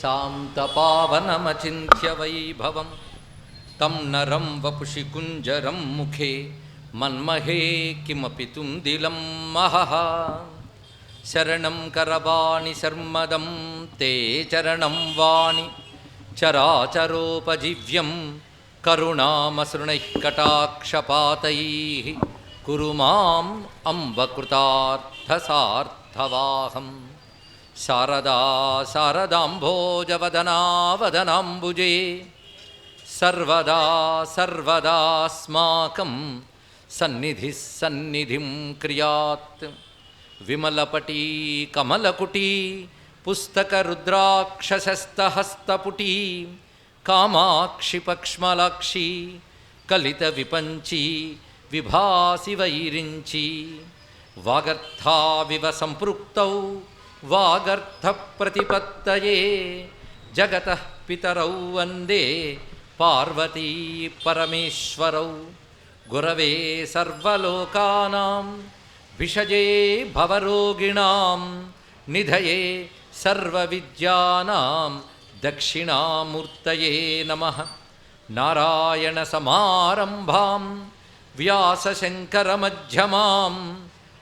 శాంతపావనమచింత్య వైభవం తం నరం వపుషి కుంజరం ముఖే మన్మహే కిమపి తుందిలం మహః. శరణం కరవాణి శర్మదం తే చరణం వాణి చరాచరోపజీవ్యం కరుణామసృణైః కటాక్షపాతైః కురు మాం అంబకృతార్థసార్థవాహం. శారదా శారదాంభోజవదనావదనాంబుజే సర్వదా సర్వదాస్మాకం సన్నిధిః సన్నిధిం క్రియాత్. విమలపటీ కమలకుటీ పుస్తకరుద్రాక్షసస్తహస్తపుటీ కామాక్షి పక్ష్మలాక్షి కలిత విపంచి విభాసి వైరించి. వాగర్థావివ సంపృక్తౌ వాగర్థ ప్రతిపత్తయే జగతః పితరౌ వందే పార్వతీ పరమేశ్వరౌ. గురవే సర్వలోకానాం విషజే భవరోగిణాం నిధయే సర్వవిద్యానాం దక్షిణామూర్తయే నమః. నారాయణ సమారంభాం వ్యాసశంకరమధ్యమాం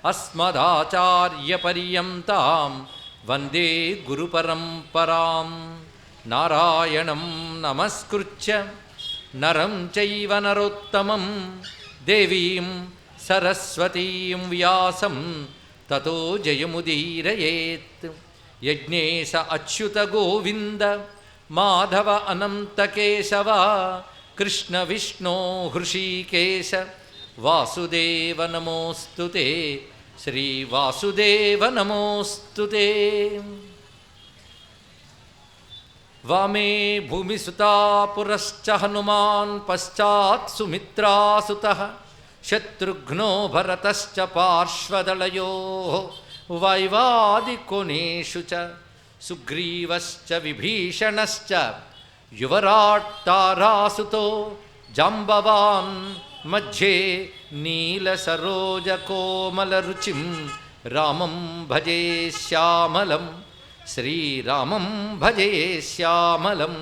అస్మదాచార్యపర్యంతాం వందే గురుపరంపరాం. నారాయణం నమస్కృత్య నరం చైవ నరోత్తమం దేవీం సరస్వతీం వ్యాసం తతో జయముదీరయేత్. యజ్ఞేశ అచ్యుత గోవింద మాధవ అనంత కేశవ కృష్ణ విష్ణో హృషీకేశ వాసుదేవ నమోస్తుతే. శ్రీ వాసుదేవ నమోస్తుతే. వామే భూమిసుతా పురశ్చ హనుమాన్ పశ్చాత్ సుమిత్రాసుతః శత్రుఘ్నో భరతశ్చ పార్శ్వదళయోః వైవాదికోణేషు చ సుగ్రీవశ్చ విభీషణశ్చ యువరాట్ తారాసుతో జాంబవాన్ మధ్యే నీలసరోజకోమలరుచిం రామం భజే శ్యామలం. శ్రీరామం భజే శ్యామలం.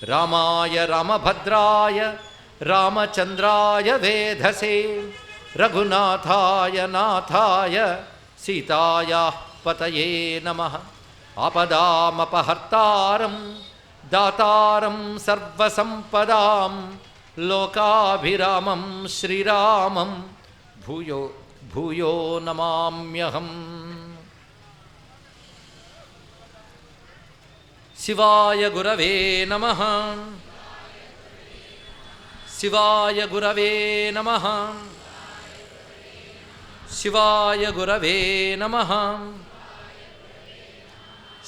రామాయ రామభద్రాయ రామచంద్రాయ వేధసే రఘునాథాయ నాథాయ సీతాయాః పతయే నమః. ఆపదామపహర్తారం దాతారం సర్వసంపదాం లోకాభిరామం శ్రీరామం భూయో భూయో నమామ్యహం. శివాయ గురవే నమః. శివాయ గురవే నమః. శివాయ గురవే నమః.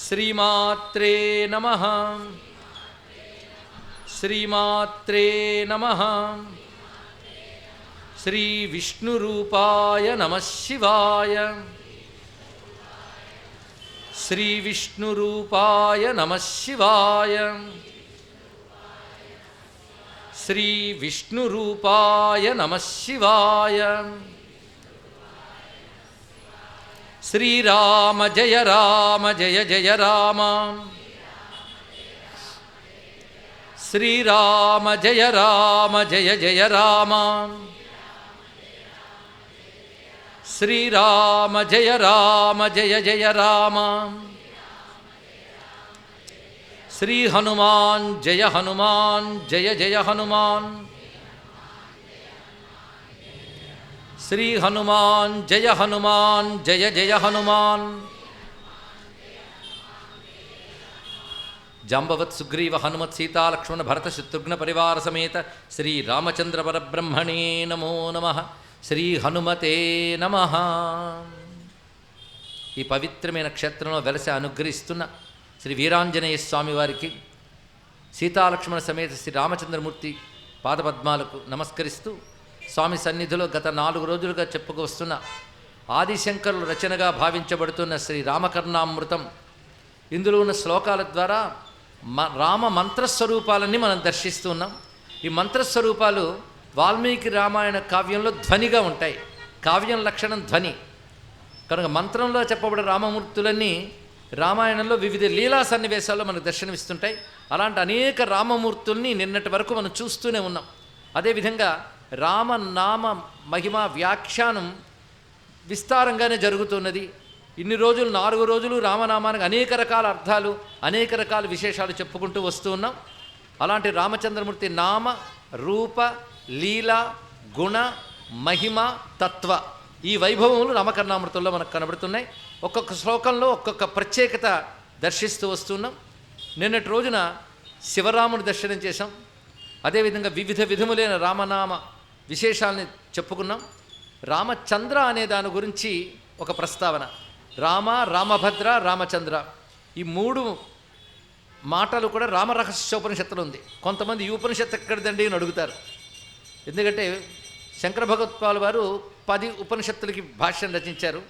శ్రీమాత్రే నమః. శ్రీమాత్రే నమః. శ్రీ విష్ణురూపాయ నమః శివాయ. శ్రీ విష్ణురూపాయ నమః శివాయ. శ్రీ విష్ణురూపాయ నమః శివాయ. శ్రీరామ జయ రామ జయ జయ రామ. శ్రీరామ జయ రామ జయ జయ రామ. శ్రీరామ జయ రామ జయ జయ రామ. శ్రీ హనుమాన్ జయ హనుమాన్ జయ జయ హనుమాన్. శ్రీ హనుమాన్ జయ హనుమాన్ జయ జయ హనుమాన్. జాంబవత్ సుగ్రీవ హనుమత్ సీతా లక్ష్మణ భరత శత్రుఘ్న పరివార సమేత శ్రీ రామచంద్ర పరబ్రహ్మణే నమో నమః. శ్రీ హనుమతే నమః. ఈ పవిత్రమైన క్షేత్రంలో వెలసి అనుగ్రహిస్తున్న శ్రీ వీరాంజనేయ స్వామి వారికి సీతాలక్ష్మణ సమేత శ్రీ రామచంద్రమూర్తి పాదపద్మాలకు నమస్కరిస్తూ స్వామి సన్నిధిలో గత 4 రోజులుగా చెప్పుకు వస్తున్న ఆదిశంకరుల రచనగా భావించబడుతున్న శ్రీ రామకర్ణామృతం, ఇందులో ఉన్న శ్లోకాల ద్వారా రామ మంత్రస్వరూపాలన్నీ మనం దర్శిస్తున్నాం. ఈ మంత్రస్వరూపాలు వాల్మీకి రామాయణ కావ్యంలో ధ్వనిగా ఉంటాయి. కావ్యం లక్షణం ధ్వని కనుక మంత్రంలో చెప్పబడే రామమూర్తులన్నీ రామాయణంలో వివిధ లీలా సన్నివేశాల్లో మనకు దర్శనమిస్తుంటాయి. అలాంటి అనేక రామమూర్తుల్ని నిన్నటి వరకు మనం చూస్తూనే ఉన్నాం. అదేవిధంగా రామనామ మహిమ వ్యాఖ్యానం విస్తారంగానే జరుగుతున్నది. ఇన్ని రోజులు 4 రోజులు రామనామానికి అనేక రకాల అర్థాలు, అనేక రకాల విశేషాలు చెప్పుకుంటూ వస్తూ ఉన్నాం. అలాంటి రామచంద్రమూర్తి నామ, రూప, లీల, గుణ, మహిమ, తత్వ ఈ వైభవములు రామకర్ణామృతంలో మనకు కనబడుతున్నాయి. ఒక్కొక్క శ్లోకంలో ఒక్కొక్క ప్రత్యేకత దర్శిస్తూ వస్తున్నాం. నిన్నటి రోజున శివరాముని దర్శనం చేశాం. అదేవిధంగా వివిధ విధములైన రామనామ విశేషాలని చెప్పుకున్నాం. రామచంద్ర అనే దాని గురించి ఒక ప్రస్తావన. రామ, రామభద్ర, రామచంద్ర ఈ 3 మాటలు కూడా రామరహస్యోపనిషత్తులో ఉంది. కొంతమంది ఈ ఉపనిషత్తు ఎక్కడిదండి అని అడుగుతారు. ఎందుకంటే శంకర భగవత్పాల్ వారు 10 ఉపనిషత్తులకి భాష్యం రచించారు.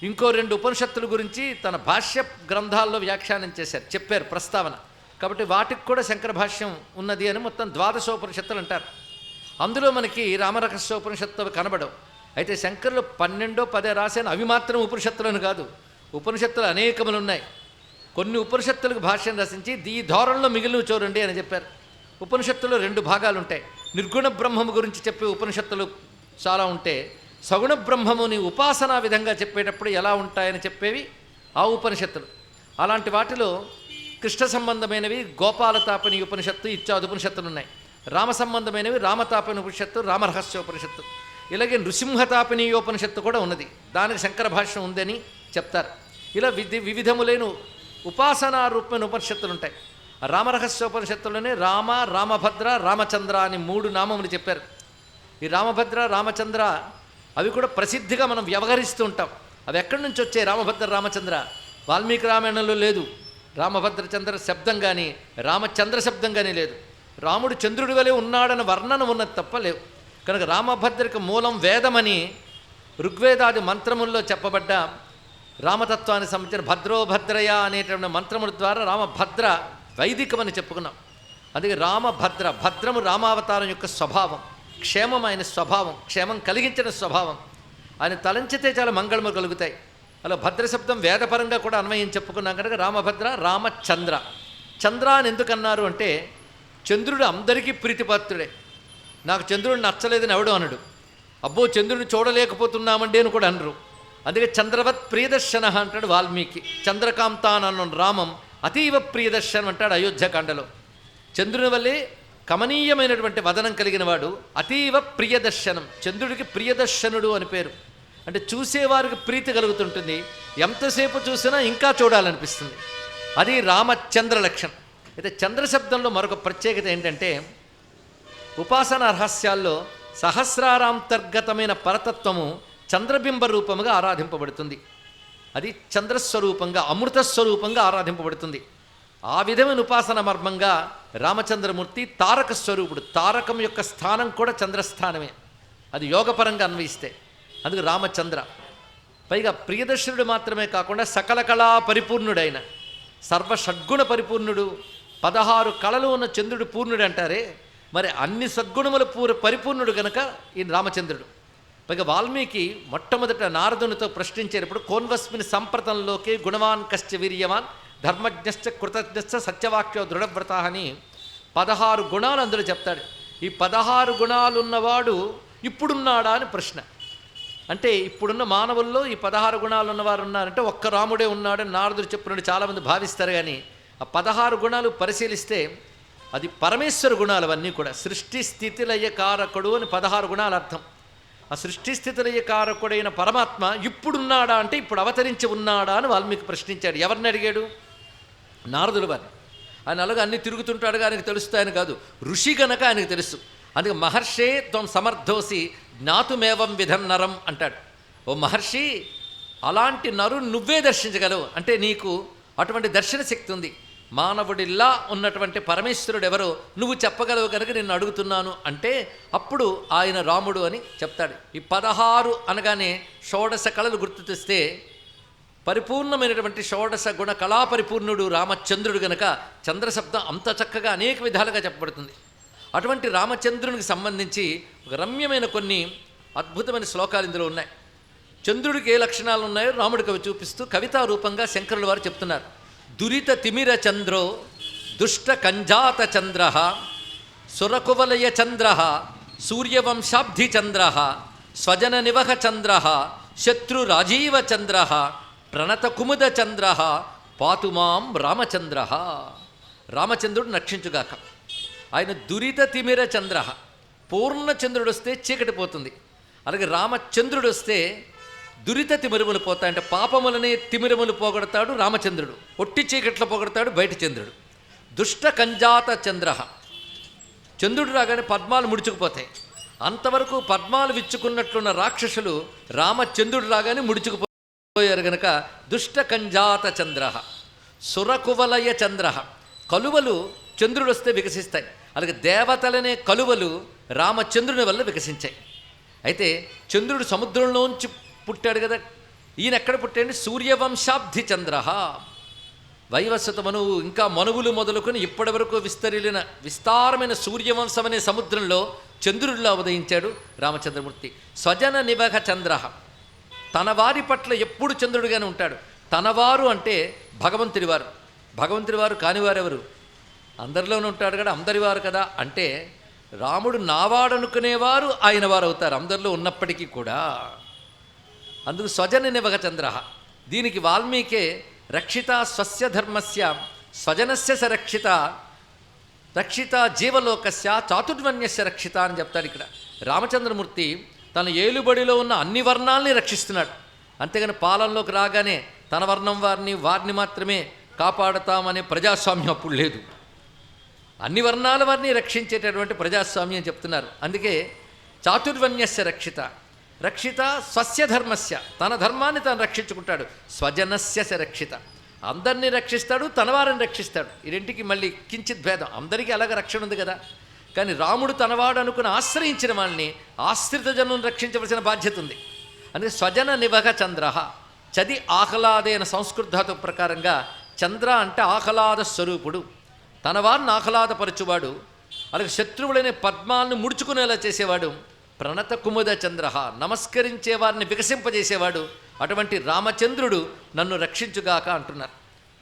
ఇంకో 2 ఉపనిషత్తుల గురించి తన భాష్య గ్రంథాల్లో వ్యాఖ్యానం చేశారు, చెప్పారు ప్రస్తావన. కాబట్టి వాటికి కూడా శంకర భాష్యం ఉన్నది అని మొత్తం 12 ఉపనిషత్తులు అంటారు. అందులో మనకి రామరహస్యోపనిషత్తు కనబడవు. అయితే శంకరులు 12 10 రాశాను. అవి మాత్రం ఉపనిషత్తులను కాదు, ఉపనిషత్తులు అనేకములు ఉన్నాయి. కొన్ని ఉపనిషత్తులకు భాష్యం రచించి ఈ ధోరణిలో మిగిలినవి చూడండి అని చెప్పారు. ఉపనిషత్తులో 2 భాగాలు ఉంటాయి. నిర్గుణ బ్రహ్మము గురించి చెప్పే ఉపనిషత్తులు చాలా ఉంటే, సగుణ బ్రహ్మముని ఉపాసనా విధంగా చెప్పేటప్పుడు ఎలా ఉంటాయని చెప్పేవి ఆ ఉపనిషత్తులు. అలాంటి వాటిలో కృష్ణ సంబంధమైనవి గోపాలతాపని ఉపనిషత్తు ఇత్యాది ఉపనిషత్తులు ఉన్నాయి. రామ సంబంధమైనవి రామతాపని ఉపనిషత్తు, రామరహస్యోపనిషత్తు. ఇలాగే నృసింహతాపినీయోపనిషత్తు కూడా ఉన్నది. దానికి శంకర భాష్యం ఉందని చెప్తారు. ఇలా వివిధములైన ఉపాసనా రూపమైన ఉపనిషత్తులు ఉంటాయి. రామరహస్యోపనిషత్తులోనే రామ, రామభద్ర, రామచంద్ర అని 3 నామములు చెప్పారు. ఈ రామభద్ర, రామచంద్ర అవి కూడా ప్రసిద్ధిగా మనం వ్యవహరిస్తూ ఉంటాం. అవి ఎక్కడి నుంచి వచ్చాయి? రామభద్ర, రామచంద్ర వాల్మీకి రామాయణంలో లేదు. రామభద్ర చంద్ర శబ్దం కానీ రామచంద్ర శబ్దం కానీ లేదు. రాముడు చంద్రుడి వలె ఉన్నాడని వర్ణన ఉన్నది తప్ప లేవు. కనుక రామభద్రకి మూలం వేదమని ఋగ్వేదాది మంత్రముల్లో చెప్పబడ్డ రామతత్వానికి సంబంధించిన భద్రోభద్రయ అనేటువంటి మంత్రముల ద్వారా రామభద్ర వైదికమని చెప్పుకున్నాం. అందుకే రామభద్ర, భద్రము రామావతారం యొక్క స్వభావం, క్షేమం ఆయన స్వభావం, క్షేమం కలిగించిన స్వభావం. ఆయన తలంచితే చాలా మంగళము కలుగుతాయి. అలా భద్ర శబ్దం వేదపరంగా కూడా అన్వయం చెప్పుకున్నాం కనుక రామభద్ర, రామచంద్ర. చంద్ర అని ఎందుకన్నారు అంటే చంద్రుడు అందరికీ ప్రీతిపాత్రుడే. నాకు చంద్రుడు నచ్చలేదని ఎవడు అనడు. అబ్బో చంద్రుడిని చూడలేకపోతున్నామండి అని కూడా అనరు. అందుకే చంద్రవత్ ప్రియదర్శన అంటాడు వాల్మీకి. చంద్రకాంతానన్న రామం అతీవ ప్రియదర్శనం అంటాడు అయోధ్యకాండలో. చంద్రుని వల్లే కమనీయమైనటువంటి వదనం కలిగిన వాడు అతీవ ప్రియదర్శనం. చంద్రుడికి ప్రియదర్శనుడు అని పేరు. అంటే చూసేవారికి ప్రీతి కలుగుతుంటుంది, ఎంతసేపు చూసినా ఇంకా చూడాలనిపిస్తుంది. అది రామచంద్ర లక్షణం. అయితే చంద్రశబ్దంలో మరొక ప్రత్యేకత ఏంటంటే ఉపాసనా రహస్యాల్లో సహస్రారాంతర్గతమైన పరతత్వము చంద్రబింబ రూపముగా ఆరాధింపబడుతుంది. అది చంద్రస్వరూపంగా, అమృతస్వరూపంగా ఆరాధింపబడుతుంది. ఆ విధమైన ఉపాసన మర్మంగా రామచంద్రమూర్తి తారక స్వరూపుడు. తారకం యొక్క స్థానం కూడా చంద్రస్థానమే. అది యోగపరంగా అన్వయిస్తే అందుకు రామచంద్ర. పైగా ప్రియదర్శనుడు మాత్రమే కాకుండా సకల కళా పరిపూర్ణుడైన సర్వషడ్గుణ పరిపూర్ణుడు. 16 కళలు ఉన్న చంద్రుడు పూర్ణుడు అంటారే, మరి అన్ని సద్గుణముల పరిపూర్ణుడు గనక ఈ రామచంద్రుడు. పైగా వాల్మీకి మొట్టమొదట నారదునితో ప్రశ్నించేటప్పుడు కోన్వస్మిని సంప్రతంలోకి గుణవాన్ కశ్చ వీర్యవాన్ ధర్మజ్ఞశ్చ కృతజ్ఞశ్చ సత్యవాక్యో దృఢవ్రత అని 16 గుణాలు అందులో చెప్తాడు. ఈ 16 గుణాలున్నవాడు ఇప్పుడున్నాడా అని ప్రశ్న. అంటే ఇప్పుడున్న మానవుల్లో ఈ 16 గుణాలు ఉన్నవారు ఉన్నారంటే ఒక్క రాముడే ఉన్నాడని నారదుడు చెప్పినట్టు చాలామంది భావిస్తారు. కానీ ఆ 16 గుణాలు పరిశీలిస్తే అది పరమేశ్వర గుణాలు అవన్నీ కూడా. సృష్టి స్థితి లయ కారకుడు అని 16 గుణాలు అర్థం. ఆ సృష్టి స్థితి లయ కారకుడైన పరమాత్మ ఇప్పుడున్నాడా అంటే ఇప్పుడు అవతరించి ఉన్నాడా అని వాల్మీకి ప్రశ్నించాడు. ఎవరిని అడిగాడు? నారదుల వారిని. ఆయన అలాగే అన్ని తిరుగుతుంటాడుగా ఆయనకు తెలుస్తాయని కాదు, ఋషి గనక ఆయనకు తెలుసు. అందుకే మహర్షే త్వం సమర్థోసి జ్ఞాతుమేవం విధం నరం అంటాడు. ఓ మహర్షి, అలాంటి నరుని నువ్వే దర్శించగలవు. అంటే నీకు అటువంటి దర్శన శక్తి ఉంది. మానవుడిలా ఉన్నటువంటి పరమేశ్వరుడు ఎవరో నువ్వు చెప్పగలవు కనుక నిన్ను అడుగుతున్నాను అంటే అప్పుడు ఆయన రాముడు అని చెప్తాడు. ఈ 16 అనగానే షోడశ కళలు గుర్తు తెస్తే పరిపూర్ణమైనటువంటి షోడశ గుణ కళా పరిపూర్ణుడు రామచంద్రుడు గనక చంద్రశబ్దం అంత చక్కగా అనేక విధాలుగా చెప్పబడుతుంది. అటువంటి రామచంద్రునికి సంబంధించి ఒక రమ్యమైన కొన్ని అద్భుతమైన శ్లోకాలు ఇందులో ఉన్నాయి. చంద్రుడికి ఏ లక్షణాలు ఉన్నాయో రాముడికి అవి చూపిస్తూ కవితా రూపంగా శంకరుల వారు చెప్తున్నారు. దురిత తిమిర చంద్రో దుష్ట కంజాత చంద్ర సురకువలయ చంద్ర సూర్యవంశాబ్ధి చంద్ర స్వజన నివహ చంద్ర శత్రు రాజీవ చంద్ర ప్రణత కుముద చంద్ర పాతుమాం రామచంద్ర. రామచంద్రుడు రక్షించుగాక. ఆయన దురిత తిమిర చంద్ర, పూర్ణచంద్రుడు వస్తే చీకటి పోతుంది. అలాగే రామచంద్రుడు వస్తే దురిత తిమిరములు పోతాయంటే పాపములనే తిమిరములు పోగొడతాడు రామచంద్రుడు, ఒట్టి చీకట్లో పోగొడతాడు బయట చంద్రుడు. దుష్ట కంజాత చంద్ర, చంద్రుడు రాగానే పద్మాలు ముడుచుకుపోతాయి. అంతవరకు పద్మాలు విచ్చుకున్నట్లున్న రాక్షసులు రామచంద్రుడు రాగానే ముడుచుకుపోయారు గనక దుష్ట కంజాత చంద్ర. సురకువలయ చంద్ర, కలువలు చంద్రుడు వస్తే వికసిస్తాయి. అలాగే దేవతలనే కలువలు రామచంద్రుని వల్ల వికసించాయి. అయితే చంద్రుడు సముద్రంలోంచి పుట్టాడు కదా, ఈయన ఎక్కడ పుట్టాడు? సూర్యవంశాబ్ధి చంద్ర. వైవస్వత మనువు ఇంకా మనువులు మొదలుకొని ఇప్పటి వరకు విస్తరిలిన విస్తారమైన సూర్యవంశం అనే సముద్రంలో చంద్రుడిలో ఉదయించాడు రామచంద్రమూర్తి. స్వజన నివహ చంద్ర, తన వారి పట్ల ఎప్పుడు చంద్రుడిగానే ఉంటాడు. తనవారు అంటే భగవంతుడి వారు. భగవంతుడి వారు కానివారెవరు? అందరిలోనూ ఉంటాడు కదా, అందరివారు కదా. అంటే రాముడు నావాడనుకునేవారు ఆయన వారు అవుతారు అందరిలో ఉన్నప్పటికీ కూడా. అందుకు స్వజన నివహ చంద్ర. దీనికి వాల్మీకే రక్షిత స్వస్య ధర్మస్య స్వజనస్య స రక్షిత రక్షిత జీవలోకస్య చాతుర్వర్ణ్యస్య రక్షిత అని చెప్తాడు. ఇక్కడ రామచంద్రమూర్తి తన ఏలుబడిలో ఉన్న అన్ని వర్ణాలని రక్షిస్తున్నాడు. అంతేగాని పాలనలోకి రాగానే తన వర్ణం వారిని మాత్రమే కాపాడతామనే ప్రజాస్వామ్యం అప్పుడు లేదు. అన్ని వర్ణాల వారిని రక్షించేటటువంటి ప్రజాస్వామ్యం చెప్తున్నారు. అందుకే చాతుర్వర్ణ్యస్య రక్షిత రక్షిత స్వస్య ధర్మస్య, తన ధర్మాన్ని తాను రక్షించుకుంటాడు. స్వజనస్య స రక్షిత, అందరినీ రక్షిస్తాడు, తన వారిని రక్షిస్తాడు. ఈ రెంటికి మళ్ళీ కించిత్ భేదం. అందరికీ అలాగ రక్షణ ఉంది కదా, కానీ రాముడు తనవాడు అనుకుని ఆశ్రయించిన వాళ్ళని ఆశ్రిత జనులను రక్షించవలసిన బాధ్యత ఉంది. అందుకే స్వజన నివహ చంద్ర. చది ఆహ్లాదేన సంస్కృత ధాతు ప్రకారంగా చంద్ర అంటే ఆహ్లాద స్వరూపుడు, తన వారిని ఆహ్లాదపరచువాడు. అలాగే శత్రువులనే పద్మాలను ముడుచుకునేలా చేసేవాడు. ప్రణత కుముద చంద్ర, నమస్కరించే వారిని వికసింపజేసేవాడు. అటువంటి రామచంద్రుడు నన్ను రక్షించుగాక అంటున్నారు.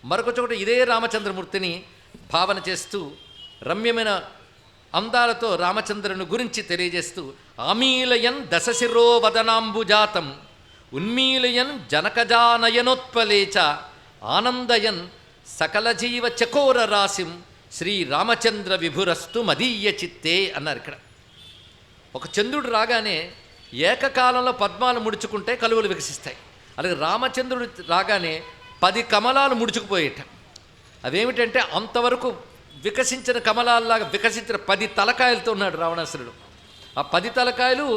మరొక చోట ఇదే రామచంద్రమూర్తిని భావన చేస్తూ రమ్యమైన అందాలతో రామచంద్రుని గురించి తెలియజేస్తూ ఆమీలయన్ దశశిరో వదనాంబుజాతం ఉన్మీలయన్ జనకజానయనోత్పలేచ ఆనందయన్ సకల జీవ చకోర రాశిం శ్రీ రామచంద్ర విభురస్తు మదీయ చిత్తే అన్నారు. ఇక్కడ ఒక చంద్రుడు రాగానే ఏకకాలంలో పద్మాలు ముడుచుకుంటే కలువలు వికసిస్తాయి. అలాగే రామచంద్రుడు రాగానే 10 కమలాలు ముడుచుకుపోయేట. అవేమిటంటే అంతవరకు వికసించిన కమలాల్లాగా వికసించిన 10 తలకాయలతో ఉన్నాడు రావణాసురుడు. ఆ 10 తలకాయలు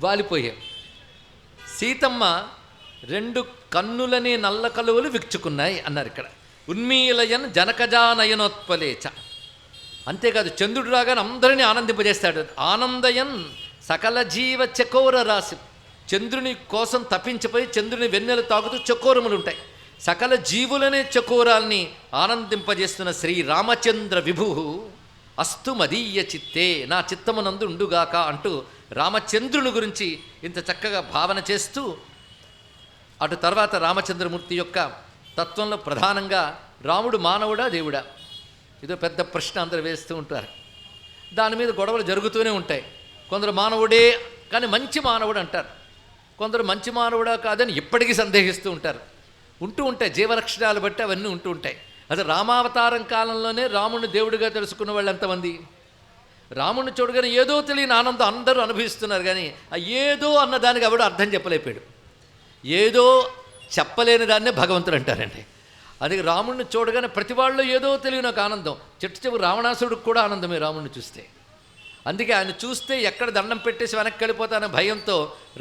వాలిపోయాయి. సీతమ్మ 2 కన్నులనే నల్ల కలువలు విచ్చుకున్నాయి అన్నారు ఇక్కడ. ఉన్మీలయన్ జనకజానయనోత్పలేచ. అంతేకాదు చంద్రుడు రాగానే అందరినీ ఆనందింపజేస్తాడు. ఆనందయన్ సకల జీవ చకోర రాశి. చంద్రుని కోసం తప్పించిపోయి చంద్రుని వెన్నెలు తాగుతూ చకోరములు ఉంటాయి. సకల జీవులనే చకోరాల్ని ఆనందింపజేస్తున్న శ్రీ రామచంద్ర విభు అస్తు మదీయ చిత్తే, నా చిత్తమునందు ఉండుగాక అంటూ రామచంద్రుని గురించి ఇంత చక్కగా భావన చేస్తూ అటు తర్వాత రామచంద్రమూర్తి యొక్క తత్వంలో ప్రధానంగా రాముడు మానవుడా దేవుడా, ఇదో పెద్ద ప్రశ్న అందరూ వేస్తూ ఉంటారు. దాని మీద గొడవలు జరుగుతూనే ఉంటాయి. కొందరు మానవుడే కానీ మంచి మానవుడు అంటారు, కొందరు మంచి మానవుడా కాదని ఇప్పటికీ సందేహిస్తూ ఉంటారు. ఉంటూ ఉంటాయి, జీవలక్షణాలు బట్టి అవన్నీ ఉంటూ ఉంటాయి. అసలు రామావతారం కాలంలోనే రాముడిని దేవుడిగా తెలుసుకున్న వాళ్ళు ఎంతమంది? రాముడిని చూడగానే ఏదో తెలియని ఆనందం అందరూ అనుభవిస్తున్నారు, కానీ ఆ ఏదో అన్నదానికి ఎవడో అర్థం చెప్పలేపాడు. ఏదో చెప్పలేని దాన్నే భగవంతుడు అంటారండి. అది రాముడిని చూడగానే ప్రతి వాళ్ళు ఏదో తెలియని ఒక ఆనందం. చిట్టు రావణాసుడికి కూడా ఆనందమే రాముడిని చూస్తే. అందుకే ఆయన చూస్తే ఎక్కడ దండం పెట్టేసి వెనక్కి వెళ్ళిపోతానే భయంతో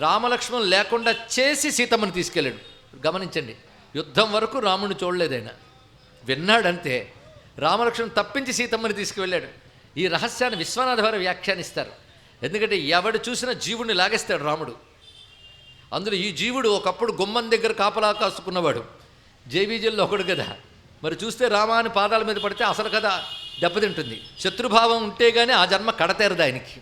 రామలక్ష్మణులు లేకుండా చేసి సీతమ్మని తీసుకెళ్ళాడు. గమనించండి, యుద్ధం వరకు రాముడిని చూడలేదైనా, విన్నాడంతే. రామలక్ష్మణుని తప్పించి సీతమ్మని తీసుకువెళ్ళాడు. ఈ రహస్యాన్ని విశ్వనాథ వారు వ్యాఖ్యానిస్తారు. ఎందుకంటే ఎవడు చూసినా జీవుడిని లాగేస్తాడు రాముడు. అందులో ఈ జీవుడు ఒకప్పుడు గుమ్మం దగ్గర కాపలా కాసుకున్నవాడు, జేబీజీల్లో ఒకడు కదా. మరి చూస్తే రామాని పాదాల మీద పడితే అసలు కదా దెబ్బతింటుంది. శత్రుభావం ఉంటే కానీ ఆ జన్మ కడతేరదు ఆయనకి.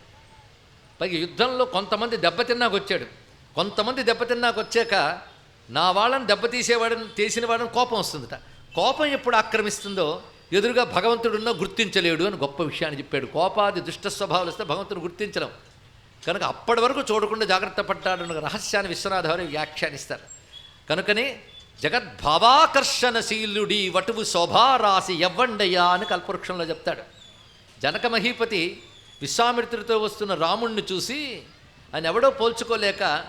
పైగా యుద్ధంలో కొంతమంది దెబ్బతిన్నాక వచ్చాడు. కొంతమంది దెబ్బతిన్నాక వచ్చాక నా వాళ్ళని తీసిన వాడిని కోపం వస్తుందట. కోపం ఎప్పుడు ఆక్రమిస్తుందో ఎదురుగా భగవంతుడున్నా గుర్తించలేడు అని గొప్ప విషయాన్ని చెప్పాడు. కోపాది దుష్ట స్వభావాలు వస్తే భగవంతుడు గుర్తించడం కనుక అప్పటి వరకు చూడకుండా జాగ్రత్త పడ్డాడు రహస్యాన్ని విశ్వనాథ వారు వ్యాఖ్యానిస్తారు. కనుకనే జగద్భావాకర్షణశీలుడి వటువు శోభారాశి ఎవ్వండయ్యా అని కల్పవృక్షంలో చెప్తాడు. జనక మహీపతి విశ్వామిత్రుడితో వస్తున్న రాముణ్ణి చూసి ఆయన ఎవడో పోల్చుకోలేక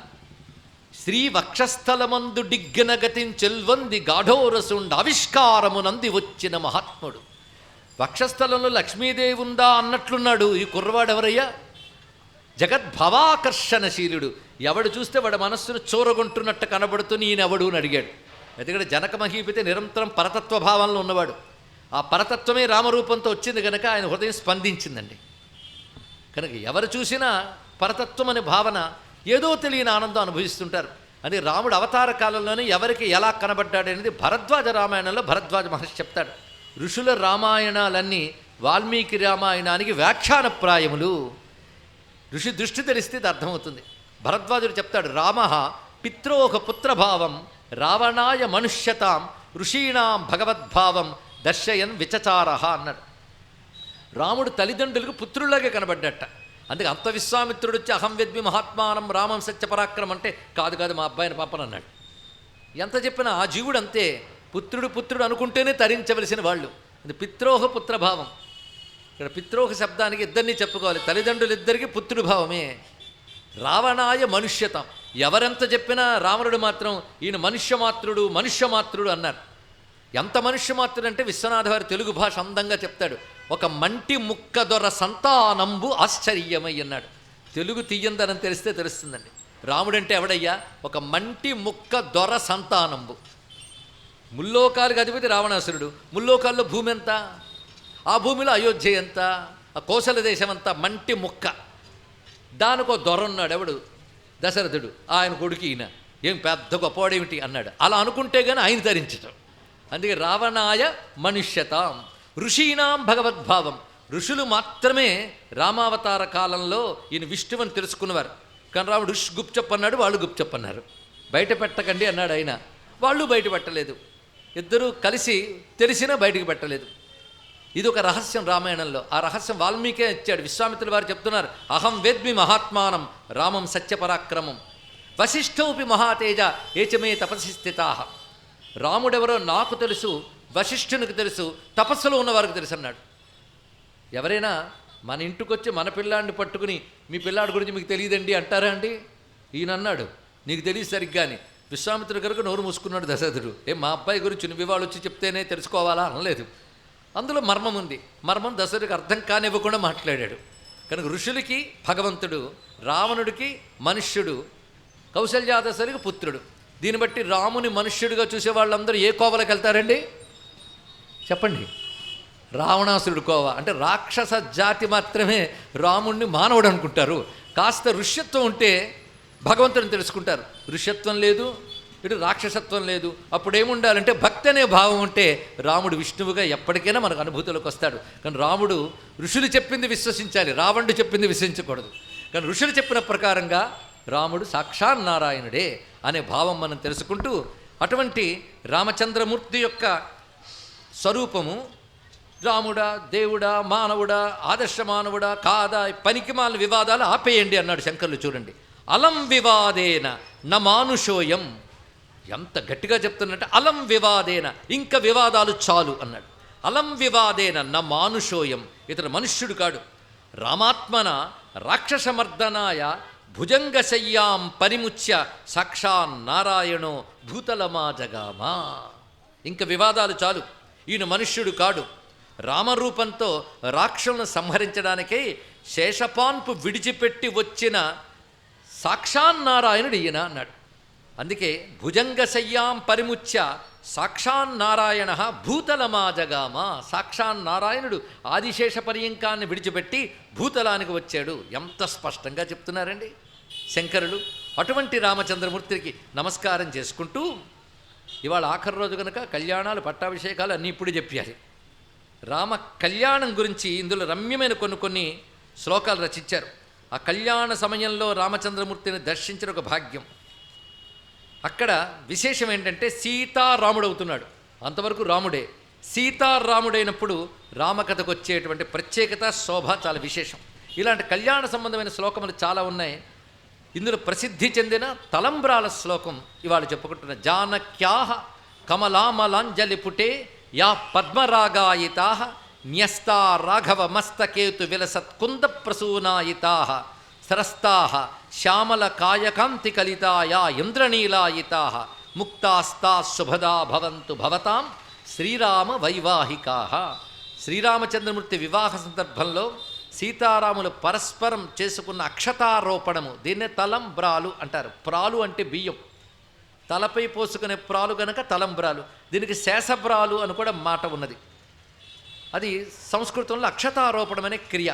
శ్రీ వక్షస్థలమందు డిగ్గిన గతించెల్వంది గాఢోరసుండ ఆవిష్కారమునంది వచ్చిన మహాత్ముడు. వక్షస్థలంలో లక్ష్మీదేవి ఉందా అన్నట్లున్నాడు ఈ కుర్రవాడెవరయ్యా? జగద్భవాకర్షణశీలుడు. ఎవడు చూస్తే వాడి మనస్సును చూరగొంటున్నట్టు కనబడుతూ ఈయనెవడు అని అడిగాడు. ఎందుకంటే జనక మహీపతి నిరంతరం పరతత్వ భావంలో ఉన్నవాడు. ఆ పరతత్వమే రామరూపంతో వచ్చింది కనుక ఆయన హృదయం స్పందించిందండి. కనుక ఎవరు చూసినా పరతత్వం అనే భావన ఏదో తెలియని ఆనందం అనుభవిస్తుంటారు. అని రాముడు అవతార కాలంలోనే ఎవరికి ఎలా కనబడ్డాడనేది భరద్వాజ రామాయణంలో భరద్వాజ మహర్షి చెప్తాడు. ఋషుల రామాయణాలన్నీ వాల్మీకి రామాయణానికి వ్యాఖ్యానప్రాయములు. ఋషి దృష్టి తెలిస్తే ఇది అర్థమవుతుంది. భరద్వాజుడు చెప్తాడు, రామ పిత్రోహ పుత్రభావం రావణాయ మనుష్యతాం ఋషీణాం భగవద్భావం దర్శయన్ విచచారహ అన్నాడు. రాముడు తల్లిదండ్రులకు పుత్రులాగే కనబడ్డట. అందుకే అంత విశ్వామిత్రుడు వచ్చి అహం వెద్మి మహాత్మానం రామం సత్యపరాక్రమం అంటే కాదు మా అబ్బాయిని పాపనన్నాడు. ఎంత చెప్పినా ఆ జీవుడు అంతే, పుత్రుడు అనుకుంటేనే తరించవలసిన వాళ్ళు. అది పిత్రోహ పుత్రభావం. ఇక్కడ పిత్రోహ శబ్దానికి ఇద్దరినీ చెప్పుకోవాలి. తల్లిదండ్రులు ఇద్దరికి పుత్రుడు భావమే. రావణాయ మనుష్యతం. ఎవరెంత చెప్పినా రావణుడు మాత్రం ఈయన మనుష్యమాత్రుడు అన్నారు. ఎంత మనుష్యమాత్రుడు అంటే విశ్వనాథ వారి తెలుగు భాష అందంగా చెప్తాడు. ఒక మంటి ముక్క దొర సంతానంబు ఆశ్చర్యమై అన్నాడు. తెలుగు తీయందనం తెలిస్తే తెలుస్తుందండి. రాముడంటే ఎవడయ్యా? ఒక మంటి ముక్క దొర సంతానంబు. ముల్లోకాలకు అధిపతి రావణాసురుడు. ముల్లోకాల్లో భూమి ఎంత? ఆ భూమిలో అయోధ్య ఎంత? ఆ కోసల దేశం అంతా మంటి ముక్క. దానికో దొరన్నాడు. ఎవడు? దశరథుడు. ఆయన కొడుకు ఈయన. ఏం పెద్ద గొప్పవాడేమిటి అన్నాడు. అలా అనుకుంటే కానీ ఆయన ధరించటం. అందుకే రావణాయ మనుష్యతాం ఋషీణాం భగవద్భావం. ఋషులు మాత్రమే రామావతార కాలంలో ఈయన విష్ణువని తెలుసుకున్నవారు. కానీ రాముడు గుప్చప్ అన్నాడు, వాళ్ళు గుప్చప్ అన్నారు. బయట పెట్టకండి అన్నాడు ఆయన, వాళ్ళు బయట పెట్టలేదు. ఇద్దరూ కలిసి తెలిసినా బయటికి పెట్టలేదు. ఇది ఒక రహస్యం రామాయణంలో. ఆ రహస్యం వాల్మీకే ఇచ్చాడు. విశ్వామిత్రుల వారు చెప్తున్నారు, అహం వేద్మి మహాత్మానం రామం సత్యపరాక్రమం వశిష్ఠోపి మహాతేజ ఏచమే తపసి స్థితాః. రాముడెవరో నాకు తెలుసు, వశిష్ఠునికి తెలుసు, తపస్సులో ఉన్నవారికి తెలుసు అన్నాడు. ఎవరైనా మన ఇంటికొచ్చి మన పిల్లాడిని పట్టుకుని మీ పిల్లాడి గురించి మీకు తెలియదండి అంటారా అండి? ఈయన అన్నాడు, నీకు తెలియదు సరిగ్గా అని. విశ్వామిత్రుడి కనుక నోరు మూసుకున్నాడు దశరథుడు. మా అబ్బాయి గురించి నువ్వు వచ్చి చెప్తేనే తెలుసుకోవాలా అనలేదు. అందులో మర్మం ఉంది. మర్మం దశరథుడికి అర్థం కానివ్వకుండా మాట్లాడాడు. కనుక ఋషులకి భగవంతుడు, రావణుడికి మనుష్యుడు, కౌసల్యాదశరికి పుత్రుడు. దీన్ని బట్టి రాముని మనుష్యుడిగా చూసే వాళ్ళందరూ ఏ కోవలకు వెళ్తారండి చెప్పండి? రావణాసురుడు కోవ. అంటే రాక్షస జాతి మాత్రమే రాముణ్ణి మానవుడు అనుకుంటారు. కాస్త ఋష్యత్వం ఉంటే భగవంతుని తెలుసుకుంటారు. ఋష్యత్వం లేదు, ఇటు రాక్షసత్వం లేదు. అప్పుడేముండాలంటే భక్తి అనే భావం ఉంటే రాముడు విష్ణువుగా ఎప్పటికైనా మనకు అనుభూతిలోకి వస్తాడు. కానీ రాముడు ఋషులు చెప్పింది విశ్వసించాలి, రావణుడు చెప్పింది విశ్వసించకూడదు. కానీ ఋషులు చెప్పిన ప్రకారంగా రాముడు సాక్షాత్ నారాయణుడే అనే భావం మనం తెలుసుకుంటూ, అటువంటి రామచంద్రమూర్తి యొక్క స్వరూపము రాముడా, దేవుడా, మానవుడా, ఆదర్శ మానవుడా కాదా, పనికిమాల వివాదాలు ఆపేయండి అన్నాడు శంకరులు. చూడండి, అలం వివాదేన న మానుషోయం. ఎంత గట్టిగా చెప్తున్నట్టే, అలం వివాదేన, ఇంకా వివాదాలు చాలు అన్నాడు. అలం వివాదేన న మానుషోయం. ఇతడు మనుష్యుడు కాడు. రామాత్మన రాక్షసమర్దనాయ భుజంగశయ్యాం పరిముచ్య సాక్షాన్ నారాయణో భూతలమా జగామా. ఇంకా వివాదాలు చాలు. ఈయన మనుష్యుడు కాడు. రామరూపంతో రాక్షసులను సంహరించడానికై శేషపాన్పు విడిచిపెట్టి వచ్చిన సాక్షాన్నారాయణుడు ఈయన అన్నాడు. అందుకే భుజంగశయ్యాం పరిముచ్య సాక్షాన్నారాయణ భూతలమా జగామ. సాక్షాన్నారాయణుడు ఆదిశేష పర్యంకాన్ని విడిచిపెట్టి భూతలానికి వచ్చాడు. ఎంత స్పష్టంగా చెప్తున్నారండి శంకరులు. అటువంటి రామచంద్రమూర్తికి నమస్కారం చేసుకుంటూ, ఇవాళ ఆఖరి రోజు కనుక కళ్యాణాలు, పట్టాభిషేకాలు అన్నీ ఇప్పుడు చెప్పాలి. రామ కళ్యాణం గురించి ఇందులో రమ్యమైన కొన్ని శ్లోకాలు రచించారు. ఆ కళ్యాణ సమయంలో రామచంద్రమూర్తిని దర్శించిన ఒక భాగ్యం. అక్కడ విశేషం ఏంటంటే సీతారాముడు అవుతున్నాడు. అంతవరకు రాముడే. సీతారాముడైనప్పుడు రామకథకు వచ్చేటువంటి ప్రత్యేకత, శోభ చాలా విశేషం. ఇలాంటి కళ్యాణ సంబంధమైన శ్లోకములు చాలా ఉన్నాయి. ఇందులో ప్రసిద్ధి చెందిన తలంబ్రాల శ్లోకం ఇవాళ చెప్పుకుంటున్న జానక్యాహ కమలామలాంజలి పుటే యా పద్మరాగాయితా న్యస్తా రాఘవ మస్తకేతు విలసత్కుంద ప్రసూనాయితా సరస్తా శ్యామల కాయకాంతి కలితా యా ఇంద్రనీలాయితా ముక్తాస్తా శుభదా భవంతు భవతాం శ్రీరామ వైవాహికా. శ్రీరామచంద్రమూర్తి వివాహ సందర్భంలో సీతారాములు పరస్పరం చేసుకున్న అక్షతారోపణము, దీన్నే తలంబ్రాలు అంటారు. ప్రాలు అంటే బియ్యం, తలపై పోసుకునే ప్రాలు గనక తలంబ్రాలు. దీనికి శేషబ్రాలు అని కూడా మాట ఉన్నది. అది సంస్కృతంలో అక్షతారోపణం అనే క్రియ.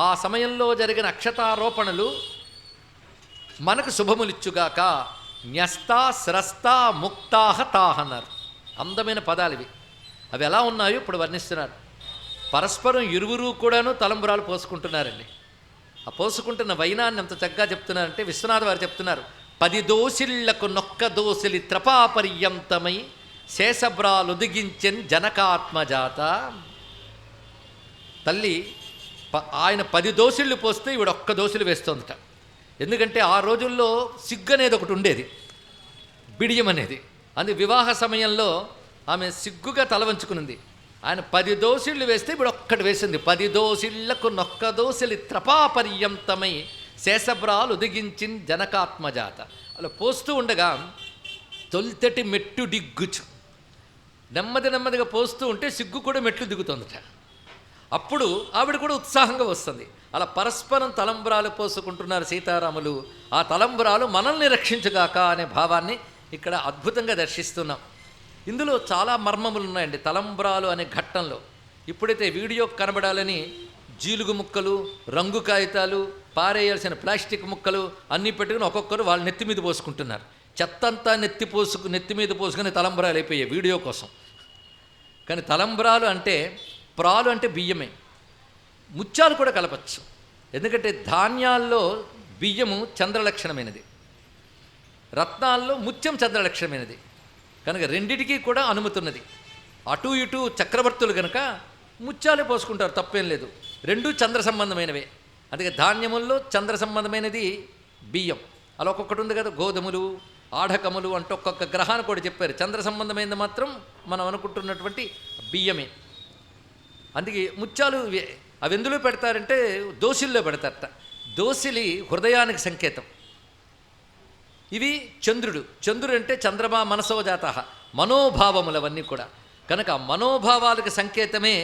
ఆ సమయంలో జరిగిన అక్షతారోపణలు మనకు శుభములిచ్చుగాక. న్యస్తా స్రస్తా ముక్తాహ తాహ అన్నారు. అందమైన పదాలు ఇవి. అవి ఎలా ఉన్నాయో ఇప్పుడు వర్ణిస్తున్నారు. పరస్పరం ఇరువురు కూడాను తలంబ్రాలు పోసుకుంటున్నారండి. ఆ పోసుకుంటున్న వైనాన్ని ఎంత చక్కగా చెప్తున్నారంటే విశ్వనాథ వారు చెప్తున్నారు. 10 దోసిళ్లకు నొక్క దోసిలి త్రపాపర్యంతమై శేషబ్రాలుదిగించెన్ జనకాత్మజాత. తల్లి ఆయన 10 దోసిళ్ళు పోస్తే ఈవిడ ఒక్క దోసిలు వేస్తోందట. ఎందుకంటే ఆ రోజుల్లో సిగ్గు అనేది ఒకటి ఉండేది, బిడియం అనేది. అందు వివాహ సమయంలో ఆమె సిగ్గుగా తల వంచుకునింది. ఆయన 10 దోసిళ్ళు వేస్తే ఇప్పుడు ఒక్కటి వేసింది. 10 దోసిళ్లకు నొక్క దోసిలి త్రపాపర్యంతమై శేషబ్రాలు ఉదిగించిన జనకాత్మజాత. అలా పోస్తూ ఉండగా తొలితటి మెట్టు దిగ్గుచు, నెమ్మది నెమ్మదిగా పోస్తూ ఉంటే సిగ్గు కూడా మెట్లు దిగుతుందట. అప్పుడు ఆవిడ కూడా ఉత్సాహంగా వస్తుంది. అలా పరస్పరం తలంబ్రాలు పోసుకుంటున్నారు సీతారాములు. ఆ తలంబ్రాలు మనల్ని రక్షించుగాక అనే భావాన్ని ఇక్కడ అద్భుతంగా దర్శిస్తున్నాం. ఇందులో చాలా మర్మములు ఉన్నాయండి తలంబ్రాలు అనే ఘట్టంలో. ఇప్పుడైతే వీడియో కనబడాలని జీలుగు ముక్కలు, రంగు కాగితాలు, పారేయాల్సిన ప్లాస్టిక్ ముక్కలు అన్నీ పెట్టుకుని ఒక్కొక్కరు వాళ్ళ నెత్తి మీద పోసుకుంటున్నారు. చెత్తంతా నెత్తి మీద పోసుకుని తలంబ్రాలు అయిపోయాయి వీడియో కోసం. కానీ తలంబ్రాలు అంటే, ప్రాలు అంటే బియ్యమే. ముత్యాలు కూడా కలపచ్చు. ఎందుకంటే ధాన్యాల్లో బియ్యము చంద్రలక్షణమైనది, రత్నాల్లో ముత్యం చంద్రలక్షణమైనది. కనుక రెండిటికీ కూడా అనుమతి ఉన్నది. అటు ఇటు చక్రవర్తులు కనుక ముత్యాలే పోసుకుంటారు, తప్పేం లేదు. రెండూ చంద్ర సంబంధమైనవే. అందుకే ధాన్యముల్లో చంద్ర సంబంధమైనది బియ్యం. అలా ఒక్కొక్కటి ఉంది కదా, గోధుమలు, ఆఢకములు అంటూ ఒక్కొక్క గ్రహాన్ని కూడా చెప్పారు. చంద్ర సంబంధమైనది మాత్రం మనం అనుకుంటున్నటువంటి బియ్యమే. అందుకే ముత్యాలు అవి ఎందులో పెడతారంటే దోసిల్లో పెడతారట. దోసిలి హృదయానికి సంకేతం. ఇవి చంద్రుడు అంటే చంద్రమా మనసోజాత, మనోభావములు అవన్నీ కూడా. కనుక మనోభావాలకు సంకేతమే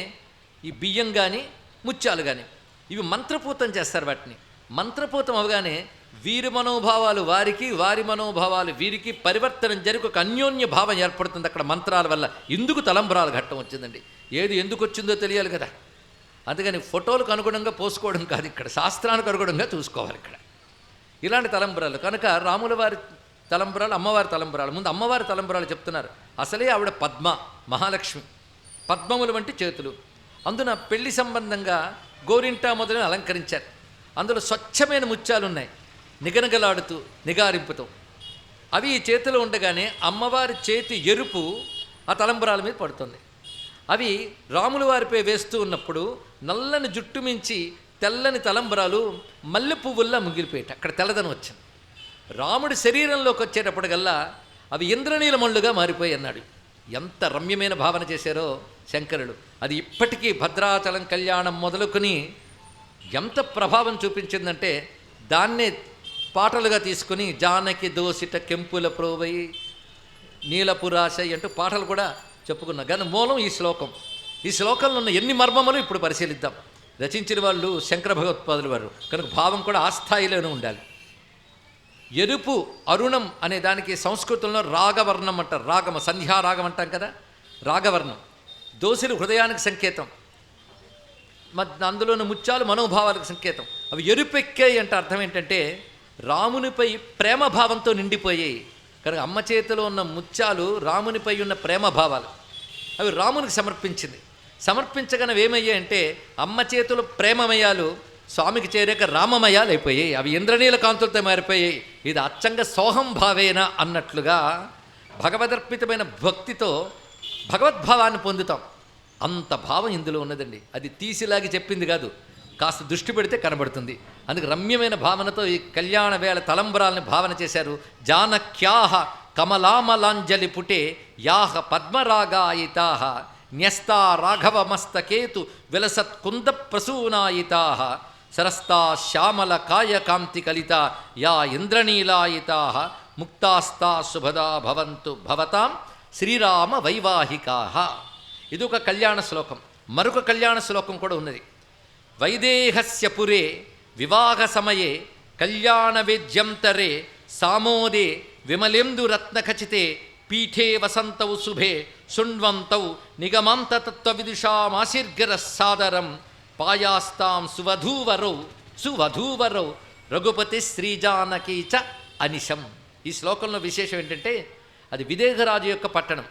ఈ బియ్యం కానీ ముత్యాలు కానీ. ఇవి మంత్రపూతం చేస్తారు. వాటిని మంత్రపూతం అవగానే వీరి మనోభావాలు వారికి, వారి మనోభావాలు వీరికి పరివర్తనం జరిగి ఒక అన్యోన్య భావం ఏర్పడుతుంది అక్కడ మంత్రాల వల్ల. ఎందుకు తలంబ్రాల ఘట్టం వచ్చిందండి, ఏది ఎందుకు వచ్చిందో తెలియాలి కదా. అందుకని ఫోటోలకు అనుగుణంగా పోసుకోవడం కాదు, ఇక్కడ శాస్త్రానికి అనుగుణంగా చూసుకోవాలి ఇక్కడ ఇలాంటి తలంబ్రాలు. కనుక రాముల వారి తలంబ్రాలు, అమ్మవారి తలంబ్రాలు. ముందు అమ్మవారి తలంబ్రాలు చెప్తున్నారు. అసలే ఆవిడ పద్మ, మహాలక్ష్మి, పద్మములు వంటి చేతులు. అందున పెళ్లి సంబంధంగా గోరింటా మొదలను అలంకరించారు. అందులో స్వచ్ఛమైన ముత్యాలు ఉన్నాయి, నిగనగలాడుతూ నిగారింపుతో. అవి ఈ చేతిలో ఉండగానే అమ్మవారి చేతి ఎరుపు ఆ తలంబ్రాల మీద పడుతుంది. అవి రాముల వారిపై వేస్తూ ఉన్నప్పుడు నల్లని జుట్టు మించి తెల్లని తలంబ్రాలు మల్లె పువ్వుల్లా ముగిలిపోయేట. అక్కడ తెల్లదనం వచ్చింది. రాముడి శరీరంలోకి వచ్చేటప్పటికల్లా అవి ఇంద్రనీలమణులుగా మారిపోయి అన్నాడు. ఎంత రమ్యమైన భావన చేశారో శంకరుడు. అది ఇప్పటికీ భద్రాచలం కళ్యాణం మొదలుకొని ఎంత ప్రభావం చూపించిందంటే దాన్నే పాటలుగా తీసుకుని జానకి దోసిట కెంపుల ప్రోవై నీలపురాశై అంటూ పాటలు కూడా చెప్పుకున్నాం. కానీ మూలం ఈ శ్లోకం. ఈ శ్లోకంలో ఉన్న ఎన్ని మర్మములు ఇప్పుడు పరిశీలిద్దాం. రచించిన వాళ్ళు శంకర భగవత్పాదులు వారు కనుక భావం కూడా ఆ స్థాయిలోనే ఉండాలి. ఎరుపు అరుణం అనే దానికి సంస్కృతంలో రాగవర్ణం అంటారు. రాగమ సంధ్యారాగం అంటాం కదా, రాగవర్ణం. దోసిలు హృదయానికి సంకేతం, అందులోని ముత్యాలు మనోభావాలకు సంకేతం. అవి ఎరుపెక్కాయి అంటే అర్థం ఏంటంటే రామునిపై ప్రేమభావంతో నిండిపోయాయి. కనుక అమ్మ చేతిలో ఉన్న ముత్యాలు రామునిపై ఉన్న ప్రేమభావాలు. అవి రామునికి సమర్పించింది. సమర్పించగానే ఏమయ్యాయంటే అమ్మ చేతులు ప్రేమమయాలు స్వామికి చేరాక రామమయాలు అయిపోయాయి. అవి ఇంద్రనీల కాంతులతో మారిపోయాయి. ఇది అచ్చంగా సోహం భావేన అన్నట్లుగా భగవదర్పితమైన భక్తితో భగవద్భావాన్ని పొందుతాం. అంత భావం ఇందులో ఉన్నదండి. అది తీసిలాగి చెప్పింది కాదు, కాస్త దృష్టి పెడితే కనబడుతుంది. అందుకు రమ్యమైన భావనతో ఈ కళ్యాణ వేళ తలంబరాలని భావన చేశారు. జానక్యాహ కమలామలాంజలి పుటే యాహ పద్మరాగాయితాహ న్యస్తా రాఘవమస్తకేతు విలసత్కుంద ప్రసూనాయితాహ సరస్తా శ్యామల కాయకాంతి కలిత యా ఇంద్రనీలాయితాహ ముక్తాస్తా శుభదా భవంతు భవతాం శ్రీరామ వైవాహికాహ. ఇది ఒక కళ్యాణ శ్లోకం. మరొక కళ్యాణ శ్లోకం కూడా ఉన్నది. వైదేహస్య పురే వివాహ సమయే కళ్యాణ వేద్యంతరే సామోదే విమలేందు రత్నఖచితే పీఠే వసంతౌ శుభే శృణ్వంతౌ నిగమాంతతత్వవిదుషామాశీర్ఘర సాదరం పాయాస్తాం సువధూవరౌ రఘుపతి శ్రీజానకీ చ అనిశం. ఈ శ్లోకంలో విశేషం ఏంటంటే అది విదేహరాజు యొక్క పట్టణం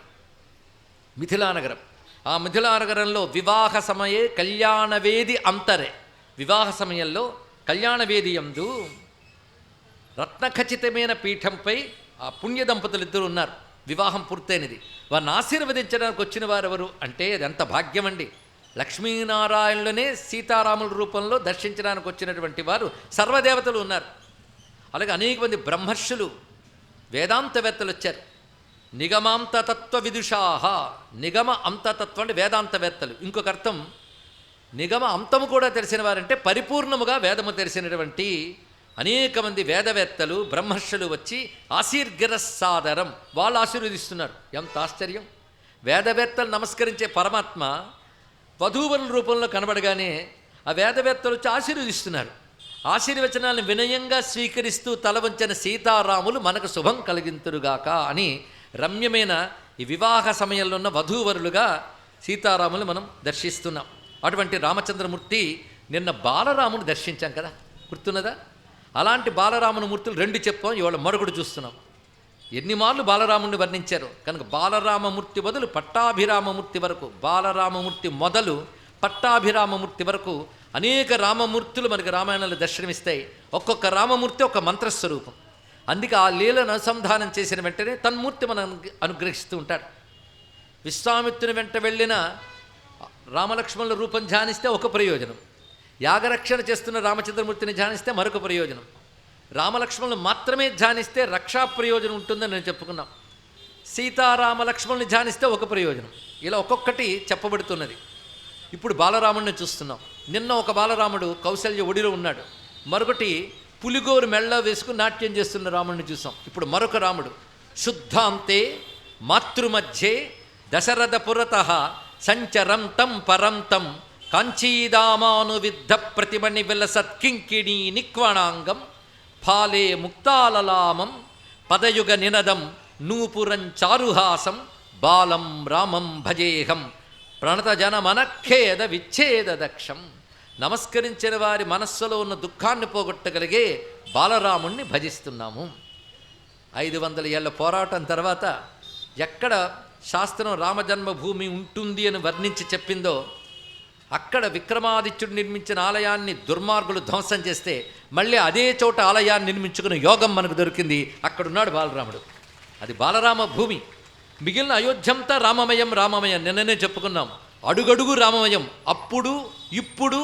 మిథిలానగరం. ఆ మిథిలానగరంలో వివాహ సమయే కళ్యాణవేది అంతరే, వివాహ సమయంలో కళ్యాణవేది యందు రత్నఖచితమైన పీఠంపై ఆ పుణ్య దంపతులు ఇద్దరు ఉన్నారు. వివాహం పూర్తయినది. వారిని ఆశీర్వదించడానికి వచ్చిన వారు ఎవరు అంటే అది ఎంత భాగ్యం అండి. లక్ష్మీనారాయణులనే సీతారాముల రూపంలో దర్శించడానికి వచ్చినటువంటి వారు సర్వదేవతలు ఉన్నారు. అలాగే అనేక మంది బ్రహ్మర్షులు వేదాంతవేత్తలు వచ్చారు. నిగమాంతతత్వ విదుషాహ, నిగమ అంతతత్వం అంటే వేదాంతవేత్తలు. ఇంకొక అర్థం నిగమ అంతము కూడా తెలిసిన వారంటే పరిపూర్ణముగా వేదము తెలిసినటువంటి అనేక మంది వేదవేత్తలు బ్రహ్మర్షులు వచ్చి ఆశీర్ఘర సాదరం వాళ్ళు ఆశీర్వదిస్తున్నారు. ఎంత ఆశ్చర్యం! వేదవేత్తలు నమస్కరించే పరమాత్మ వధూవరుల రూపంలో కనబడగానే ఆ వేదవేత్తలు వచ్చి ఆశీర్వదిస్తున్నారు. ఆశీర్వచనాలను వినయంగా స్వీకరిస్తూ తల వంచిన సీతారాములు మనకు శుభం కలిగింతురుగాక అని రమ్యమైన ఈ వివాహ సమయంలో ఉన్న వధూవరులుగా సీతారాములు మనం దర్శిస్తున్నాం. అటువంటి రామచంద్రమూర్తి నిన్న బాలరాముని దర్శించాం కదా, గుర్తున్నదా? అలాంటి బాలరాముని మూర్తులు రెండు చెప్పాం, ఇవాళ మరొకటి చూస్తున్నాం. ఎన్ని మార్లు బాలరాముడిని వర్ణించారు కనుక బాలరామమూర్తి బదులు పట్టాభిరామమూర్తి వరకు, బాలరామమూర్తి మొదలు పట్టాభిరామమూర్తి వరకు అనేక రామమూర్తులు మనకి రామాయణంలో దర్శనమిస్తాయి. ఒక్కొక్క రామమూర్తి ఒక మంత్రస్వరూపం. అందుకే ఆ లీలను అనుసంధానం చేసిన వెంటనే తన్మూర్తి మనం అనుగ్రహిస్తూ ఉంటాడు. విశ్వామిత్రుని వెంట వెళ్ళిన రామలక్ష్మణుల రూపం ధ్యానిస్తే ఒక ప్రయోజనం, యాగరక్షణ చేస్తున్న రామచంద్రమూర్తిని ధ్యానిస్తే మరొక ప్రయోజనం, రామలక్ష్మణులు మాత్రమే ధ్యానిస్తే రక్షా ప్రయోజనం ఉంటుందని నేను చెప్పుకున్నాం. సీతారామలక్ష్మణుని ధ్యానిస్తే ఒక ప్రయోజనం. ఇలా ఒక్కొక్కటి చెప్పబడుతున్నది. ఇప్పుడు బాలరాముడిని చూస్తున్నాం. నిన్న ఒక బాలరాముడు కౌశల్య ఒడిలో ఉన్నాడు. మరొకటి పులిగోరు మెళ్ళ వేసుకుని నాట్యం చేస్తున్న రాముడిని చూసాం. ఇప్పుడు మరొక రాముడు శుద్ధాంతే మాతృమధ్యే దశరథ పురతః సంచరం తం పరం తం కాంచీదామానువిద్ధ ప్రతిమణి విలసత్కింకిణీ నిక్వణాంగం ఫాలే ముక్తాలలామం పదయుగ నినదం నూపురం చారుహాసం బాలం రామం భజేహం ప్రణతజనమనఖేద విచ్ఛేద దక్షం. నమస్కరించిన వారి మనస్సులో ఉన్న దుఃఖాన్ని పోగొట్టగలిగే బాలరాముణ్ణి భజిస్తున్నాము. 500 ఏళ్ల పోరాటం తర్వాత ఎక్కడ శాస్త్రం రామజన్మభూమి ఉంటుంది అని వర్ణించి చెప్పిందో అక్కడ విక్రమాదిత్యుడు నిర్మించిన ఆలయాన్ని దుర్మార్గులు ధ్వంసం చేస్తే మళ్ళీ అదే చోట ఆలయాన్ని నిర్మించుకున్న యోగం మనకు దొరికింది. అక్కడున్నాడు బాలరాముడు. అది బాలరామ భూమి. మిగిలిన అయోధ్యంతా రామమయం రామమయం నిన్ననే చెప్పుకున్నాం. అడుగడుగు రామమయం. అప్పుడు ఇప్పుడు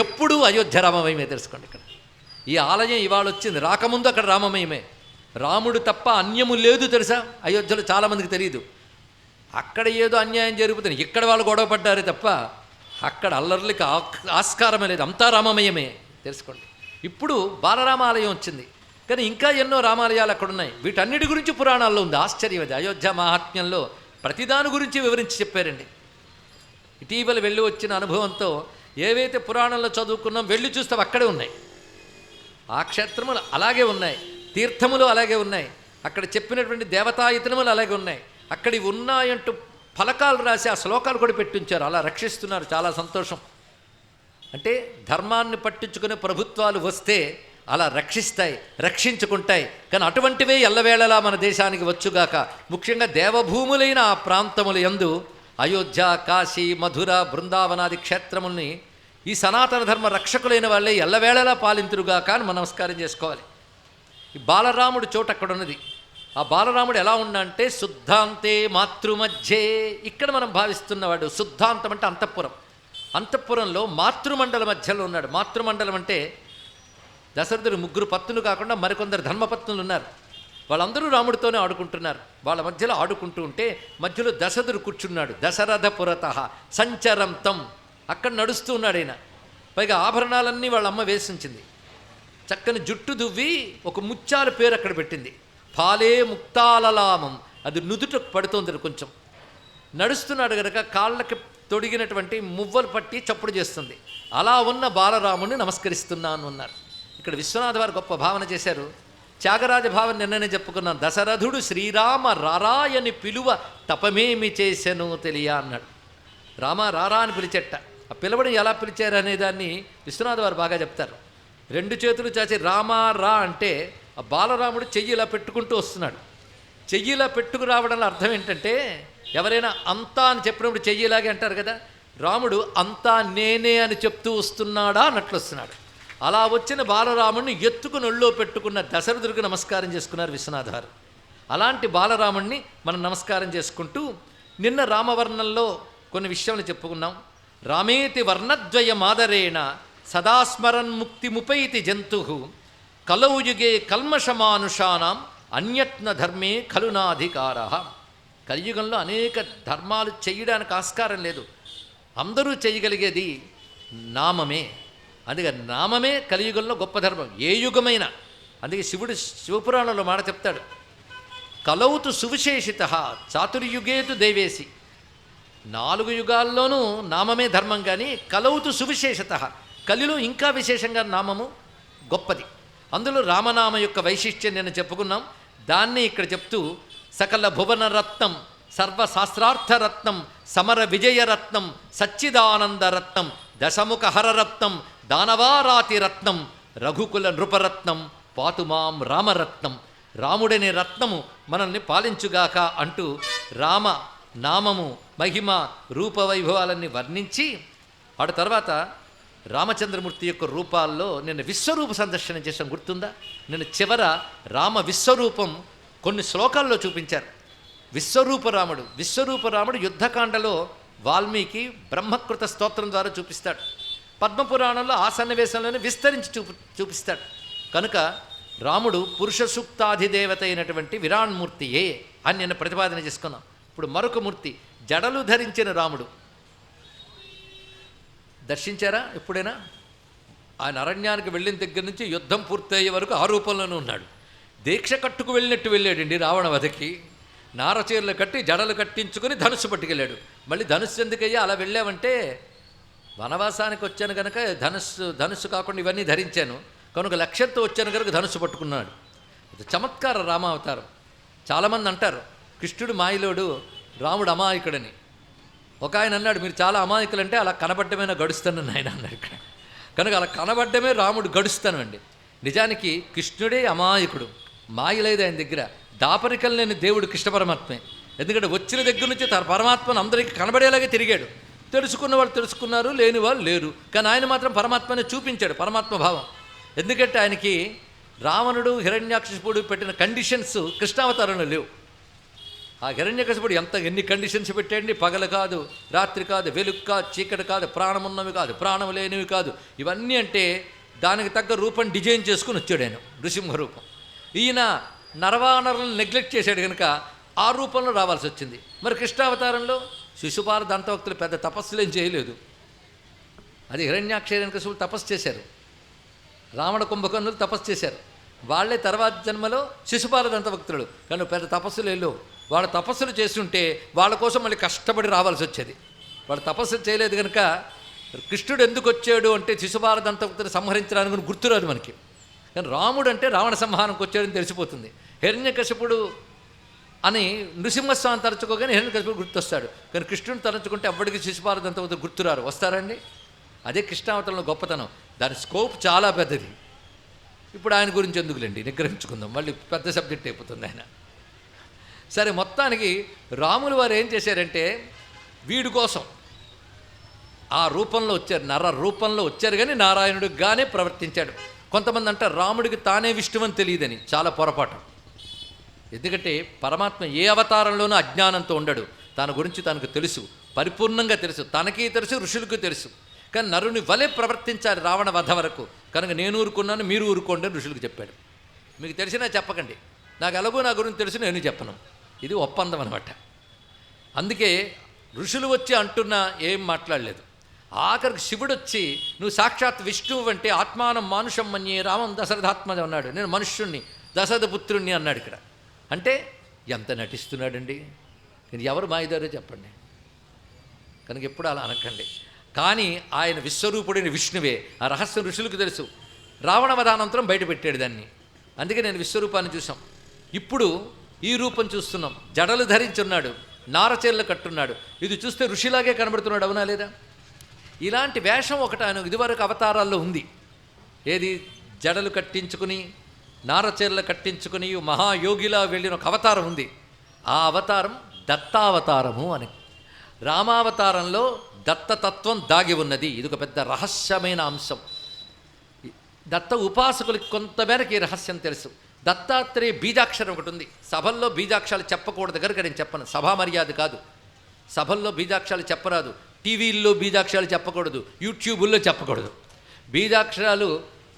ఎప్పుడు అయోధ్య రామమయమే. తెలుసుకోండి, ఇక్కడ ఈ ఆలయం ఇవాళ వచ్చింది, రాకముందు అక్కడ రామమయమే. రాముడు తప్ప అన్యము లేదు తెలుసా? అయోధ్యలో చాలామందికి తెలియదు. అక్కడ ఏదో అన్యాయం జరుగుతుంది, ఇక్కడ వాళ్ళు గొడవ పడ్డారే తప్ప అక్కడ అల్లర్లకి ఆస్కారమే లేదు, అంతా రామమయమే. తెలుసుకోండి. ఇప్పుడు బాలరామాలయం వచ్చింది, కానీ ఇంకా ఎన్నో రామాలయాలు అక్కడ ఉన్నాయి. వీటన్నిటి గురించి పురాణాల్లో ఉంది. ఆశ్చర్యం అది. అయోధ్య మహాత్మ్యంలో ప్రతిదాని గురించి వివరించి చెప్పారండి. ఇటీవల వెళ్ళి వచ్చిన అనుభవంతో ఏవైతే పురాణంలో చదువుకున్నాం వెళ్ళి చూస్తే అక్కడే ఉన్నాయి. ఆ క్షేత్రములు అలాగే ఉన్నాయి, తీర్థములు అలాగే ఉన్నాయి, అక్కడ చెప్పినటువంటి దేవతాయతనములు అలాగే ఉన్నాయి. అక్కడి ఉన్నాయంటూ ఫలకాలు రాసి ఆ శ్లోకాలు కూడా పెట్టించారు. అలా రక్షిస్తున్నారు. చాలా సంతోషం. అంటే ధర్మాన్ని పట్టించుకునే ప్రభుత్వాలు వస్తే అలా రక్షిస్తాయి, రక్షించుకుంటాయి. కానీ అటువంటివే ఎల్లవేళలా మన దేశానికి వచ్చుగాక. ముఖ్యంగా దేవభూములైన ఆ ప్రాంతముల యందు అయోధ్య, కాశీ, మధుర, బృందావనాది క్షేత్రముల్ని ఈ సనాతన ధర్మ రక్షకులైన వాళ్ళే ఎల్లవేళలా పాలింతురుగాక అని మనం నమస్కారం చేసుకోవాలి. ఈ బాలరాముడు చోటు అక్కడ ఉన్నది. ఆ బాలరాముడు ఎలా ఉండంటే శుద్ధాంతే మాతృమధ్యే. ఇక్కడ మనం భావిస్తున్నవాడు శుద్ధాంతం అంటే అంతఃపురం. అంతఃపురంలో మాతృమండల మధ్యలో ఉన్నాడు. మాతృమండలం అంటే దశరథుడు ముగ్గురు పత్నులు కాకుండా మరికొందరు ధర్మపత్నులు ఉన్నారు. వాళ్ళందరూ రాముడితోనే ఆడుకుంటున్నారు. వాళ్ళ మధ్యలో ఆడుకుంటూ ఉంటే మధ్యలో దశరథుడు కూర్చున్నాడు. దశరథ పురతః సంచరంతం, అక్కడ నడుస్తూ ఉన్నాడు ఆయన. పైగా ఆభరణాలన్నీ వాళ్ళ అమ్మ వేసించింది. చక్కని జుట్టు దువ్వి ఒక ముత్యాల పేరు అక్కడ పెట్టింది, ఫాలే ముక్తాలలామం. అది నుదుట పడుతోంది. కొంచెం నడుస్తున్నాడు కనుక కాళ్ళకి తొడిగినటువంటి మువ్వలు పట్టి చప్పుడు చేస్తుంది. అలా ఉన్న బాలరాముని నమస్కరిస్తున్నాను అన్నారు. ఇక్కడ విశ్వనాథ వారు గొప్ప భావన చేశారు. త్యాగరాజ భావన నిన్ననే చెప్పుకున్నాను. దశరథుడు శ్రీరామ రారాయని పిలువ తపమేమి చేసెను తెలియ అన్నాడు. రామ రారా అని పిలిచెట్ట. ఆ పిలవడం ఎలా పిలిచారు అనే దాన్ని విశ్వనాథ వారు బాగా చెప్తారు. రెండు చేతులు చాచి రామా రా అంటే ఆ బాలరాముడు చెయ్యి ఇలా పెట్టుకుంటూ వస్తున్నాడు. చెయ్యి ఇలా పెట్టుకు రావడంలో అర్థం ఏంటంటే, ఎవరైనా అంతా అని చెప్పినప్పుడు చెయ్యిలాగే అంటారు కదా, రాముడు అంతా నేనే అని చెప్తూ వస్తున్నాడా అన్నట్లు వస్తున్నాడు. అలా వచ్చిన బాలరాముడిని ఎత్తుకుని ఒళ్ళో పెట్టుకున్న దశరథుడికి నమస్కారం చేసుకున్నారు విశ్వనాథ గారు. అలాంటి బాలరాముడిని మనం నమస్కారం చేసుకుంటూ నిన్న రామవర్ణంలో కొన్ని విషయాలు చెప్పుకున్నాం. రామేతి వర్ణద్వయమాదరేణ సదాస్మరన్ముక్తిముపైతి జంతు కలౌయుగే కల్మషమానుషానాం అన్యత్న ధర్మే ఖలునాధికార. కలియుగంలో అనేక ధర్మాలు చేయడానికి ఆస్కారం లేదు. అందరూ చేయగలిగేది నామమే. అందుకే నామమే కలియుగంలో గొప్ప ధర్మం, ఏ యుగమైనా. అందుకే శివుడు శివపురాణంలో మాట చెప్తాడు, కలౌతు సువిశేషిత చాతుర్యుగేతు దేవేసి. 4 యుగాల్లోనూ నామమే ధర్మం, కానీ కలౌతు సువిశేషత, కలిలో ఇంకా విశేషంగా నామము గొప్పది. అందులో రామనామ యొక్క వైశిష్ట్యం నేను చెప్పుకున్నాం. దాన్ని ఇక్కడ చెప్తూ సకల భువనరత్నం, సర్వశాస్త్రార్థరత్నం, సమర విజయరత్నం, సచ్చిదానందరత్నం, దశముఖ హరరత్నం, దానవారాతిరత్నం, రఘుకుల నృపరత్నం, పాతుమాం రామరత్నం. రాముడనే రత్నము మనల్ని పాలించుగాక అంటూ రామ నామము మహిమ రూపవైభవాలన్నీ వర్ణించి ఆడ తర్వాత రామచంద్రమూర్తి యొక్క రూపాల్లో నిన్న విశ్వరూప సందర్శనం చేసాం, గుర్తుందా? నిన్న చివర రామ విశ్వరూపం కొన్ని శ్లోకాల్లో చూపించారు. విశ్వరూపరాముడు యుద్ధకాండలో వాల్మీకి బ్రహ్మకృత స్తోత్రం ద్వారా చూపిస్తాడు. పద్మపురాణంలో ఆ సన్నివేశంలోనే విస్తరించి చూపిస్తాడు. కనుక రాముడు పురుష సూక్తాధిదేవత అయినటువంటి విరాణ్మూర్తియే అని నిన్న ప్రతిపాదన చేసుకున్నాం. ఇప్పుడు మరొక మూర్తి, జడలు ధరించిన రాముడు. దర్శించారా ఎప్పుడైనా? ఆయన అరణ్యానికి వెళ్ళిన దగ్గర నుంచి యుద్ధం పూర్తయ్యే వరకు ఆ రూపంలోనే ఉన్నాడు. దీక్ష కట్టుకు వెళ్ళినట్టు వెళ్ళాడండి రావణ వధకి. నారచీరలు కట్టి జడలు కట్టించుకొని ధనుస్సు పట్టుకెళ్ళాడు. మళ్ళీ ధనుస్సు ఎందుకయ్యా అలా వెళ్ళావంటే, వనవాసానికి వచ్చాను కనుక ధనుస్సు కాకుండా ఇవన్నీ ధరించాను కనుక లక్ష్యంతో వచ్చాను కనుక ధనుస్సు పట్టుకున్నాడు. చమత్కార రామావతారం. చాలామంది అంటారు కృష్ణుడు మాయలోడు, రాముడు అమాయకుడని. ఒక ఆయన అన్నాడు, మీరు చాలా అమాయకులంటే అలా కనబడ్డమే గడుస్తానని ఆయన అన్నాడు. ఇక్కడ కనుక అలా కనబడ్డమే రాముడు గడుస్తాను అండి. నిజానికి కృష్ణుడే అమాయకుడు, మాయలేదు ఆయన దగ్గర. దాపరికలు లేని దేవుడు కృష్ణ పరమాత్మే. ఎందుకంటే వచ్చిన దగ్గర నుంచి తన పరమాత్మను అందరికీ కనబడేలాగే తిరిగాడు. తెలుసుకున్న వాళ్ళు తెలుసుకున్నారు, లేని వాళ్ళు లేరు. కానీ ఆయన మాత్రం పరమాత్మని చూపించాడు, పరమాత్మ భావం. ఎందుకంటే ఆయనకి రావణుడు హిరణ్యాక్షిపుడు పెట్టిన కండిషన్స్ కృష్ణావతారంలో లేవు. ఆ హిరణ్యకశిపుడు ఎన్ని కండిషన్స్ పెట్టాడండి. పగలు కాదు, రాత్రి కాదు, వెలుగు కాదు, చీకటి కాదు, ప్రాణం ఉన్నవి కాదు, ప్రాణం లేనివి కాదు. ఇవన్నీ అంటే దానికి తగ్గ రూపం డిజైన్ చేసుకుని వచ్చాడు ఆయన, నృసింహ రూపం. ఈయన నరవానరులను నెగ్లెక్ట్ చేశాడు కనుక ఆ రూపంలో రావాల్సి వచ్చింది. మరి కృష్ణావతారంలో శిశుపాల దంతవక్తులు పెద్ద తపస్సులేం చేయలేదు. అది హిరణ్యాక్షిపుడు తపస్సు చేశారు, రావణ కుంభకర్ణులు తపస్సు చేశారు. వాళ్ళే తర్వాత జన్మలో శిశుపాల దంతవక్తులు. కానీ పెద్ద తపస్సులు లేవు. వాళ్ళ తపస్సులు చేస్తుంటే వాళ్ళ కోసం మళ్ళీ కష్టపడి రావాల్సి వచ్చేది. వాళ్ళు తపస్సు చేయలేదు కనుక కృష్ణుడు ఎందుకు వచ్చాడు అంటే శిశుపాల దంతవక్తులు సంహరించడానికి గుర్తురాదు మనకి. కానీ రాముడు అంటే రావణ సంహారంకి వచ్చాడని తెలిసిపోతుంది. హిరణ్యకశిపుడు అని నృసింహస్వామి తరచుకోగానే హిరణ్యకశిపుడు గుర్తొస్తాడు. కానీ కృష్ణుని తరచుకుంటే ఎవ్వడికి శిశుపాల దంతవక్తులు గుర్తురారు. వస్తారండి? అదే కృష్ణావతారంలో గొప్పతనం. దాని స్కోప్ చాలా పెద్దది. ఇప్పుడు ఆయన గురించి ఎందుకులేండి, నిగ్రహించుకుందాం, మళ్ళీ పెద్ద సబ్జెక్ట్ అయిపోతుంది ఆయన. సరే, మొత్తానికి రాములు వారు ఏం చేశారంటే వీడి కోసం ఆ రూపంలో వచ్చారు, నర రూపంలో వచ్చారు, కానీ నారాయణుడిగానే ప్రవర్తించాడు. కొంతమంది అంటారు రాముడికి తానే విష్ణువని తెలియదని. చాలా పొరపాటు. ఎందుకంటే పరమాత్మ ఏ అవతారంలోనూ అజ్ఞానంతో ఉండడు. తన గురించి తనకు తెలుసు, పరిపూర్ణంగా తెలుసు, తనకి తెలుసు, ఋషులకు తెలుసు. కానీ నరుని వలె ప్రవర్తించాలి రావణ వధ వరకు. కనుక నేను ఊరుకున్నాను, మీరు ఊరుకోండి అని ఋషులకు చెప్పాడు. మీకు తెలిసినా చెప్పకండి, నాకు ఎలాగో నా గురించి తెలుసు, నేను చెప్పను. ఇది ఒప్పందం అనమాట. అందుకే ఋషులు వచ్చి అంటున్నా ఏం మాట్లాడలేదు. ఆఖరికి శివుడు వచ్చి నువ్వు సాక్షాత్ విష్ణువు అంటే ఆత్మానం మానుషం మన్యే రామం దశరథాత్మజ అన్నాడు. నేను మనుష్యుణ్ణి, దశరథ పుత్రుణ్ణి అన్నాడు ఇక్కడ. అంటే ఎంత నటిస్తున్నాడండి. ఎవరు మాయదారో చెప్పండి. కనుక ఎప్పుడు అలా అనకండి. కానీ ఆయన విశ్వరూపుడైన విష్ణువే. ఆ రహస్యం ఋషులకు తెలుసు. రావణ వధానంతరం బయటపెట్టాడు దాన్ని. అందుకే నేను విశ్వరూపాన్ని చూసాం. ఇప్పుడు ఈ రూపం చూస్తున్నాం. జడలు ధరించున్నాడు, నారచేర్లు కట్టున్నాడు. ఇది చూస్తే ఋషిలాగే కనబడుతున్నాడు, అవునా లేదా? ఇలాంటి వేషం ఒకటి ఆయన ఇదివరకు అవతారాల్లో ఉంది. ఏది? జడలు కట్టించుకుని, నారచేర్లు కట్టించుకుని మహాయోగిలా వెళ్ళిన ఒక అవతారం ఉంది. ఆ అవతారం దత్తావతారము అని. రామావతారంలో దత్తతత్వం దాగి ఉన్నది. ఇది ఒక పెద్ద రహస్యమైన అంశం. దత్త ఉపాసకులకి కొంతమేరకు ఈ రహస్యం తెలుసు. దత్తాత్రేయ బీజాక్షరం ఒకటి ఉంది. సభల్లో బీజాక్షరాలు చెప్పకూడదు కనుక నేను చెప్పను. సభా మర్యాద కాదు. సభల్లో బీజాక్షరాలు చెప్పరాదు. టీవీల్లో బీజాక్షరాలు చెప్పకూడదు. యూట్యూబుల్లో చెప్పకూడదు. బీజాక్షరాలు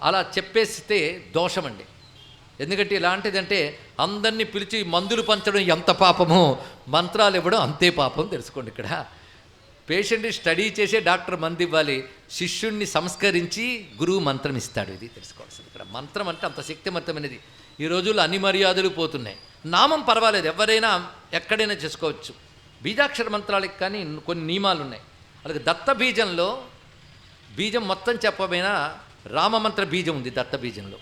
అలా చెప్పేస్తే దోషమండి. ఎందుకంటే ఇలాంటిదంటే అందరినీ పిలిచి మందులు పంచడం ఎంత పాపమో, మంత్రాలు ఇవ్వడం అంతే పాపం. తెలుసుకోండి. ఇక్కడ పేషెంట్ని స్టడీ చేసే డాక్టర్ మందు ఇవ్వాలి, శిష్యుణ్ణి సంస్కరించి గురువు మంత్రం ఇస్తాడు. ఇది తెలుసుకోవాల్సింది. ఇక్కడ మంత్రం అంటే అంత శక్తివంతమైనది. ఈ రోజుల్లో అన్ని మర్యాదలు పోతున్నాయి. నామం పర్వాలేదు, ఎవరైనా ఎక్కడైనా చేసుకోవచ్చు. బీజాక్షర మంత్రాలకు కానీ కొన్ని నియమాలు ఉన్నాయి. అలాగే దత్త బీజంలో బీజం మొత్తం చెప్పబోయినా రామమంత్ర బీజం ఉంది దత్త బీజంలో.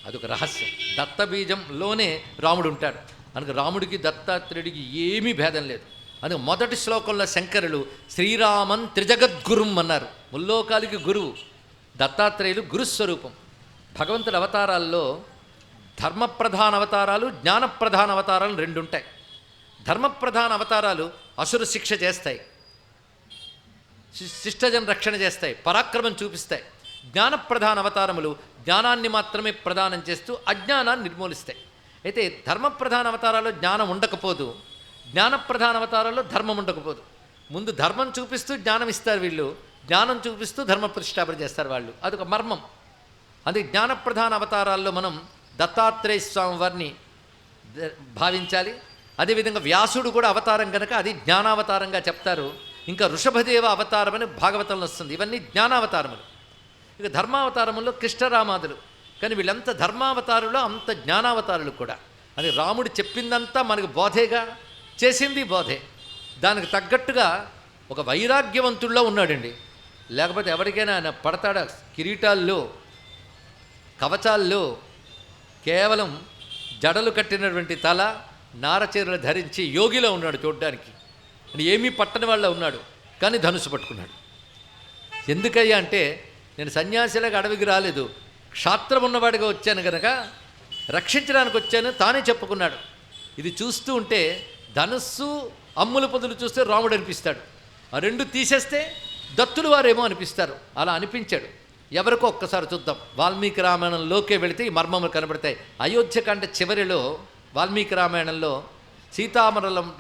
అదొక రహస్యం. దత్త బీజంలోనే రాముడు ఉంటాడు. అందుకే రాముడికి దత్తాత్రేయుడికి ఏమీ భేదం లేదు. అందుకే మొదటి శ్లోకంలో శంకరులు శ్రీరామన్ త్రిజగద్గురుం అన్నారు. ముల్లోకాలకి గురువు. దత్తాత్రేయులు గురుస్వరూపం. భగవంతుడి అవతారాల్లో ధర్మప్రధాన అవతారాలు, జ్ఞానప్రధాన అవతారాలు రెండు ఉంటాయి. ధర్మప్రధాన అవతారాలు అసురు శిక్ష చేస్తాయి, శిష్టజన రక్షణ చేస్తాయి, పరాక్రమం చూపిస్తాయి. జ్ఞానప్రధాన అవతారములు జ్ఞానాన్ని మాత్రమే ప్రదానం చేస్తూ అజ్ఞానాన్ని నిర్మూలిస్తాయి. అయితే ధర్మప్రధాన అవతారాల్లో జ్ఞానం ఉండకపోదు, జ్ఞానప్రధాన అవతారాల్లో ధర్మం ఉండకపోదు. ముందు ధర్మం చూపిస్తూ జ్ఞానం ఇస్తారు వీళ్ళు, జ్ఞానం చూపిస్తూ ధర్మ ప్రతిష్టాపన చేస్తారు వాళ్ళు. అదొక మర్మం. అందుకే జ్ఞానప్రధాన అవతారాల్లో మనం దత్తాత్రేయ స్వామి వారిని భావించాలి. అదేవిధంగా వ్యాసుడు కూడా అవతారం కనుక అది జ్ఞానావతారంగా చెప్తారు. ఇంకా ఋషభదేవ అవతారం అని భాగవతంలో వస్తుంది. ఇవన్నీ జ్ఞానావతారములు. ఇక ధర్మావతారముల్లో కృష్ణరామాదులు. కానీ వీళ్ళంత ధర్మావతారులు, అంత జ్ఞానావతారులు కూడా. అది రాముడు చెప్పిందంతా మనకు బోధేగా, చేసింది బోధే. దానికి తగ్గట్టుగా ఒక వైరాగ్యవంతుల్లో ఉన్నాడండి. లేకపోతే ఎవరికైనా ఆయన పడతాడా? కిరీటాల్లో, కవచాల్లో కేవలం జడలు కట్టినటువంటి తల, నారచీరలు ధరించి యోగిలో ఉన్నాడు చూడ్డానికి. ఏమీ పట్టని వాళ్ళ ఉన్నాడు, కానీ ధనుసు పట్టుకున్నాడు. ఎందుకయ్యా అంటే నేను సన్యాసిలాగా అడవికి రాలేదు, క్షాత్రం ఉన్నవాడిగా వచ్చాను కనుక రక్షించడానికి వచ్చాను తానే చెప్పుకున్నాడు. ఇది చూస్తూ ఉంటే ధనుస్సు, అమ్ముల పొదులు చూస్తే రాముడు అనిపిస్తాడు. ఆ రెండు తీసేస్తే దత్తులు వారేమో అనిపిస్తారు. అలా అనిపించాడు. ఎవరికో ఒక్కసారి చూద్దాం. వాల్మీకి రామాయణంలోకే వెళితే ఈ మర్మములు కనబడతాయి. అయోధ్యకాండ చివరిలో వాల్మీకి రామాయణంలో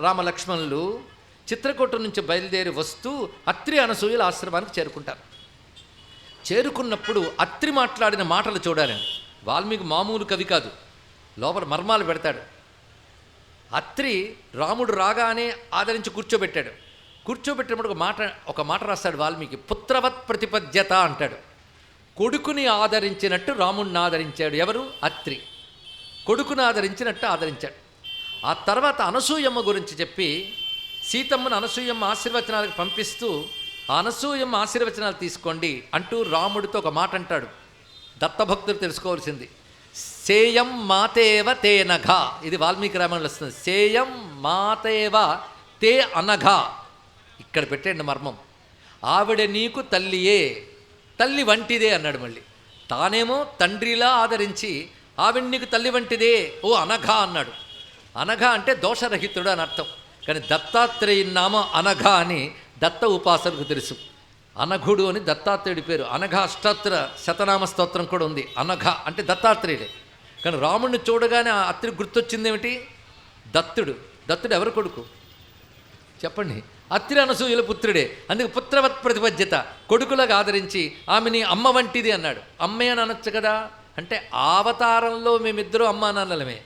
రామలక్ష్మణులు చిత్రకూటం నుంచి బయలుదేరి వస్తూ అత్రి అనసూయల ఆశ్రమానికి చేరుకుంటారు. చేరుకున్నప్పుడు అత్రి మాట్లాడిన మాటలు చూడాలండి. వాల్మీకి మామూలు కవి కాదు, లోపల మర్మాలు పెడతాడు. అత్రి రాముడు రాగానే ఆదరించి కూర్చోబెట్టాడు. కూర్చోబెట్టినప్పుడు ఒక మాట రాస్తాడు వాల్మీకి. పుత్రవత్ ప్రతిపద్యత అంటాడు. కొడుకుని ఆదరించినట్టు రాముడిని ఆదరించాడు. ఎవరు? అత్రి. కొడుకుని ఆదరించినట్టు ఆదరించాడు. ఆ తర్వాత అనసూయమ్మ గురించి చెప్పి సీతమ్మను అనసూయమ్మ ఆశీర్వచనాలకు పంపిస్తూ ఆ అనసూయమ్మ ఆశీర్వచనాలు తీసుకోండి అంటూ రాముడితో ఒక మాట అంటాడు. దత్తభక్తులు తెలుసుకోవాల్సింది. సేయం మాతేవ తే నఘ. ఇది వాల్మీకి రామాయణంలో వస్తుంది. సేయం మాతేవ తే అనఘ. ఇక్కడ పెట్టండి మర్మం. ఆవిడ నీకు తల్లియే, తల్లి వంటిదే అన్నాడు. మళ్ళీ తానేమో తండ్రిలా ఆదరించి ఆవిడ నీకు తల్లి వంటిదే ఓ అనఘ అన్నాడు. అనఘ అంటే దోషరహితుడు అని అర్థం. కానీ దత్తాత్రేయ నామ అనఘ అని దత్త ఉపాసనకు తెలుసు. అనఘుడు అని దత్తాత్రేయుడి పేరు. అనఘ అష్టాత్ర శతనామ స్తోత్రం కూడా ఉంది. అనఘ అంటే దత్తాత్రేయుడే. కానీ రాముడిని చూడగానే ఆ అత్రి గుర్తొచ్చింది ఏమిటి? దత్తుడు. దత్తుడు ఎవరి కొడుకు చెప్పండి? అత్రి అనసూయుల పుత్రుడే. అందుకు పుత్రవత్ ప్రతిపద్యత, కొడుకులకు ఆదరించి ఆమెని అమ్మ వంటిది అన్నాడు. అమ్మే అని అనొచ్చు కదా. అంటే అవతారంలో మేమిద్దరూ అమ్మా నాన్నలమే.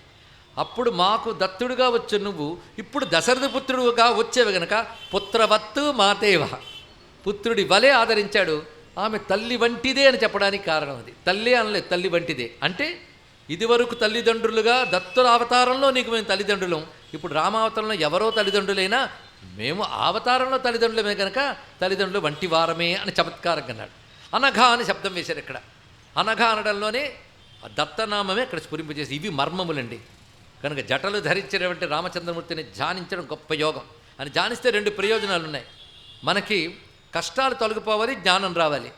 అప్పుడు మాకు దత్తుడుగా వచ్చు నువ్వు, ఇప్పుడు దశరథ పుత్రుడుగా వచ్చేవి గనక పుత్రవత్తు మాతేవ, పుత్రుడి వలె ఆదరించాడు. ఆమె తల్లి వంటిదే అని చెప్పడానికి కారణం అది. తల్లి అనలేదు, తల్లి వంటిదే. అంటే ఇదివరకు తల్లిదండ్రులుగా దత్తుల అవతారంలో నీకు మేము తల్లిదండ్రులం, ఇప్పుడు రామావతారంలో ఎవరో తల్లిదండ్రులైనా మేము అవతారంలో తల్లిదండ్రులమే కనుక తల్లిదండ్రులు వంటి వారమే అని చమత్కారంగా అన్నాడు. అనఘ అని శబ్దం వేశారు ఇక్కడ. అనఘ అనడంలోనే దత్తనామమే ఇక్కడ స్ఫురింపజేసి. ఇవి మర్మములండి. కనుక జటలు ధరించినటువంటి రామచంద్రమూర్తిని ధ్యానించడం గొప్ప యోగం. అని ధ్యానిస్తే 2 ప్రయోజనాలు ఉన్నాయి. మనకి కష్టాలు తొలగిపోవాలి, జ్ఞానం రావాలి.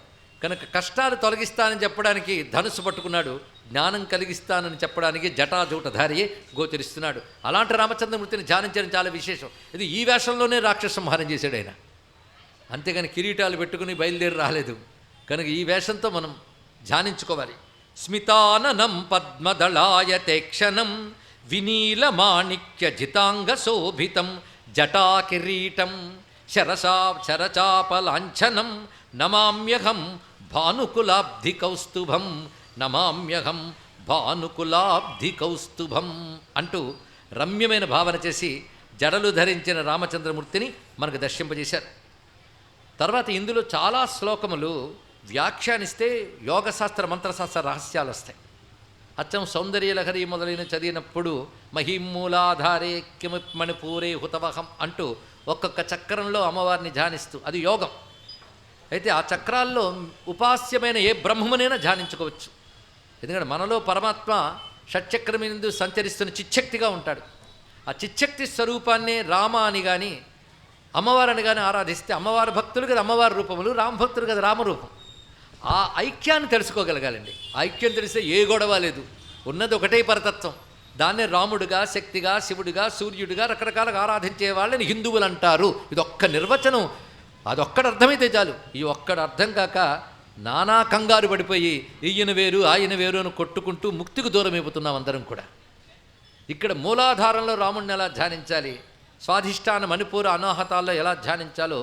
కనుక కష్టాలు తొలగిస్తానని చెప్పడానికి ధనుస్సు పట్టుకున్నాడు, జ్ఞానం కలిగిస్తానని చెప్పడానికి జటాజూటధారియే గోచరిస్తున్నాడు. అలాంటి రామచంద్రమూర్తిని ధ్యానించడం చాలా విశేషం. ఇది ఈ వేషంలోనే రాక్షస సంహారం చేశాడు ఆయన. అంతేగాని కిరీటాలు పెట్టుకుని బయలుదేరి రాలేదు. కనుక ఈ వేషంతో మనం ధ్యానించుకోవాలి. స్మితాననం పద్మదళాయతే క్షణం వినీలమాణిక్య జితాంగ శోభితం జటాకిరీటం శరచాపలాంఛనం నమామ్యహం భానుకులాబ్ధి కౌస్తుభం, నమామ్యహం భానుకులాబ్ధి కౌస్తుభం అంటూ రమ్యమైన భావన చేసి జడలు ధరించిన రామచంద్రమూర్తిని మనకు దర్శింపజేశారు. తర్వాత ఇందులో చాలా శ్లోకములు వ్యాఖ్యానిస్తే యోగశాస్త్ర మంత్రశాస్త్ర రహస్యాలు వస్తాయి. అచ్చం సౌందర్యలహరి మొదలైన చదివినప్పుడు మహిమూలాధారే కిమణిపూరే హుతవహం అంటూ ఒక్కొక్క చక్రంలో అమ్మవారిని ధ్యానిస్తూ, అది యోగం. అయితే ఆ చక్రాల్లో ఉపాస్యమైన ఏ బ్రహ్మమునైనా ధ్యానించుకోవచ్చు. ఎందుకంటే మనలో పరమాత్మ షట్చక్రమిందు సంచరిస్తున్న చిచ్చక్తిగా ఉంటాడు. ఆ చిచ్చక్తి స్వరూపాన్నే రామ అని కానీ అమ్మవారిని కానీ ఆరాధిస్తే అమ్మవారి భక్తులు కదా అమ్మవారి రూపములు, రామ భక్తులు కదా రామరూపం. ఆ ఐక్యాన్ని తెలుసుకోగలగాలండి. ఐక్యం తెలిస్తే ఏ గొడవ లేదు. ఉన్నది ఒకటే పరతత్వం. దాన్నే రాముడుగా, శక్తిగా, శివుడిగా, సూర్యుడిగా రకరకాలుగా ఆరాధించే వాళ్ళని హిందువులు అంటారు. ఇదొక్క నిర్వచనం, అదొక్కడ అర్థమైతే చాలు. ఈ ఒక్కడ అర్థం కాక నానా కంగారు పడిపోయి ఈయన వేరు ఆయన వేరు అని కొట్టుకుంటూ ముక్తికి దూరం అయిపోతున్నాం అందరం కూడా. ఇక్కడ మూలాధారంలో రాముడిని ఎలా ధ్యానించాలి, స్వాధిష్టాన మణిపూర అనాహతాల్లో ఎలా ధ్యానించాలో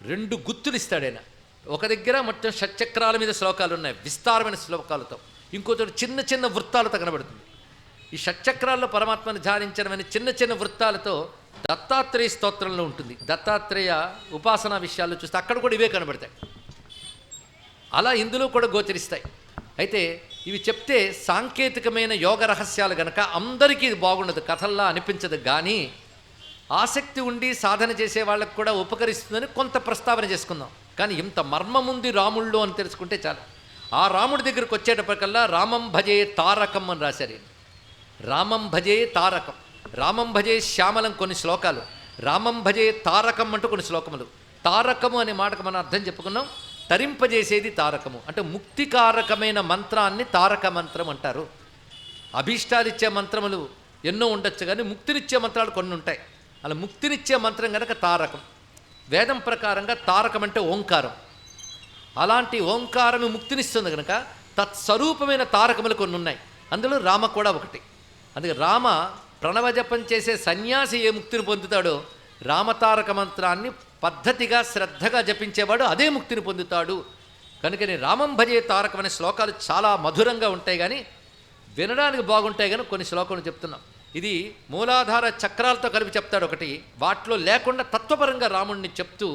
2 గుర్తులు ఇస్తాడు ఆయన. ఒక దగ్గర మొత్తం షట్చక్రాల మీద శ్లోకాలు ఉన్నాయి విస్తారమైన శ్లోకాలతో, ఇంకోటి చిన్న చిన్న వృత్తాలతో కనబడుతుంది. ఈ షట్చక్రాల్లో పరమాత్మను ధ్యానించడం అనే చిన్న చిన్న వృత్తాలతో దత్తాత్రేయ స్తోత్రంలో ఉంటుంది. దత్తాత్రేయ ఉపాసనా విషయాల్లో చూస్తే అక్కడ కూడా ఇవే కనబడతాయి. అలా ఇందులో కూడా గోచరిస్తాయి. అయితే ఇవి చెప్తే సాంకేతికమైన యోగ రహస్యాలు గనక అందరికీ ఇది బాగుండదు, కథల్లా అనిపించదు. కానీ ఆసక్తి ఉండి సాధన చేసే వాళ్ళకు కూడా ఉపకరిస్తుందని కొంత ప్రస్తావన చేసుకుందాం. కానీ ఇంత మర్మముంది రాముళ్ళు అని తెలుసుకుంటే చాలు. ఆ రాముడి దగ్గరికి వచ్చేటప్పటికల్లా రామం భజే తారకం అని రాశారు. రామం భజే తారకం, రామం భజే శ్యామలం కొన్ని శ్లోకాలు, రామం భజే తారకం అంటూ కొన్ని శ్లోకములు. తారకము అనే మాటకు మనం అర్థం చెప్పుకున్నాం. తరింపజేసేది తారకము అంటే ముక్తికారకమైన మంత్రాన్ని తారక మంత్రం అంటారు. అభీష్టాలిచ్చే మంత్రములు ఎన్నో ఉండొచ్చు, కానీ ముక్తినిచ్చే మంత్రాలు కొన్ని ఉంటాయి. అలా ముక్తినిచ్చే మంత్రం కనుక తారకం. వేదం ప్రకారంగా తారకం అంటే ఓంకారం. అలాంటి ఓంకారము ముక్తినిస్తుంది కనుక తత్స్వరూపమైన తారకములు కొన్ని ఉన్నాయి. అందులో రామ కూడా ఒకటి. అందుకే రామ ప్రణవజపం చేసే సన్యాసి ఏ ముక్తిని పొందుతాడో రామతారక మంత్రాన్ని పద్ధతిగా శ్రద్ధగా జపించేవాడు అదే ముక్తిని పొందుతాడు. కనుకని రామం భజే తారకం అనే శ్లోకాలు చాలా మధురంగా ఉంటాయి, కానీ వినడానికి బాగుంటాయి. కానీ కొన్ని శ్లోకాలు చెప్తున్నాం. ఇది మూలాధార చక్రాలతో కలిపి చెప్తాడు ఒకటి, వాటిలో లేకుండా తత్వపరంగా రాముడిని చెప్తూ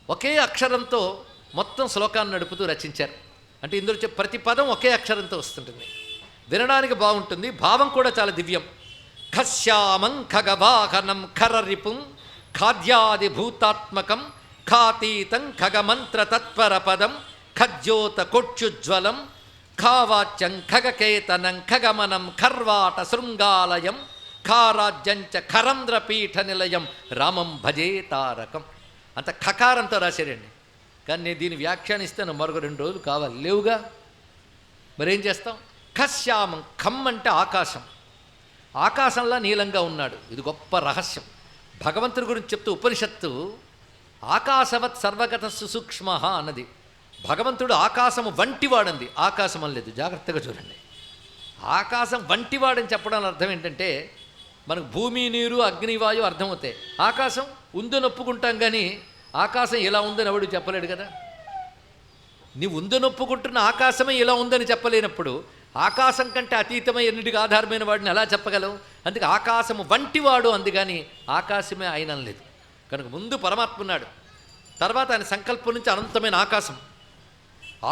ఒకే అక్షరంతో మొత్తం శ్లోకాన్ని నడుపుతూ రచించారు. అంటే ఇందులో ప్రతి పదం ఒకే అక్షరంతో వస్తుంటుంది, వినడానికి బాగుంటుంది, భావం కూడా చాలా దివ్యం. ఖశ్యామం ఖగవాహనం ఖరరిపుం ఖాద్యాది భూతాత్మకం ఖాతీతం ఖగమంత్ర తత్పర పదం ఖజ్యోత కొచ్చుజ్వలం ఖావాచ్యం ఖగకేతనం ఖగమనం ఖర్వాట శృంగాలయం ఖారాజ్యంచ ఖరంద్రపీఠ నిలయం రామం భజే తారకం. అంత ఖకారంతో రాశారండి. కానీ నేను దీన్ని వ్యాఖ్యానిస్తాను మరొక 2 రోజులు కావాలి, లేవుగా. మరేం చేస్తాం? ఖశ్యామం, ఖమ్ అంటే ఆకాశం, ఆకాశంలా నీలంగా ఉన్నాడు. ఇది గొప్ప రహస్యం. భగవంతుడి గురించి చెప్తూ ఉపనిషత్తు ఆకాశవత్ సర్వగత సుసూక్ష్మ అన్నది. భగవంతుడు ఆకాశము వంటివాడంది, ఆకాశం అనలేదు. జాగ్రత్తగా చూడండి. ఆకాశం వంటివాడని చెప్పడానికి అర్థం ఏంటంటే, మనకు భూమి, నీరు, అగ్నివాయు అర్థమవుతాయి. ఆకాశం ఉందని ఒప్పుకుంటాం, కానీ ఆకాశం ఇలా ఉందని ఎవడు చెప్పలేడు కదా. నీ ఉందని ఒప్పుకుంటున్న ఆకాశమే ఇలా ఉందని చెప్పలేనప్పుడు ఆకాశం కంటే అతీతమై ఎన్నిటికి ఆధారమైన వాడిని ఎలా చెప్పగలవు? అందుకే ఆకాశము వంటివాడు అంది, కానీ ఆకాశమే ఆయన అనలేదు. కనుక ముందు పరమాత్మ ఉన్నాడు, తర్వాత ఆయన సంకల్పం నుంచి అనంతమైన ఆకాశం.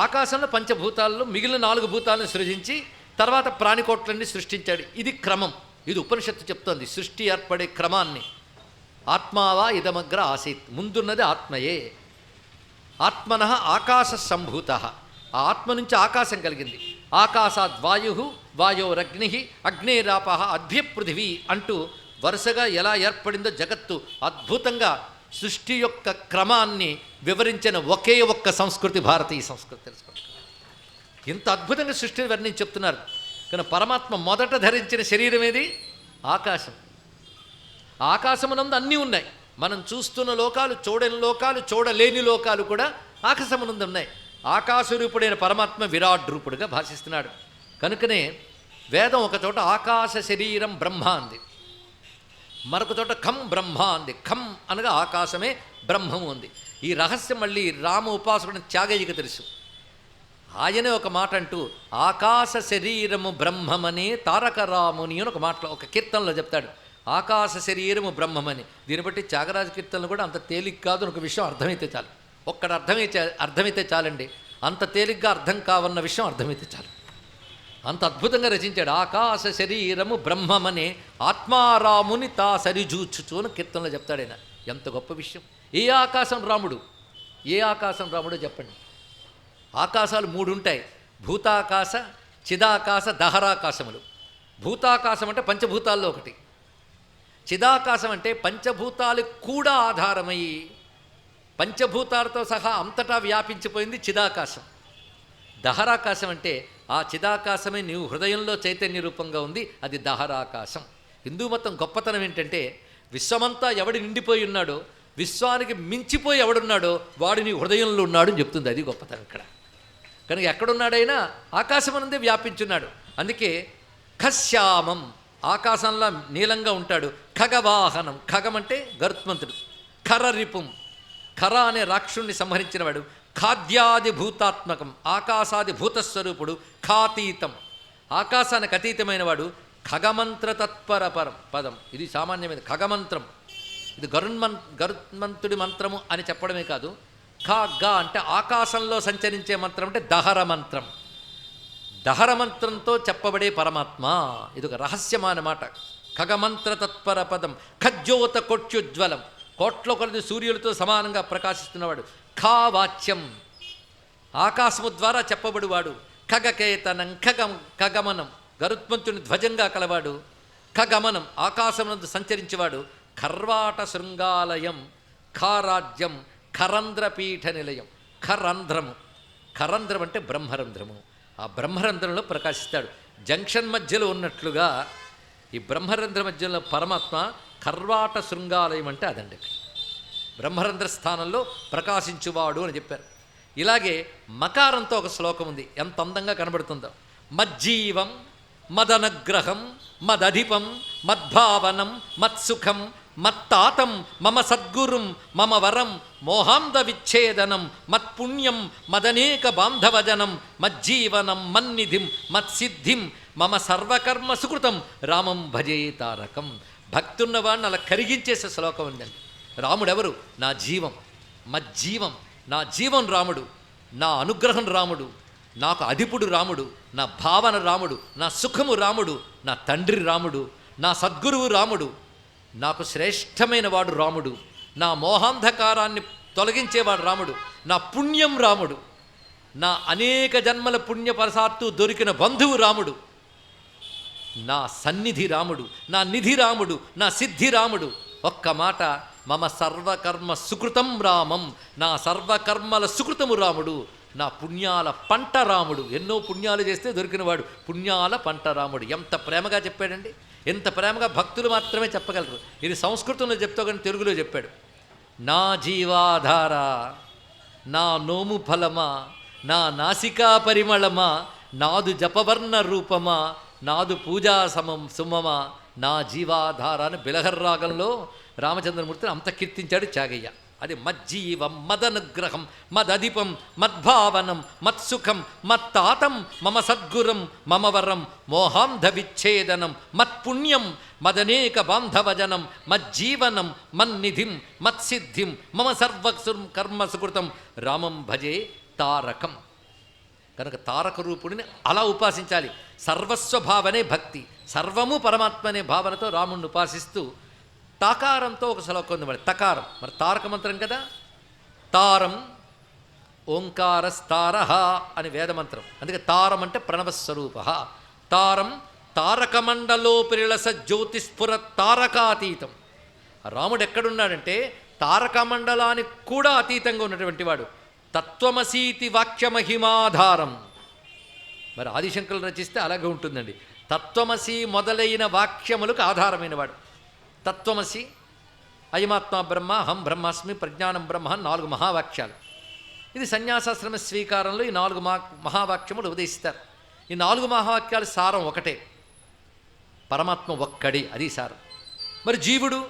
ఆకాశంలో పంచభూతాల్లో మిగిలిన 4 భూతాలను సృజించి తర్వాత ప్రాణికోట్లన్నీ సృష్టించాడు. ఇది క్రమం. ఇది ఉపనిషత్తు చెప్తోంది సృష్టి ఏర్పడే క్రమాన్ని. ఆత్మావా ఇదమగ్ర ఆసీత్, ముందున్నది ఆత్మయే. ఆత్మన ఆకాశ సంభూత, ఆ ఆత్మ నుంచి ఆకాశం కలిగింది. ఆకాశాద్ వాయు, వాయోరగ్ని, అగ్నేరాప, అద్భ్యపృథివీ అంటూ వరుసగా ఎలా ఏర్పడిందో జగత్తు అద్భుతంగా సృష్టి యొక్క క్రమాన్ని వివరించిన ఒకే ఒక్క సంస్కృతి భారతీయ సంస్కృతి. తెలుసుకోండి, ఇంత అద్భుతంగా సృష్టిని వర్ణించి చెప్తున్నారు. కానీ పరమాత్మ మొదట ధరించిన శరీరం ఏది? ఆకాశం. ఆకాశమునందు అన్నీ ఉన్నాయి. మనం చూస్తున్న లోకాలు, చూడని లోకాలు, చూడలేని లోకాలు కూడా ఆకాశమునందు ఉన్నాయి. ఆకాశరూపుడైన పరమాత్మ విరాట్ రూపుడుగా భాషిస్తున్నాడు. కనుకనే వేదం ఒక చోట ఆకాశ శరీరం బ్రహ్మ అంది, మరొక చోట ఖం బ్రహ్మ అంది. ఖం అనగా ఆకాశమే బ్రహ్మము ఉంది. ఈ రహస్యం మళ్ళీ రామ ఉపాసకుడు త్యాగయ్యకు తెలుసు. ఆయనే ఒక మాట అంటూ ఆకాశ శరీరము బ్రహ్మమని తారక రాముని అని ఒక మాటలో ఒక కీర్తనలో చెప్తాడు. ఆకాశ శరీరము బ్రహ్మమని. దీన్ని బట్టి త్యాగరాజ కీర్తనలు కూడా అంత తేలిక కాదు అని ఒక విషయం అర్థమైతే చాలు. ఒక్కడ అర్థమైతే చాలండి. అంత తేలిగ్గా అర్థం కావన్న విషయం అర్థమైతే చాలు. అంత అద్భుతంగా రచించాడు. ఆకాశ శరీరము బ్రహ్మమనే ఆత్మారాముని తా సరిజూచుచు అని కీర్తనలో చెప్తాడు ఆయన. ఎంత గొప్ప విషయం. ఏ ఆకాశం రాముడు? ఏ ఆకాశం రాముడో చెప్పండి. ఆకాశాలు 3 ఉంటాయి: భూతాకాశ, చిదాకాశ, దహరాకాశములు. భూతాకాశం అంటే పంచభూతాల్లో ఒకటి. చిదాకాశం అంటే పంచభూతాలకు కూడా ఆధారమై పంచభూతాలతో సహా అంతటా వ్యాపించిపోయింది చిదాకాశం. దహరాకాశం అంటే ఆ చిదాకాశమే నీవు హృదయంలో చైతన్య రూపంగా ఉంది, అది దహరాకాశం. హిందూ మతం గొప్పతనం ఏంటంటే, విశ్వమంతా ఎవడు నిండిపోయి ఉన్నాడో, విశ్వానికి మించిపోయి ఎవడున్నాడో వాడు నీ హృదయంలో ఉన్నాడు అని చెప్తుంది. అది గొప్పతనం ఇక్కడ. కనుక ఎక్కడున్నాడైనా ఆకాశమనందే వ్యాపించున్నాడు. అందుకే ఖశ్యామం, ఆకాశంలో నీలంగా ఉంటాడు. ఖగవాహనం, ఖగం అంటే గరుత్మంతుడు. ఖరరిపుం, ఖర అనే రాక్షుణ్ణి సంహరించినవాడు. ఖాద్యాది భూతాత్మకం, ఆకాశాది భూతస్వరూపుడు. ఖాతీతం, ఆకాశానికి అతీతమైన వాడు. ఖగమంత్ర తత్పర పదం, ఇది సామాన్యమైన ఖగమంత్రం. ఇది గరుత్మంతుడి మంత్రము అని చెప్పడమే కాదు, ఖ గ అంటే ఆకాశంలో సంచరించే మంత్రం అంటే దహర మంత్రం. దహర మంత్రంతో చెప్పబడే పరమాత్మ. ఇది ఒక రహస్యమైన మాట. ఖగమంత్ర తత్పర పదం. ఖజ్యోత కోట్యుజ్వలం, కోట్ల కొలది సూర్యులతో సమానంగా ప్రకాశిస్తున్నవాడు. ఖా వాచ్యం, ఆకాశము ద్వారా చెప్పబడివాడు. ఖగకేతనం, ఖగమనం, గరుత్మంతుని ధ్వజంగా కలవాడు. ఖగమనం, ఆకాశమునందు సంచరించేవాడు. ఖర్వాట శృంగాలయం, ఖారాజ్యం, ఖరంధ్రపీఠ నిలయం. ఖరంధ్రము, ఖరంధ్రం అంటే బ్రహ్మరంధ్రము. ఆ బ్రహ్మరంధ్రంలో ప్రకాశిస్తాడు. జంక్షన్ మధ్యలో ఉన్నట్లుగా ఈ బ్రహ్మరంధ్ర మధ్యలో పరమాత్మ ఖర్వాట శృంగాలయం అంటే అదండి. బ్రహ్మరంధ్ర స్థానంలో ప్రకాశించువాడు అని చెప్పారు. ఇలాగే మకారంతో ఒక శ్లోకం ఉంది, ఎంత అందంగా కనబడుతుందో. మజ్జీవం, మదనగ్రహం, మదధిపం, మద్భావనం, మత్సుఖం, మత్తాతం, మమ సద్గురుం, మమ వరం, మోహాంధ విచ్ఛేదనం, మత్పుణ్యం, మదనేక బాంధవజనం, మజ్జీవనం, మన్నిధిం, మత్సిద్ధిం, మమ సర్వకర్మ సుకృతం, రామం భజే తారకం. భక్తున్నవాడిని అలా కరిగించేసే శ్లోకం ఉందండి. రాముడెవరు? నా జీవం, మజ్జీవం, నా జీవం రాముడు, నా అనుగ్రహం రాముడు, నాకు అధిపుడు రాముడు, నా భావన రాముడు, నా సుఖము రాముడు, నా తండ్రి రాముడు, నా సద్గురువు రాముడు, నాకు శ్రేష్టమైన వాడు రాముడు, నా మోహాంధకారాన్ని తొలగించేవాడు రాముడు, నా పుణ్యం రాముడు, నా అనేక జన్మల పుణ్యపరసాత్తు దొరికిన బంధువు రాముడు, నా సన్నిధి రాముడు, నా నిధి రాముడు, నా సిద్ధి రాముడు. ఒక్క మాట, మమ సర్వకర్మ సుకృతం రామం, నా సర్వకర్మల సుకృతము రాముడు, నా పుణ్యాల పంట రాముడు. ఎన్నో పుణ్యాలు చేస్తే దొరికినవాడు, పుణ్యాల పంట రాముడు. ఎంత ప్రేమగా చెప్పాడండి. ఎంత ప్రేమగా భక్తులు మాత్రమే చెప్పగలరు. ఇది సంస్కృతంలో చెప్తా కానీ తెలుగులో చెప్పాడు. నా జీవాధార, నా నోము ఫలమా, నా నాసికా పరిమళమా, నాదు జపవర్ణ రూపమా, నాదు పూజా సుమమా, నా జీవాధార అని బిలహర్రాగంలో రామచంద్రమూర్తిని అంత కీర్తించాడు త్యాగయ్య. అది మజ్జీవం మదనుగ్రహం మదధిపం మద్భావనం మత్సుఖం మత్తాతం మమ సద్గురం మమ వరం మోహాంధ విచ్ఛేదనం మత్పుణ్యం మదనేక బాంధవజనం మజ్జీవనం మన్నిధిం మత్సిద్ధిం మమ సర్వసుం కర్మ సుకృతం రామం భజే తారకం. కనుక తారక రూపుడిని అలా ఉపాసించాలి. సర్వస్వభావనే భక్తి, సర్వము పరమాత్మ అనే భావనతో రాముడిని ఉపాసిస్తూ తాకారంతో ఒక శ్లోకం ఉంది. మరి తకారం మరి తారక మంత్రం కదా. తారం ఓంకారస్తారహ అని వేదమంత్రం. అందుకే తారం అంటే ప్రణవస్వరూప. తారం తారకమండలోపరిలస జ్యోతిస్ఫుర తారకాతీతం. రాముడు ఎక్కడున్నాడంటే తారకమండలానికి కూడా అతీతంగా ఉన్నటువంటి వాడు. తత్వమసీతి వాక్యమహిమాధారం. మరి ఆదిశంకరులు రచిస్తే అలాగే ఉంటుందండి. తత్వమసి మొదలైన వాక్యములకు ఆధారమైన వాడు. తత్వమసి, అయమాత్మా బ్రహ్మ, అహం బ్రహ్మాస్మి, ప్రజ్ఞానం బ్రహ్మ, 4 మహావాక్యాలు. ఇది సన్యాసాశ్రమ స్వీకారంలో ఈ 4 మహావాక్యములు ఉపదేశిస్తారు. ఈ 4 మహావాక్యాల సారం ఒకటే, పరమాత్మ ఒక్కడి, అది సారం. మరి జీవుడు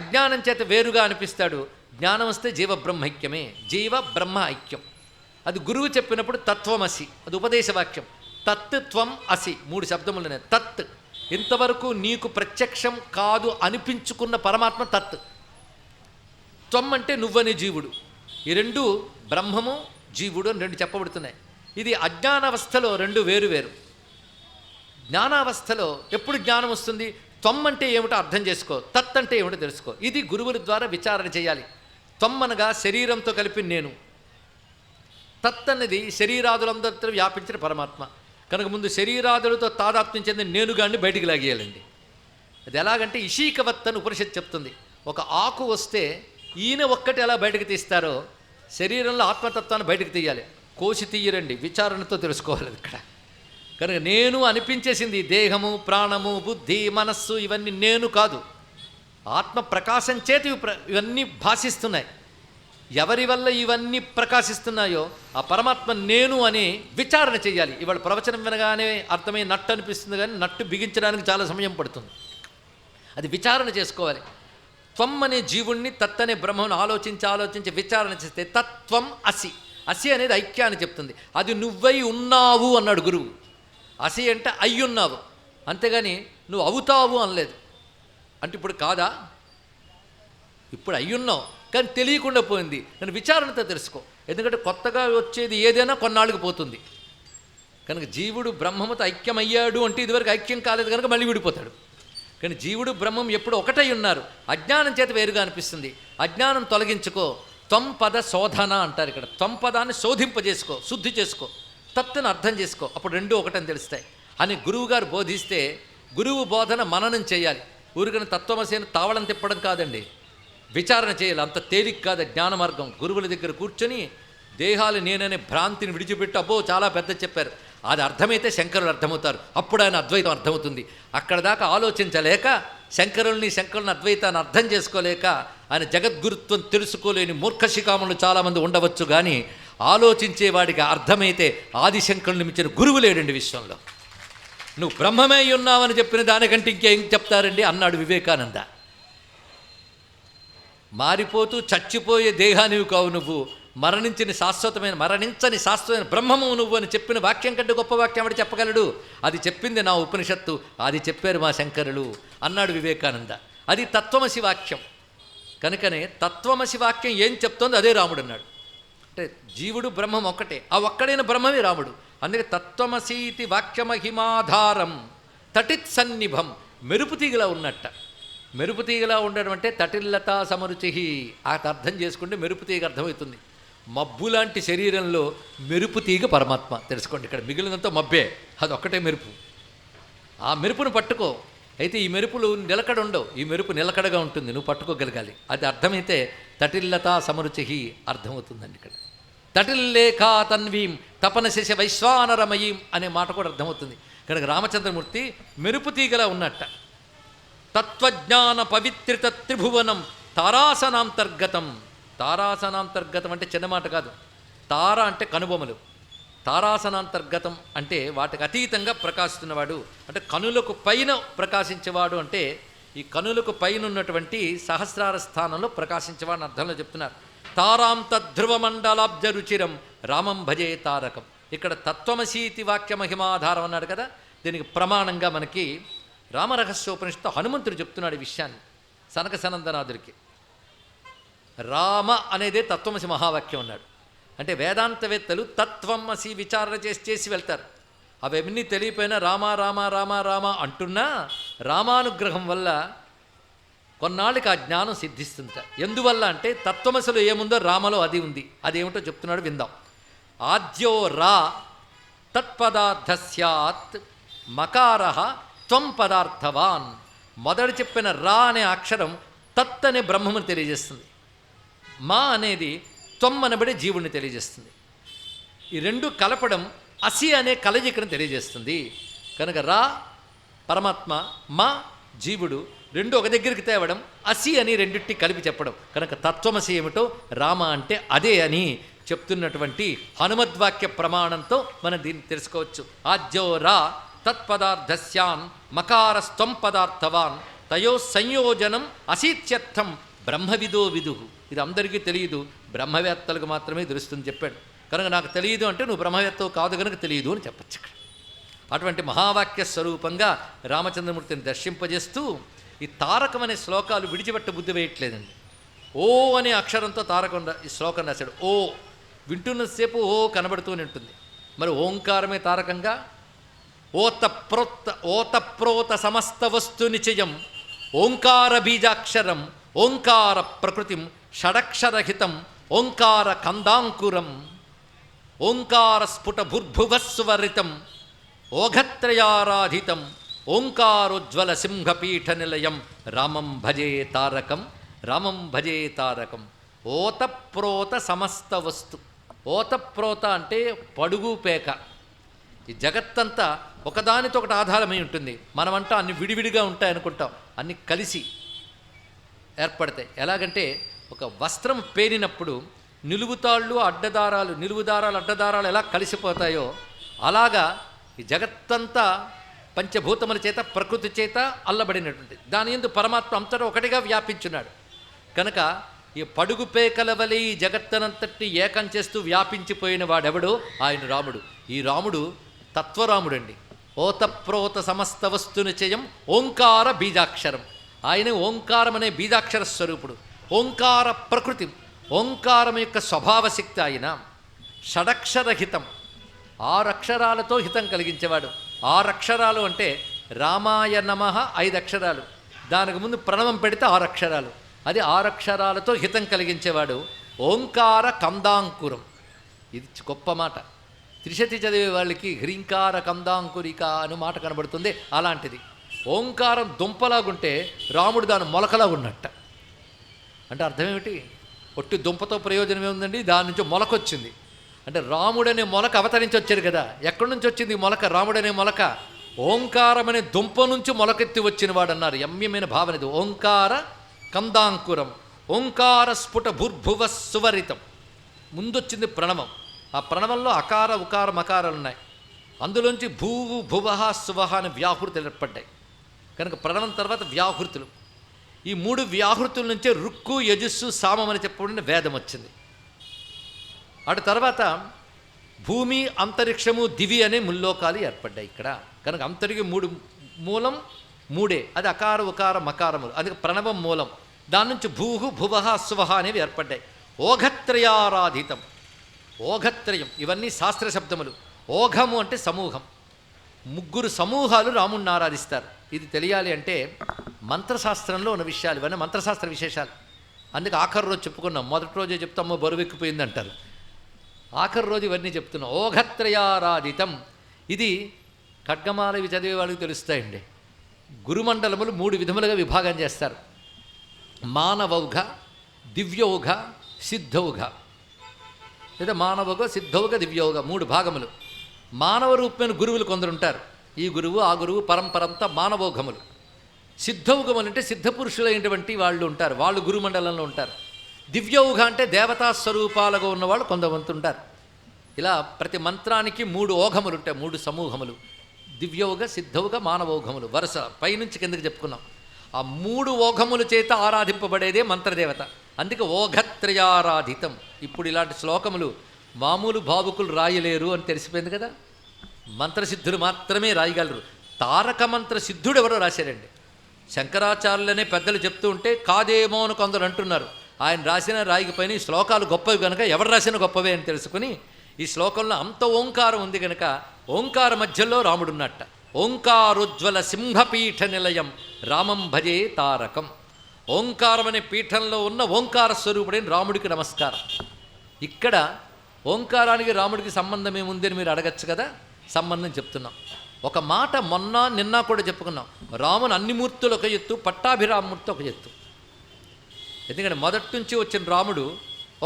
అజ్ఞానం చేత వేరుగా అనిపిస్తాడు. జ్ఞానం వస్తే జీవ బ్రహ్మైక్యమే, జీవ బ్రహ్మ ఐక్యం. అది గురువు చెప్పినప్పుడు తత్వమసి, అది ఉపదేశవాక్యం. తత్ త్వం అసి 3 శబ్దములున్నాయి. తత్ ఇంతవరకు నీకు ప్రత్యక్షం కాదు అనిపించుకున్న పరమాత్మ తత్. త్వం అంటే నువ్వనే జీవుడు. ఈ 2 బ్రహ్మము జీవుడు అని 2 చెప్పబడుతున్నాయి. ఇది అజ్ఞానావస్థలో 2 వేరు. జ్ఞానావస్థలో ఎప్పుడు జ్ఞానం వస్తుంది? త్వం అంటే ఏమిటో అర్థం చేసుకో, తత్ అంటే ఏమిటో తెలుసుకో. ఇది గురువుల ద్వారా విచారణ చేయాలి. త్వం అనగా శరీరంతో కలిపి నేను, తత్ అనేది శరీరాదులందరితో వ్యాపించిన పరమాత్మ. కనుక ముందు శరీరాదులతో తాదాత్మ్యం చెందిన నేనుగాన్ని బయటికి లాగేయాలండి. అది ఎలాగంటే ఇషీకవత్ అని ఉపనిషత్తు చెప్తుంది. ఒక ఆకు వస్తే ఈయన ఒక్కటి ఎలా బయటకు తీస్తారో శరీరంలో ఆత్మతత్వాన్ని బయటకు తీయాలి. కోసి తీయరండి, విచారణతో తెలుసుకోవాలి ఇక్కడ. కనుక నేను అనిపించేసింది దేహము, ప్రాణము, బుద్ధి, మనస్సు ఇవన్నీ నేను కాదు. ఆత్మ ప్రకాశం చేతి ఇవన్నీ భాషిస్తున్నాయి. ఎవరి వల్ల ఇవన్నీ ప్రకాశిస్తున్నాయో ఆ పరమాత్మ నేను అని విచారణ చేయాలి. ఇవాళ ప్రవచనం వినగానే అర్థమై నట్టు అనిపిస్తుంది, కానీ నట్టు బిగించడానికి చాలా సమయం పడుతుంది. అది విచారణ చేసుకోవాలి. త్వం అనే జీవుణ్ణి, తత్ అనే బ్రహ్మను ఆలోచించి విచారణ చేస్తే తత్వం అసి. అసి అనేది ఐక్యాన్ని చెప్తుంది. అది నువ్వై ఉన్నావు అన్నాడు గురువు. అసి అంటే అయ్యున్నావు, అంతేగాని నువ్వు అవుతావు అనలేదు. అంటే ఇప్పుడు కాదా, ఇప్పుడు అయ్యున్నావు కానీ తెలియకుండా పోయింది. నేను విచారణతో తెలుసుకో. ఎందుకంటే కొత్తగా వచ్చేది ఏదైనా కొన్నాళ్ళకి పోతుంది. కనుక జీవుడు బ్రహ్మముతో ఐక్యమయ్యాడు అంటే ఇదివరకు ఐక్యం కాలేదు కనుక మళ్ళీ విడిపోతాడు. కానీ జీవుడు బ్రహ్మం ఎప్పుడు ఒకటై ఉన్నారు. అజ్ఞానం చేత వేరుగా అనిపిస్తుంది. అజ్ఞానం తొలగించుకో. త్వం పద శోధన అంటారు ఇక్కడ. త్వం పదాన్ని శోధింపజేసుకో, శుద్ధి చేసుకో, తత్తును అర్థం చేసుకో. అప్పుడు 2 ఒకటని తెలుస్తాయి అని గురువుగారు బోధిస్తే గురువు బోధన మననం చేయాలి. ఊరికైనా తత్వమసేన తావళం తిప్పడం కాదండి, విచారణ చేయాలి. అంత తేలిక కాదు జ్ఞాన మార్గం. గురువుల దగ్గర కూర్చొని దేహాలు నేననే భ్రాంతిని విడిచిపెట్టి అబ్బో చాలా పెద్ద చెప్పారు, అది అర్థమైతే శంకరులు అర్థమవుతారు, అప్పుడు ఆయన అద్వైతం అర్థమవుతుంది. అక్కడ దాకా ఆలోచించలేక శంకరుల్ని అద్వైతాన్ని అర్థం చేసుకోలేక ఆయన జగద్గురుత్వం తెలుసుకోలేని మూర్ఖశిఖాములు చాలామంది ఉండవచ్చు. కానీ ఆలోచించేవాడికి అర్థమైతే ఆదిశంకరుని మించిన గురువు లేడండి విశ్వంలో. నువ్వు బ్రహ్మమే ఉన్నావని చెప్పిన దానికంటే ఇంకేం చెప్తారండి అన్నాడు వివేకానంద. మారిపోతూ చచ్చిపోయే దేహానివి కావు నువ్వు, మరణించని శాశ్వతమైన బ్రహ్మము నువ్వు అని చెప్పిన వాక్యం కంటే గొప్ప వాక్యం వాడు చెప్పగలడు. అది చెప్పింది నా ఉపనిషత్తు, అది చెప్పారు మా శంకరులు అన్నాడు వివేకానంద. అది తత్వమసి వాక్యం. కనుకనే తత్వమసి వాక్యం ఏం చెప్తోంది అదే రాముడు అన్నాడు. అంటే జీవుడు బ్రహ్మం ఒక్కటే, ఆ ఒక్కడైన బ్రహ్మమే రాముడు. అందుకే తత్వమసీతి వాక్యమహిమాధారం తటిత్ సన్నిభం, మెరుపు తీగలా ఉన్నట్ట. మెరుపు తీగలా ఉండడం అంటే తటిల్లతా సమరుచి. ఆ అర్థం చేసుకుంటే మెరుపు తీగ అర్థమవుతుంది. మబ్బు లాంటి శరీరంలో మెరుపు తీగ పరమాత్మ తెలుసుకోండి. ఇక్కడ మిగిలినంత మబ్బే, అదొక్కటే మెరుపు. ఆ మెరుపును పట్టుకో. అయితే ఈ మెరుపులు నిలకడ ఉండవు, ఈ మెరుపు నిలకడగా ఉంటుంది, నువ్వు పట్టుకోగలగాలి. అది అర్థమైతే తటిల్లతా సమరుచి అర్థమవుతుందండి. ఇక్కడ తటిల్లేఖా తన్వీం తపన శశ వైశ్వానరమయీం అనే మాట కూడా అర్థమవుతుంది. కనుక రామచంద్రమూర్తి మెరుపు తీగలా ఉన్నట్ట. తత్వజ్ఞాన పవిత్రిత త్రిభువనం తారాసనాంతర్గతం. తారాసనాంతర్గతం అంటే చిన్న మాట కాదు. తార అంటే కనుబొమలు, తారాసనాంతర్గతం అంటే వాటికి అతీతంగా ప్రకాశిస్తున్నవాడు, అంటే కనులకు పైన ప్రకాశించేవాడు. అంటే ఈ కనులకు పైన ఉన్నటువంటి సహస్రార స్థానంలో ప్రకాశించేవాడిని అర్థంలో చెప్తున్నారు. తారాం తద్ధ్రువమండలాబ్జ రుచిరం రామం భజే తారకం. ఇక్కడ తత్వమసీతి వాక్య మహిమాధారం అన్నాడు కదా, దీనికి ప్రమాణంగా మనకి రామరహస్యోపనిషత్తు హనుమంతుడు చెప్తున్నాడు ఈ విషయాన్ని సనక సనందనాథుడికి. రామ అనేదే తత్వమసి మహావాక్యం అన్నాడు. అంటే వేదాంతవేత్తలు తత్వమసి విచారణ చేసి వెళ్తారు. అవన్నీ తెలియపోయినా రామ రామ రామ రామ అంటున్నా రామానుగ్రహం వల్ల కొన్నాళ్ళకి ఆ జ్ఞానం సిద్ధిస్తుంట. ఎందువల్ల అంటే తత్వమసిలో ఏముందో రామలో అది ఉంది. అదేమిటో చెప్తున్నాడు, విందాం. ఆద్యో రా తత్పదార్థ స్యాత్ మకార త్వం పదార్థవాన్. మొదట చెప్పిన రా అనే అక్షరం తత్ అనే బ్రహ్మమును తెలియజేస్తుంది. మా అనేది త్వం అనబడే జీవుడిని తెలియజేస్తుంది. ఈ రెండు కలపడం అసి అనే కలయికను తెలియజేస్తుంది. కనుక రా పరమాత్మ, మా జీవుడు, రెండు ఒక దగ్గరికి తేవడం, అసి అని రెండింటి కలిపి చెప్పడం. కనుక తత్వమసి ఏమిటో రామ అంటే అదే అని చెప్తున్నటువంటి హనుమద్వాక్య ప్రమాణంతో మనం దీన్ని తెలుసుకోవచ్చు. ఆద్యో రా తత్పదార్థస్యాన్ మకారస్త్వం పదార్థవాన్ తయో సంయోజనం అసీత్యర్థం బ్రహ్మవిదో విదుహు. ఇది అందరికీ తెలియదు, బ్రహ్మవేత్తలకు మాత్రమే తెలుస్తుంది చెప్పాడు. కనుక నాకు తెలియదు అంటే నువ్వు బ్రహ్మవేత్తవు కాదు కనుక తెలియదు అని చెప్పచ్చు ఇక్కడ. అటువంటి మహావాక్య స్వరూపంగా రామచంద్రమూర్తిని దర్శింపజేస్తూ ఈ తారకం అనే శ్లోకాలు విడిచిపెట్ట బుద్ధి వేయట్లేదండి. ఓ అనే అక్షరంతో తారకం ఈ శ్లోకం రాశాడు. ఓ వింటున్నసేపు ఓ కనబడుతూనే ఉంటుంది. మరి ఓంకారమే తారకంగా ఓతప్రోత సమస్త వస్తు నిచయం ఓంకార బీజాక్షరం ఓంకార ప్రకృతిం షడక్షరహితం ఓంకార కందాంకురం ఓంకార స్ఫుట భుర్భువస్వరితం ఓఘత్రయారాధితం ఓంకారోజ్వల సింహపీఠ నిలయం రామం భజే తారకం రామం భజే తారకం. ఓతప్రోత సమస్త వస్తు. ఓతప్రోత అంటే పడుగు పేక. ఈ జగత్తంతా ఒకదానితో ఒకటి ఆధారమై ఉంటుంది. మనమంటా అన్ని విడివిడిగా ఉంటాయనుకుంటాం, అన్ని కలిసి ఏర్పడతాయి. ఎలాగంటే ఒక వస్త్రం పేరినప్పుడు నిలువుతాళ్ళు అడ్డదారాలు, నిలువుదారాలు అడ్డదారాలు ఎలా కలిసిపోతాయో అలాగా ఈ జగత్తంతా పంచభూతముల చేత ప్రకృతి చేత అల్లబడినటువంటి దాని యందు పరమాత్మ అంతటా ఒకటిగా వ్యాపించున్నాడు. కనుక ఈ పడుగు పేకల వలె ఈ జగత్తనంతటి ఏకం చేస్తూ వ్యాపించిపోయిన వాడెవడో ఆయన రాముడు. ఈ రాముడు తత్వరాముడండి. ఓతప్రోత సమస్త వస్తు నిచయం ఓంకార బీజాక్షరం. ఆయన ఓంకారం అనే బీజాక్షర స్వరూపుడు. ఓంకార ప్రకృతి, ఓంకారం యొక్క స్వభావశక్తి ఆయన. షడక్షరహితం, 6 అక్షరాలతో హితం కలిగించేవాడు. 6 అక్షరాలు అంటే రామాయ నమః 5 అక్షరాలు, దానికి ముందు ప్రణవం పెడితే 6 అక్షరాలు. అది 6 అక్షరాలతో హితం కలిగించేవాడు. ఓంకార కందాంకురం, ఇది గొప్ప మాట. త్రిశతి చదివే వాళ్ళకి హ్రీంకార కందాంకురిక అనే మాట కనబడుతుంది. అలాంటిది ఓంకారం దుంపలాగుంటే రాముడు దాని మొలకలా ఉన్నట్ట. అంటే అర్థం ఏమిటి? ఒట్టి దుంపతో ప్రయోజనం ఏముందండి? దాని నుంచి మొలకొచ్చింది. అంటే రాముడనే మొలక అవతరించి వచ్చాడు కదా. ఎక్కడి నుంచి వచ్చింది ఈ మొలక? రాముడనే మొలక ఓంకారం అనే దుంప నుంచి మొలకెత్తి వచ్చిన వాడు అన్నారు. యమ్యమైన భావన ఇది. ఓంకార కందాంకురం, ఓంకార స్ఫుట భుర్భువ సువరితం. ముందొచ్చింది ప్రణవం. ఆ ప్రణవంలో అకార ఉకార మకారాలు ఉన్నాయి. అందులోంచి భూవు భువహ సువహ అని వ్యాహృతులు ఏర్పడ్డాయి. కనుక ప్రణవం తర్వాత వ్యాహృతులు. ఈ 3 వ్యాహృతుల నుంచే రుక్కు యజస్సు సామం అని చెప్పబడిన వేదం వచ్చింది. అటు తర్వాత భూమి అంతరిక్షము దివి అనే ముల్లోకాలు ఏర్పడ్డాయి ఇక్కడ. కనుక అంతరికి 3 మూలం 3, అది అకార ఉకార మకారములు. అది ప్రణవం మూలం. దాని నుంచి భూహు భువహ సువహ అనేవి ఏర్పడ్డాయి. ఓఘత్రయారాధితం, ఓఘత్రయం ఇవన్నీ శాస్త్ర శబ్దములు. ఓఘము అంటే సమూహం. 3 సమూహాలు రాముణ్ణి ఆరాధిస్తారు. ఇది తెలియాలి అంటే మంత్రశాస్త్రంలో ఉన్న విషయాలు, ఇవన్నీ మంత్రశాస్త్ర విశేషాలు. అందుకే ఆఖరి రోజు చెప్పుకున్నాం. మొదటి రోజే చెప్తామో బరువెక్కిపోయింది అంటారు. ఆఖరి రోజు ఇవన్నీ చెప్తున్నాం. ఓఘత్రయారాధితం. ఇది ఖడ్గమాల ఇవి చదివే వాళ్ళకి తెలుస్తాయండి. గురుమండలములు 3 విధములుగా విభాగం చేస్తారు. మానవౌఘ, దివ్యౌఘ, సిద్ధౌఘ. లేదా మానవౌఘ, సిద్ధౌఘ, దివ్యౌఘ 3 భాగములు. మానవ రూపమైన గురువులు కొందరు ఉంటారు. ఈ గురువు ఆ గురువు పరంపరంతా మానవౌఘములు. సిద్ధౌఘములు అంటే సిద్ధపురుషులైనటువంటి వాళ్ళు ఉంటారు. వాళ్ళు గురుమండలంలో ఉంటారు. దివ్యౌఘ అంటే దేవతా స్వరూపాలుగా ఉన్నవాళ్ళు కొంతమంది ఉంటారు. ఇలా ప్రతి మంత్రానికి 3 ఓఘములు ఉంటాయి, 3 సమూహములు. దివ్యౌఘ, సిద్ధౌఘ, మానవౌఘములు వరుస పైనుంచి కిందకి చెప్పుకున్నాం. ఆ 3 ఓఘముల చేత ఆరాధింపబడేదే మంత్రదేవత. అందుకే ఓఘత్రయారాధితం. ఇప్పుడు ఇలాంటి శ్లోకములు మామూలు భావుకులు రాయలేరు అని తెలిసిపోయింది కదా. మంత్రసిద్ధులు మాత్రమే రాయగలరు. తారక మంత్ర సిద్ధుడు ఎవరో రాశారండి. శంకరాచార్యులనే పెద్దలు చెప్తూ ఉంటే కాదేమో అని కొందరు అంటున్నారు. ఆయన రాసిన రాయికిపైన ఈ శ్లోకాలు గొప్పవి కనుక ఎవరు రాసిన గొప్పవే అని తెలుసుకుని, ఈ శ్లోకంలో అంత ఓంకారం ఉంది కనుక ఓంకార మధ్యలో రాముడున్నట్ట. ఓంకారోజ్వల సింహపీఠ నిలయం రామం భజే తారకం. ఓంకారం అనే పీఠంలో ఉన్న ఓంకార స్వరూపుడైన రాముడికి నమస్కారం. ఇక్కడ ఓంకారానికి రాముడికి సంబంధం ఏముంది అని మీరు అడగచ్చు కదా. సంబంధం చెప్తున్నాం. ఒక మాట మొన్న నిన్న కూడా చెప్పుకున్నాం. రాముని అన్ని మూర్తులు ఒక ఎత్తు, పట్టాభిరామమూర్తి ఒక ఎత్తు. ఎందుకంటే మొదటి నుంచి వచ్చిన రాముడు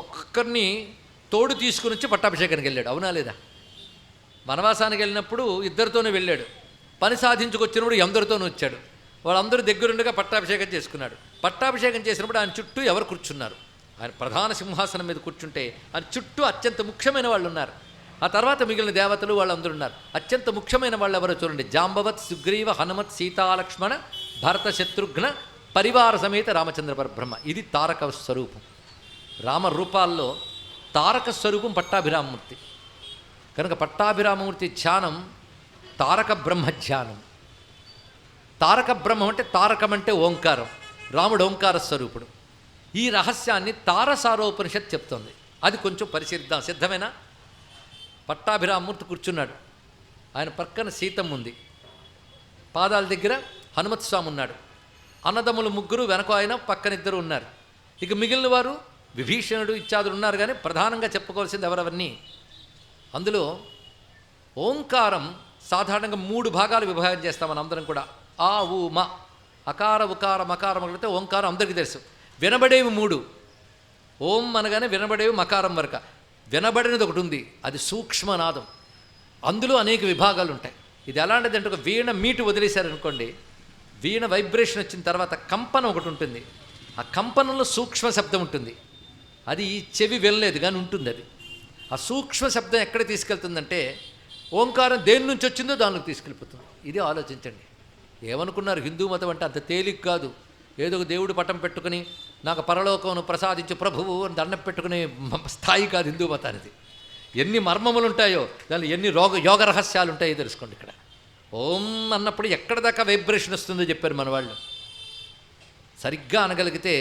ఒక్కొక్కరిని తోడు తీసుకుని వచ్చి పట్టాభిషేకానికి వెళ్ళాడు, అవునా లేదా? వనవాసానికి వెళ్ళినప్పుడు ఇద్దరితోనే వెళ్ళాడు. పని సాధించుకొచ్చినప్పుడు ఎందరితోనూ వచ్చాడు. వాళ్ళందరూ దగ్గరుండగా పట్టాభిషేకం చేసుకున్నాడు. పట్టాభిషేకం చేసినప్పుడు ఆయన చుట్టూ ఎవరు కూర్చున్నారు? ఆయన ప్రధాన సింహాసనం మీద కూర్చుంటే ఆయన చుట్టూ అత్యంత ముఖ్యమైన వాళ్ళు ఉన్నారు. ఆ తర్వాత మిగిలిన దేవతలు వాళ్ళందరూ ఉన్నారు. అత్యంత ముఖ్యమైన వాళ్ళు ఎవరో చూడండి. జాంబవత్, సుగ్రీవ, హనుమత్, సీతాలక్ష్మణ, భరత, శత్రుఘ్న పరివార సమేత రామచంద్ర పరబ్రహ్మ. ఇది తారక స్వరూపం. రామ రూపాల్లో తారక స్వరూపం పట్టాభిరామమూర్తి. కనుక పట్టాభిరామమూర్తి ధ్యానం తారక బ్రహ్మ ధ్యానం. తారక బ్రహ్మం అంటే తారకం అంటే ఓంకారం. రాముడు ఓంకార స్వరూపుడు. ఈ రహస్యాన్ని తారసారోపనిషత్ చెప్తోంది. అది కొంచెం పరిశీలిద్దాం. సిద్ధమేనా? పట్టాభిరామమూర్తి కూర్చున్నాడు. ఆయన పక్కన సీతమ్మ ఉంది. పాదాల దగ్గర హనుమత్ స్వామి ఉన్నాడు. అన్నదమ్ములు ముగ్గురు, వెనక ఆయన పక్కనిద్దరు ఉన్నారు. ఇక మిగిలిన వారు విభీషణుడు ఇత్యాదులు ఉన్నారు. కానీ ప్రధానంగా చెప్పుకోవాల్సింది ఎవరెవరిని, అందులో ఓంకారం సాధారణంగా 3 భాగాలు విభాగం చేస్తాం మనం అందరం కూడా. ఆ ఊ మ, అకార ఉకార మకారం కలిగితే ఓంకారం అందరికీ తెలుసు. వినబడేవి 3. ఓం అనగానే వినబడేవి మకారం వరక. వినబడినది ఒకటి ఉంది, అది సూక్ష్మనాదం. అందులో అనేక విభాగాలు ఉంటాయి. ఇది ఎలాంటిదంటే ఒక వీణ మీటు వదిలేశారనుకోండి, వీణ వైబ్రేషన్ వచ్చిన తర్వాత కంపనం ఒకటి ఉంటుంది. ఆ కంపనంలో సూక్ష్మ శబ్దం ఉంటుంది. అది ఈ చెవి వినలేదు కానీ ఉంటుంది. అది ఆ సూక్ష్మ శబ్దం ఎక్కడ తీసుకెళ్తుందంటే ఓంకారం దేని నుంచి వచ్చిందో దానిలోకి తీసుకెళ్ళిపోతుంది. ఇది ఆలోచించండి. ఏమనుకున్నారు హిందూ మతం అంటే అంత తేలిక కాదు. ఏదో ఒక దేవుడు పటం పెట్టుకుని నాకు పరలోకమును ప్రసాదించు ప్రభువు అని దండం పెట్టుకునే స్థాయి కాదు హిందూ మతానికి. ఎన్ని మర్మములు ఉంటాయో, దానిలో ఎన్ని యోగ రహస్యాలు ఉంటాయో తెలుసుకోండి. ఇక్కడ ఓం అన్నప్పుడు ఎక్కడ దాకా వైబ్రేషన్ వస్తుందో చెప్పారు మన వాళ్ళు. సరిగ్గా అనగలిగితే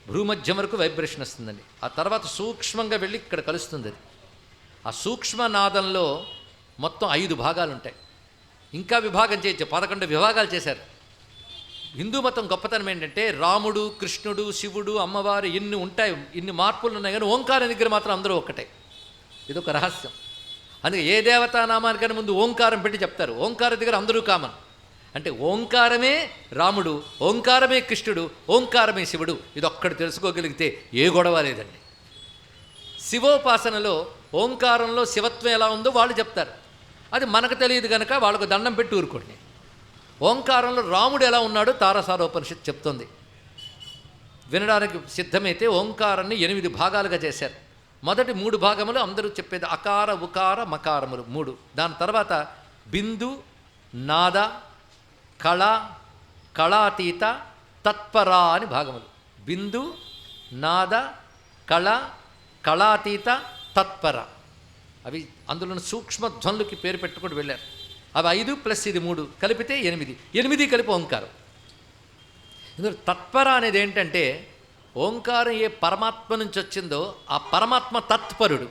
భూమధ్యం వరకు వైబ్రేషన్ వస్తుందండి. ఆ తర్వాత సూక్ష్మంగా వెళ్ళి ఇక్కడ కలుస్తుంది. అది ఆ సూక్ష్మనాదంలో మొత్తం 5 భాగాలు ఉంటాయి. ఇంకా విభాగం చేయొచ్చు, 11 విభాగాలు చేశారు. హిందూ మతం గొప్పతనం ఏంటంటే రాముడు, కృష్ణుడు, శివుడు, అమ్మవారు ఇన్ని ఉంటాయి, ఇన్ని మార్పులు ఉన్నాయి. కానీ ఓంకారం దగ్గర మాత్రం అందరూ ఒక్కటే. ఇదొక రహస్యం. అందుకే ఏ దేవతానామానికైనా ముందు ఓంకారం పెట్టి చెప్తారు. ఓంకారం దగ్గర అందరూ కామన్. అంటే ఓంకారమే రాముడు, ఓంకారమే కృష్ణుడు, ఓంకారమే శివుడు. ఇది ఒక్కటి తెలుసుకోగలిగితే ఏ గొడవ లేదండి. శివోపాసనలో ఓంకారంలో శివత్వం ఎలా ఉందో వాళ్ళు చెప్తారు. అది మనకు తెలియదు కనుక వాళ్ళకు దండం పెట్టి ఊరుకోండి. ఓంకారంలో రాముడు ఎలా ఉన్నాడో తారసారోపనిషత్ చెప్తోంది. వినడానికి సిద్ధమైతే ఓంకారాన్ని 8 భాగాలుగా చేశారు. మొదటి 3 భాగములు అందరూ చెప్పేది అకార ఉకార మకారములు 3. దాని తర్వాత బిందు, నాద, కళ, కళాతీత, తత్పర అని భాగములు. బిందు, నాద, కళ, కళాతీత, తత్పర. అవి అందులో సూక్ష్మ ధ్వనులకి పేరు పెట్టుకుంటూ వెళ్ళారు. అవి 5 ప్లస్ ఇది 3 కలిపితే 8. 8 కలిపి ఓంకారం. ఇందులో తత్పర అనేది ఏంటంటే ఓంకారం ఏ పరమాత్మ నుంచి వచ్చిందో ఆ పరమాత్మ తత్పరుడు,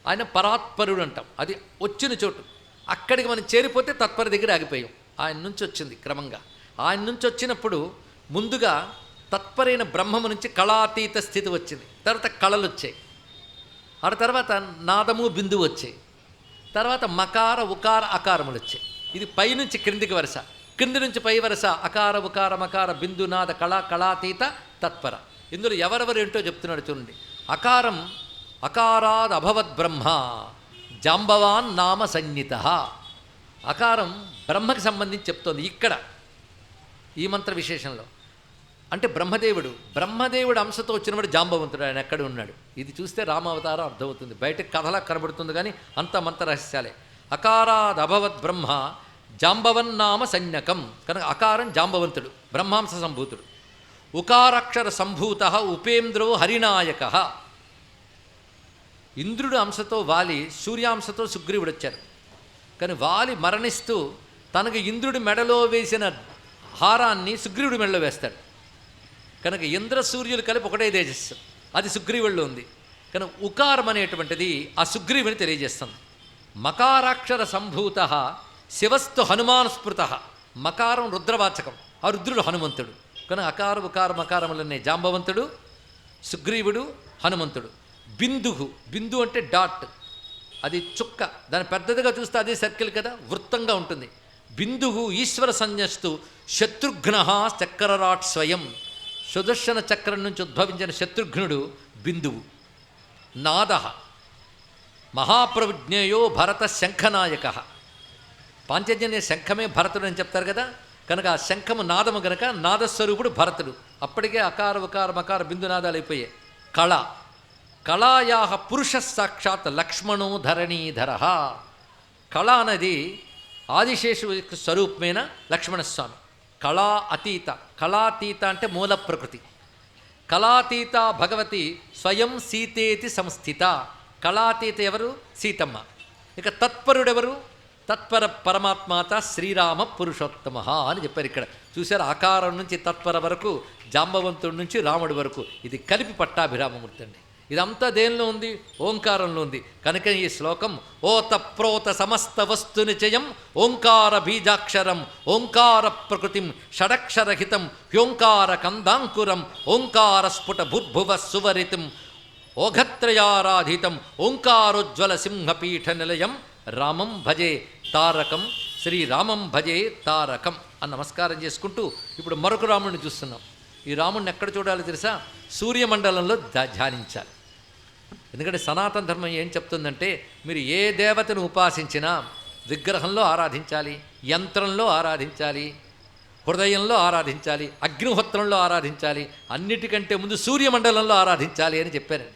ఆయన పరాత్పరుడు అంటాం. అది వచ్చిన చోటు, అక్కడికి మనం చేరిపోతే తత్పర దగ్గర ఆగిపోయాం. ఆయన నుంచి వచ్చింది క్రమంగా. ఆయన నుంచి వచ్చినప్పుడు ముందుగా తత్పరైన బ్రహ్మము నుంచి కళాతీత స్థితి వచ్చింది. తర్వాత కళలు వచ్చాయి. ఆ తర్వాత నాదము, బిందువు వచ్చాయి. తర్వాత మకార ఉకార అకారములు వచ్చాయి. ఇది పైనుంచి క్రిందికి వరుస, క్రింది నుంచి పై వరుస అకార ఉకార మకార బిందు నాద కళ కళాతీత తత్పర. ఇందులో ఎవరెవరు ఏంటో చెప్తున్నాడు చూడండి. అకారం అకారాద్ అభవద్ బ్రహ్మ జాంబవాన్ నామ సన్నిత. అకారం బ్రహ్మకి సంబంధించి చెప్తోంది ఇక్కడ ఈ మంత్ర విశేషంలో. అంటే బ్రహ్మదేవుడు అంశతో వచ్చినవాడు జాంబవంతుడు, ఆయన ఎక్కడ ఉన్నాడు. ఇది చూస్తే రామావతారం అర్థమవుతుంది. బయటకు కథలా కనబడుతుంది కానీ అంత మంత్ర రహస్యాలే. అకారాద్ అభవద్ బ్రహ్మ జాంబవన్నామ సైన్యకం. కనుక అకారం జాంబవంతుడు, బ్రహ్మాంశ సంభూతుడు. ఉకారాక్షర సంభూత ఉపేంద్రో హరినాయక. ఇంద్రుడు అంశతో వాలి, సూర్యాంశతో సుగ్రీవుడు వచ్చారు. కానీ వాలి మరణిస్తూ తనకు ఇంద్రుడి మెడలో వేసిన హారాన్ని సుగ్రీవుడి మెడలో వేస్తాడు. కనుక ఇంద్ర సూర్యులు కలిపి ఒకటే తేజస్సు, అది సుగ్రీవుల్లో ఉంది. కనుక ఉకారం అనేటువంటిది ఆ సుగ్రీవుని తెలియజేస్తుంది. మకారాక్షర సంభూత శివస్తు హనుమాన్ స్మృత. మకారం రుద్రవాచకం, ఆ రుద్రుడు హనుమంతుడు. కనుక అకార ఉకార మకారములనే జాంబవంతుడు, సుగ్రీవుడు, హనుమంతుడు. బిందు అంటే డాట్, అది చుక్క. దాని పెద్దదిగా చూస్తే అదే సర్కిల్ కదా, వృత్తంగా ఉంటుంది. బిందువు ఈశ్వర సంజ్ఞస్తు శత్రుఘ్న చక్రరాట్ స్వయం. సుదర్శన చక్రం నుంచి ఉద్భవించిన శత్రుఘ్నుడు బిందువు. నాద మహాప్రవిజ్ఞేయో భరత శంఖనాయక. పాంచజన్య శంఖమే భరతుడు అని చెప్తారు కదా. కనుక ఆ శంఖము నాదము గనక నాదస్వరూపుడు భరతుడు. అప్పటికే అకార ఉకార మకార బిందునాదాలు అయిపోయాయి. కళాయా పురుష సాక్షాత్ లక్ష్మణో ధరణీధర. కళ అనేది ఆదిశేషు స్వరూపమైన లక్ష్మణస్వామి. కళాతీత అంటే మూల ప్రకృతి. కళాతీత భగవతి స్వయం సీతేతి సంస్థిత. కళాతీత ఎవరు? సీతమ్మ. ఇక తత్పరుడెవరు? తత్పర పరమాత్మాత శ్రీరామ పురుషోత్తమ అని చెప్పారు. ఇక్కడ చూశారు, ఆకారం నుంచి తత్పర వరకు, జాంబవంతుడి నుంచి రాముడి వరకు, ఇది కలిపి పట్టాభిరామమూర్తి అండి. ఇదంతా దేనిలో ఉంది? ఓంకారంలో ఉంది. కనుక ఈ శ్లోకం ఓత ప్రోత సమస్త వస్తు నిచయం ఓంకార బీజాక్షరం ఓంకార ప్రకృతిం షడక్షరహితం హ్యోంకార కందాంకురం ఓంకార స్ఫుట భూర్భువ సువరితం ఓఘత్రయారాధితం ఓంకారోజ్వల సింహపీఠ నిలయం రామం భజే తారకం, శ్రీరామం భజే తారకం అని నమస్కారం చేసుకుంటూ ఇప్పుడు మరొక రాముడిని చూస్తున్నాం. ఈ రాముడిని ఎక్కడ చూడాలో తెలుసా? సూర్యమండలంలో ధ్యానించాలి. ఎందుకంటే సనాతన ధర్మం ఏం చెప్తుందంటే, మీరు ఏ దేవతను ఉపాసించినా విగ్రహంలో ఆరాధించాలి, యంత్రంలో ఆరాధించాలి, హృదయంలో ఆరాధించాలి, అగ్నిహోత్రంలో ఆరాధించాలి, అన్నిటికంటే ముందు సూర్యమండలంలో ఆరాధించాలి అని చెప్పారండి.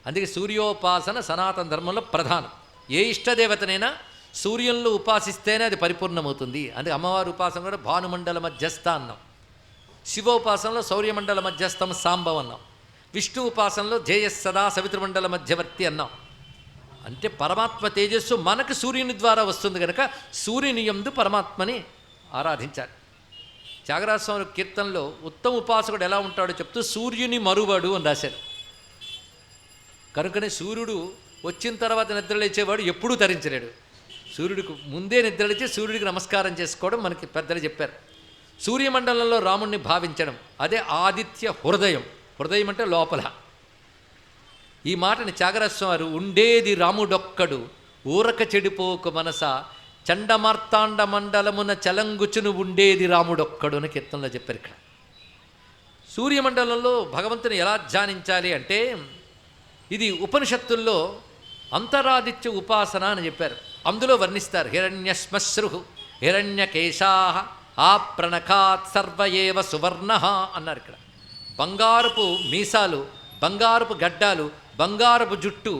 అందుకే సూర్యోపాసన సనాతన ధర్మంలో ప్రధానం. ఏ ఇష్టదేవతనైనా సూర్యంలో ఉపాసిస్తేనే అది పరిపూర్ణమవుతుంది. అందుకే అమ్మవారి ఉపాసన కూడా భానుమండల మధ్యస్థ అన్నాం. శివోపాసనలో సౌర్యమండల మధ్యస్థం సాంబం అన్నాం. విష్ణు ఉపాసనలో జేయస్సదా సవితృమండల మధ్యవర్తి అన్నాం. అంటే పరమాత్మ తేజస్సు మనకు సూర్యుని ద్వారా వస్తుంది కనుక సూర్యుని యందు పరమాత్మని ఆరాధించాలి. త్యాగరాజస్వామి కీర్తనలో ఉత్తమ ఉపాసకుడు ఎలా ఉంటాడో చెప్తూ సూర్యుని మరువడు అని రాశారు. కనుకనే సూర్యుడు వచ్చిన తర్వాత నిద్రలేచేవాడు ఎప్పుడూ తరించలేడు. సూర్యుడికి ముందే నిద్రలేచి సూర్యుడికి నమస్కారం చేసుకోవడం మనకి పెద్దలు చెప్పారు. సూర్యమండలంలో రాముణ్ణి భావించడం, అదే ఆదిత్య హృదయం. హృదయం అంటే లోపల. ఈ మాటని త్యాగరాజస్వామి వారు ఉండేది రాముడొక్కడు ఊరక చెడిపోకు మనస చండమార్తాండ మండలమున చలంగుచును ఉండేది రాముడొక్కడు అని కీర్తనలో చెప్పారు. ఇక్కడ సూర్యమండలంలో భగవంతుని ఎలా ధ్యానించాలి అంటే, ఇది ఉపనిషత్తుల్లో అంతరాదిత్య ఉపాసన అని చెప్పారు. అందులో వర్ణిస్తారు. హిరణ్యశ్మశ్రు హిరణ్యకేశా ఆ ప్రణఖాత్ సర్వ ఏవ సువర్ణ అన్నారు. ఇక్కడ బంగారపు మీసాలు, బంగారపు గడ్డాలు, బంగారపు జుట్టు,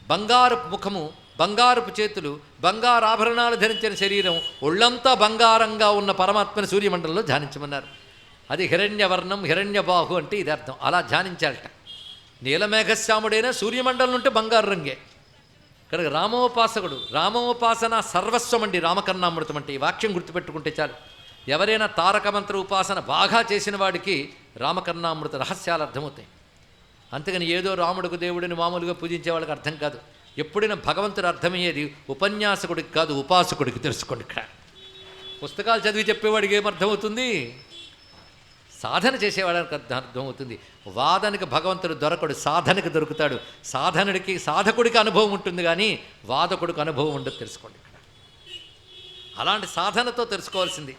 బంగారపు ముఖము, బంగారపు చేతులు, బంగారు ఆభరణాలు ధరించిన శరీరం, ఒళ్ళంతా బంగారంగా ఉన్న పరమాత్మని సూర్యమండలంలో ధ్యానించమన్నారు. అది హిరణ్యవర్ణం, హిరణ్యబాహు అంటే ఇది అర్థం. అలా ధ్యానించాలట. నీలమేఘశ్యాముడైనా సూర్యమండలం ఉంటే బంగారు రంగే. కనుక రామోపాసకుడు, రామోపాసన సర్వస్వం అండి రామకర్ణామృతం అంటే. ఈ వాక్యం గుర్తుపెట్టుకుంటే చాలు. ఎవరైనా తారక మంత్ర ఉపాసన బాగా చేసిన వాడికి రామకర్ణామృత రహస్యాలు అర్థమవుతాయి. అంతేగాని ఏదో రాముడికి దేవుడిని మామూలుగా పూజించే వాళ్ళకి అర్థం కాదు. ఎప్పుడైనా భగవంతుడు అర్థమయ్యేది ఉపన్యాసకుడికి కాదు, ఉపాసకుడికి. తెలుసుకోండి. ఇక్కడ పుస్తకాలు చదివి చెప్పేవాడికి ఏమర్థమవుతుంది? సాధన చేసేవాడికి అర్థమవుతుంది. వాదనకి భగవంతుడు దొరకడు, సాధనకి దొరుకుతాడు. సాధకుడికి అనుభవం ఉంటుంది కానీ వాదకుడికి అనుభవం ఉండదు. తెలుసుకోండి. ఇక్కడ అలాంటి సాధనతో తెలుసుకోవాల్సింది.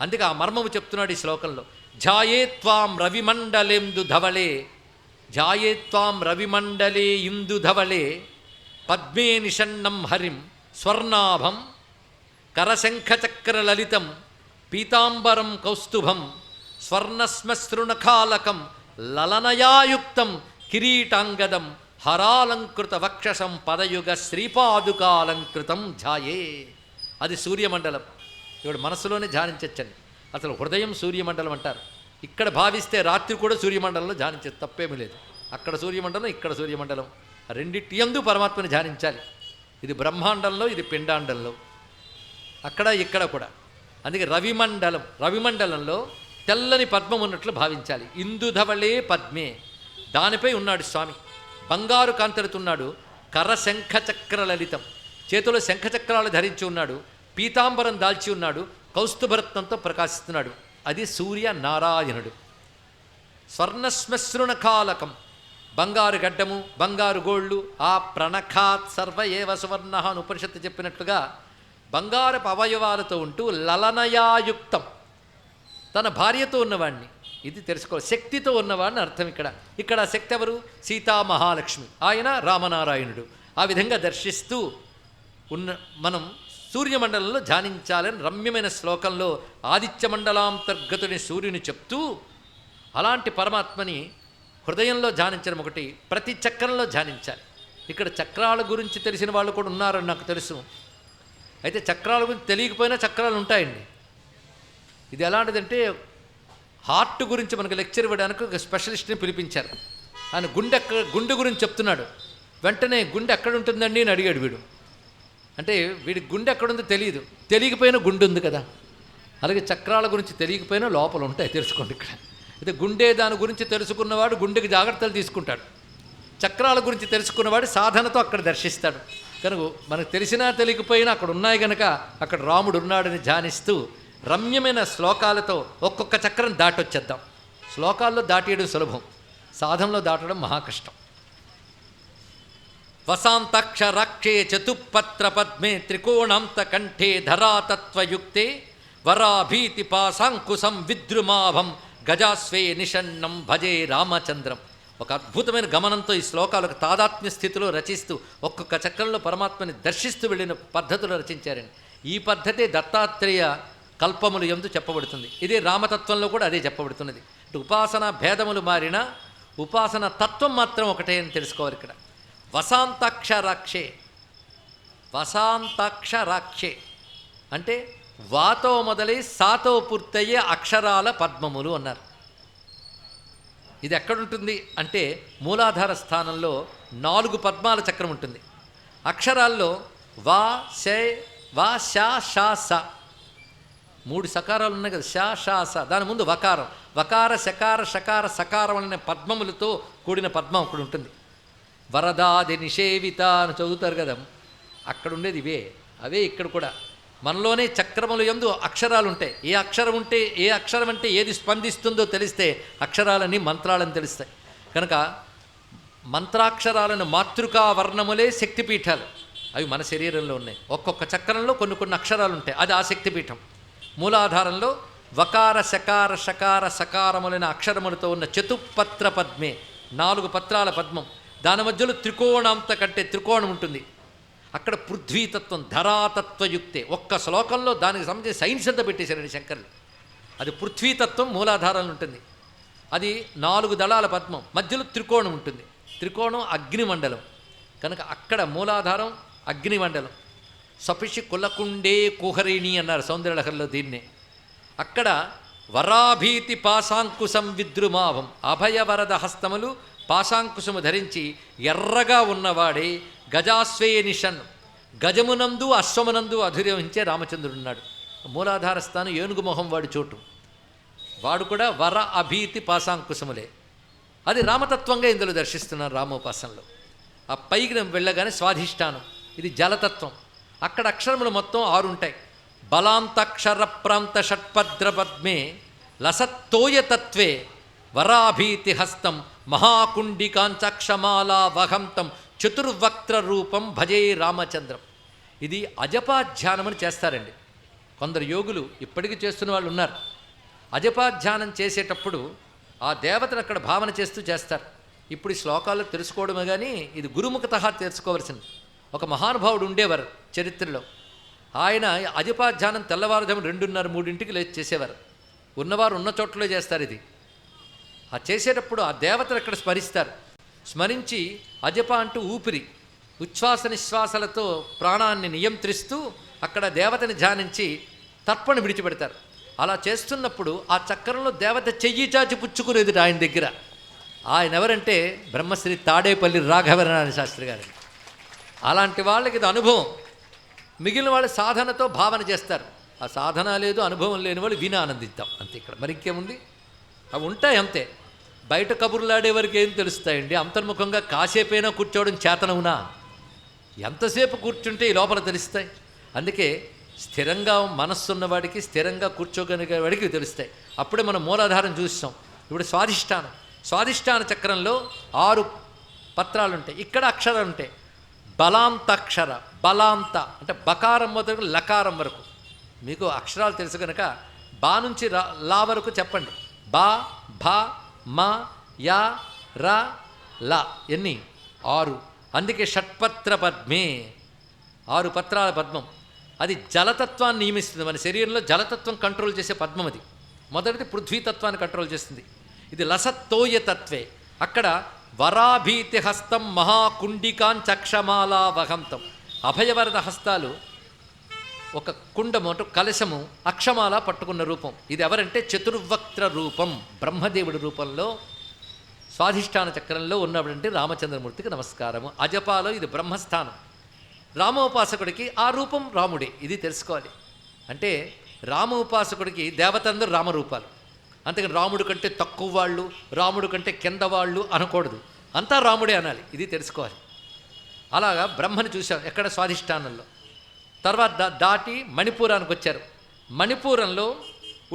అందుకే ఆ మర్మము చెప్తున్నాడు ఈ శ్లోకంలో. ఝాయేత్వాం రవిమండలేందు ధవళే, ఝాయేత్వాం రవిమండలే ఇందు ధవళే పద్మే నిషన్నం హరిం స్వర్ణాభం కరశంఖచక్ర లలితం పీతాంబరం కౌస్తుభం స్వర్ణశ్మశ్రునఖాలకం లలనయాయుక్తం కిరీటాంగదం హరాలంకృత వక్షసం పదయుగ శ్రీపాదుకాలంకృతం ఝాయే. అది సూర్యమండలం. ఇప్పుడు మనసులోనే ధ్యానించచ్చండి. అసలు హృదయం సూర్యమండలం అంటారు. ఇక్కడ భావిస్తే రాత్రి కూడా సూర్యమండలంలో ధ్యానించేది తప్పేమీ లేదు. అక్కడ సూర్యమండలం, ఇక్కడ సూర్యమండలం, రెండిటి యందు పరమాత్మని ధ్యానించాలి. ఇది బ్రహ్మాండంలో, ఇది పిండాండంలో, అక్కడ ఇక్కడ కూడా. అందుకే రవిమండలం, రవిమండలంలో తెల్లని పద్మం ఉన్నట్లు భావించాలి. ఇందుధవళే పద్మే, దానిపై ఉన్నాడు స్వామి. బంగారు కాంతరుతున్నాడు. కర శంఖచక్ర లలితం, చేతిలో శంఖచక్రాలు ధరించి ఉన్నాడు. పీతాంబరం దాల్చి ఉన్నాడు. కౌస్తుభరత్నంతో ప్రకాశిస్తున్నాడు. అది సూర్య నారాయణుడు. స్వర్ణశ్మశ్రునఖాలకం, బంగారు గడ్డము, బంగారు గోళ్ళు. ఆ ప్రణఖాత్ సర్వ ఏవ సువర్ణ అని ఉపనిషత్తు చెప్పినట్లుగా బంగారపు అవయవాలతో ఉంటూ లలనయాయుక్తం, తన భార్యతో ఉన్నవాడిని. ఇది తెలుసుకోవాలి. శక్తితో ఉన్నవాడిని అర్థం. ఇక్కడ శక్తి ఎవరు? సీతామహాలక్ష్మి, ఆయన రామనారాయణుడు. ఆ విధంగా దర్శిస్తూ ఉన్న మనం సూర్యమండలంలో ధ్యానించాలని రమ్యమైన శ్లోకంలో ఆదిత్యమండలాంతర్గతుని సూర్యుని చెప్తూ అలాంటి పరమాత్మని హృదయంలో ధ్యానించడం ఒకటి, ప్రతి చక్రంలో ధ్యానించాలి. ఇక్కడ చక్రాల గురించి తెలిసిన వాళ్ళు కూడా ఉన్నారని నాకు తెలుసు. అయితే చక్రాల గురించి తెలియకపోయినా చక్రాలు ఉంటాయండి. ఇది ఎలాంటిదంటే, హార్ట్ గురించి మనకు లెక్చర్ ఇవ్వడానికి ఒక స్పెషలిస్ట్ని పిలిపించారు. ఆయన గుండె గురించి చెప్తున్నాడు. వెంటనే గుండె ఎక్కడ ఉంటుందండి అని అడిగాడు వీడు. అంటే వీడికి గుండె ఎక్కడుందో తెలియదు, తెలియకపోయినా గుండె ఉంది కదా. అలాగే చక్రాల గురించి తెలియకపోయినా లోపల ఉంటాయి, తెలుసుకోండి. ఇక్కడ అయితే గుండె దాని గురించి తెలుసుకున్నవాడు గుండెకి జాగ్రత్తలు తీసుకుంటాడు. చక్రాల గురించి తెలుసుకున్నవాడు సాధనతో అక్కడ దర్శిస్తాడు. కనుక మనకు తెలిసినా తెలియకపోయినా అక్కడ ఉన్నాయి కనుక అక్కడ రాముడు ఉన్నాడని ధ్యానిస్తూ రమ్యమైన శ్లోకాలతో ఒక్కొక్క చక్రం దాటొచ్చేద్దాం. శ్లోకాల్లో దాటేయడం సులభం, సాధనలో దాటడం మహాకష్టం. వసాంతక్షరాక్షే చతుపత్ర పద్మే త్రికోణాంత కంఠే ధరాతత్వయుక్తే వరాభీతి పాశాంకుశం విద్రుమాభం గజాస్వే నిషన్నం భజే రామచంద్రం. ఒక అద్భుతమైన గమనంతో ఈ శ్లోకాలకు తాదాత్మ్య స్థితిలో రచిస్తూ ఒక్కొక్క చక్రంలో పరమాత్మని దర్శిస్తూ వెళ్ళిన పద్ధతులు రచించారండి. ఈ పద్ధతే దత్తాత్రేయ కల్పములు యందు చెప్పబడుతుంది. ఇదే రామతత్వంలో కూడా అదే చెప్పబడుతున్నది. ఉపాసన భేదములు మారినా ఉపాసన తత్వం మాత్రం ఒకటే అని తెలుసుకోవాలి. ఇక్కడ వసాంతాక్షరాక్షే, వసాంతాక్షరాక్షే అంటే వాతో మొదలై సాతో పూర్తయ్యే అక్షరాల పద్మములు అన్నారు. ఇది ఎక్కడుంటుంది అంటే మూలాధార స్థానంలో 4 పద్మాల చక్రం ఉంటుంది. అక్షరాల్లో వా శే వా షా షా స 3 సకారాలు ఉన్నాయి కదా, షా షా స. దాని ముందు వకారం, వకార శకార షకార సకారం అనే పద్మములతో కూడిన పద్మం అక్కడ ఉంటుంది. వరదాది నిషేవిత అని చదువుతారు కదా, అక్కడ ఉండేది ఇవే. అవే ఇక్కడ కూడా మనలోనే చక్రములు యందు అక్షరాలు ఉంటాయి. ఏ అక్షరం ఉంటే ఏ అక్షరం అంటే ఏది స్పందిస్తుందో తెలిస్తే అక్షరాలని మంత్రాలని తెలుస్తాయి. కనుక మంత్రాక్షరాలను మాతృకా వర్ణములే శక్తిపీఠాలు. అవి మన శరీరంలో ఉన్నాయి. ఒక్కొక్క చక్రంలో కొన్ని అక్షరాలు ఉంటాయి, అది ఆ శక్తిపీఠం. మూలాధారంలో వకార శకార షకార సకారములైన అక్షరములతో ఉన్న చతుపత్ర పద్మే 4 పత్రాల పద్మం. దాని మధ్యలో త్రికోణాంత కంటే త్రికోణం ఉంటుంది. అక్కడ పృథ్వీతత్వం ధరాతత్వయుక్తే. ఒక్క శ్లోకంలో దానికి సంబంధించి సైన్స్ అంతా పెట్టేశారండి శంకరులు. అది పృథ్వీతత్వం మూలాధారంలో ఉంటుంది. అది 4 దళాల పద్మం, మధ్యలో త్రికోణం ఉంటుంది. త్రికోణం అగ్నిమండలం కనుక అక్కడ మూలాధారం అగ్నిమండలం. సపిషి కులకుండే కుహరిణి అన్నారు సౌందర్యలహరిలో దీన్నే. అక్కడ వరాభీతి పాశాంకుశం విద్రుమాభం, అభయవరద హస్తములు పాశాంకుశము ధరించి ఎర్రగా ఉన్నవాడే గజాస్వే నిషన్, గజమునందు అశ్వమునందు అధుర్యవహించే రామచంద్రుడున్నాడు. మూలాధార స్థానం ఏనుగు మొహం వాడి చోటు. వాడు కూడా వర అభీతి పాశాంకుశములే. అది రామతత్వంగా ఇందులో దర్శిస్తున్నారు రామోపాసనలో. ఆ పైకి వెళ్ళగానే స్వాధిష్టానం, ఇది జలతత్వం. అక్కడ అక్షరములు మొత్తం 6 ఉంటాయి. బలాంతక్షర ప్రాంత షట్పద్ర పద్మే లసత్తోయతత్వే వరాభీతి హస్తం మహాకుండికాంచక్షమాలా వహంతం చతుర్వక్త్ర రూపం భజే రామచంద్రం. ఇది అజపాధ్యానమని చేస్తారండి. కొందరు యోగులు ఇప్పటికీ చేస్తున్న వాళ్ళు ఉన్నారు. అజపాధ్యానం చేసేటప్పుడు ఆ దేవతను అక్కడ భావన చేస్తూ చేస్తారు. ఇప్పుడు ఈ శ్లోకాలు తెలుసుకోవడమే కానీ ఇది గురుముఖతః తెలుసుకోవలసింది. ఒక మహానుభావుడు ఉండేవారు చరిత్రలో. ఆయన అజపాధ్యానం తెల్లవారుజాము 2:30, 3 లేచి చేసేవారు. ఉన్నవారు ఉన్న చోట్లలో చేస్తారు ఇది. ఆ చేసేటప్పుడు ఆ దేవతలు అక్కడ స్మరిస్తారు. స్మరించి అజప అంటూ ఊపిరి ఉచ్ఛ్వాస నిశ్వాసాలతో ప్రాణాన్ని నియంత్రిస్తూ అక్కడ దేవతని ధ్యానించి తర్పణ విడిచిపెడతారు. అలా చేస్తున్నప్పుడు ఆ చక్రంలో దేవత చెయ్యి చాచి పుచ్చుకునేది ఆయన దగ్గర. ఆయన ఎవరంటే బ్రహ్మశ్రీ తాడేపల్లి రాఘవనారాయణ శాస్త్రి గారు. అలాంటి వాళ్ళకి ఇది అనుభవం. మిగిలిన వాళ్ళు సాధనతో భావన చేస్తారు. ఆ సాధన లేదు, అనుభవం లేని వాళ్ళు విని ఆనందిద్దాం అంతే. ఇక్కడ మరి ఇంకేముంది? అవి ఉంటాయి అంతే. బయట కబుర్లాడే వరకు ఏం తెలుస్తాయండి? అంతర్ముఖంగా కాసేపైనా కూర్చోవడం చేతనవునా? ఎంతసేపు కూర్చుంటే ఈ లోపల తెలుస్తాయి. అందుకే స్థిరంగా మనస్సున్నవాడికి, స్థిరంగా కూర్చోగలిగే వాడికి తెలుస్తాయి. అప్పుడే మనం మూలాధారం చూస్తాం. ఇప్పుడు స్వాధిష్టాన చక్రంలో 6 పత్రాలు ఉంటాయి. ఇక్కడ అక్షరాలు ఉంటాయి. బలాంతాక్షర, బలాంత అంటే బకారం మొదలు లకారం వరకు. మీకు అక్షరాలు తెలుసు కనుక బా నుంచి లా వరకు చెప్పండి. బా, భా, మా, యా, రా, లా. ఎన్ని? 6. అందుకే షట్పత్ర పద్మే, 6 పత్రాల పద్మం. అది జలతత్వాన్ని నియమిస్తుంది. మన శరీరంలో జలతత్వం కంట్రోల్ చేసే పద్మం అది. మొదటిది పృథ్వీతత్వాన్ని కంట్రోల్ చేస్తుంది. ఇది లసత్తోయ తత్వే. అక్కడ వరాభీతి హస్తం మహాకుండికాన్ చక్షమాలా వహంతం. అభయవరద హస్తాలు ఒక కుండము అంటే కలశము అక్షమాల పట్టుకున్న రూపం. ఇది ఎవరంటే చతుర్వక్త్ర రూపం, బ్రహ్మదేవుడి రూపంలో స్వాధిష్టాన చక్రంలో ఉన్నటువంటి రామచంద్రమూర్తికి నమస్కారము. అజపాలో ఇది బ్రహ్మస్థానం. రామోపాసకుడికి ఆ రూపం రాముడే. ఇది తెలుసుకోవాలి. అంటే రామోపాసకుడికి దేవతందరూ రామరూపాలు. అంతేకాని రాముడు కంటే తక్కువ వాళ్ళు, రాముడు కంటే కింద వాళ్ళు అనకూడదు. అంతా రాముడే అనాలి. ఇది తెలుసుకోవాలి. అలాగా బ్రహ్మని చూశాం ఎక్కడ? స్వాధిష్టానంలో. తర్వాత దాటి మణిపూరానికి వచ్చారు. మణిపూరంలో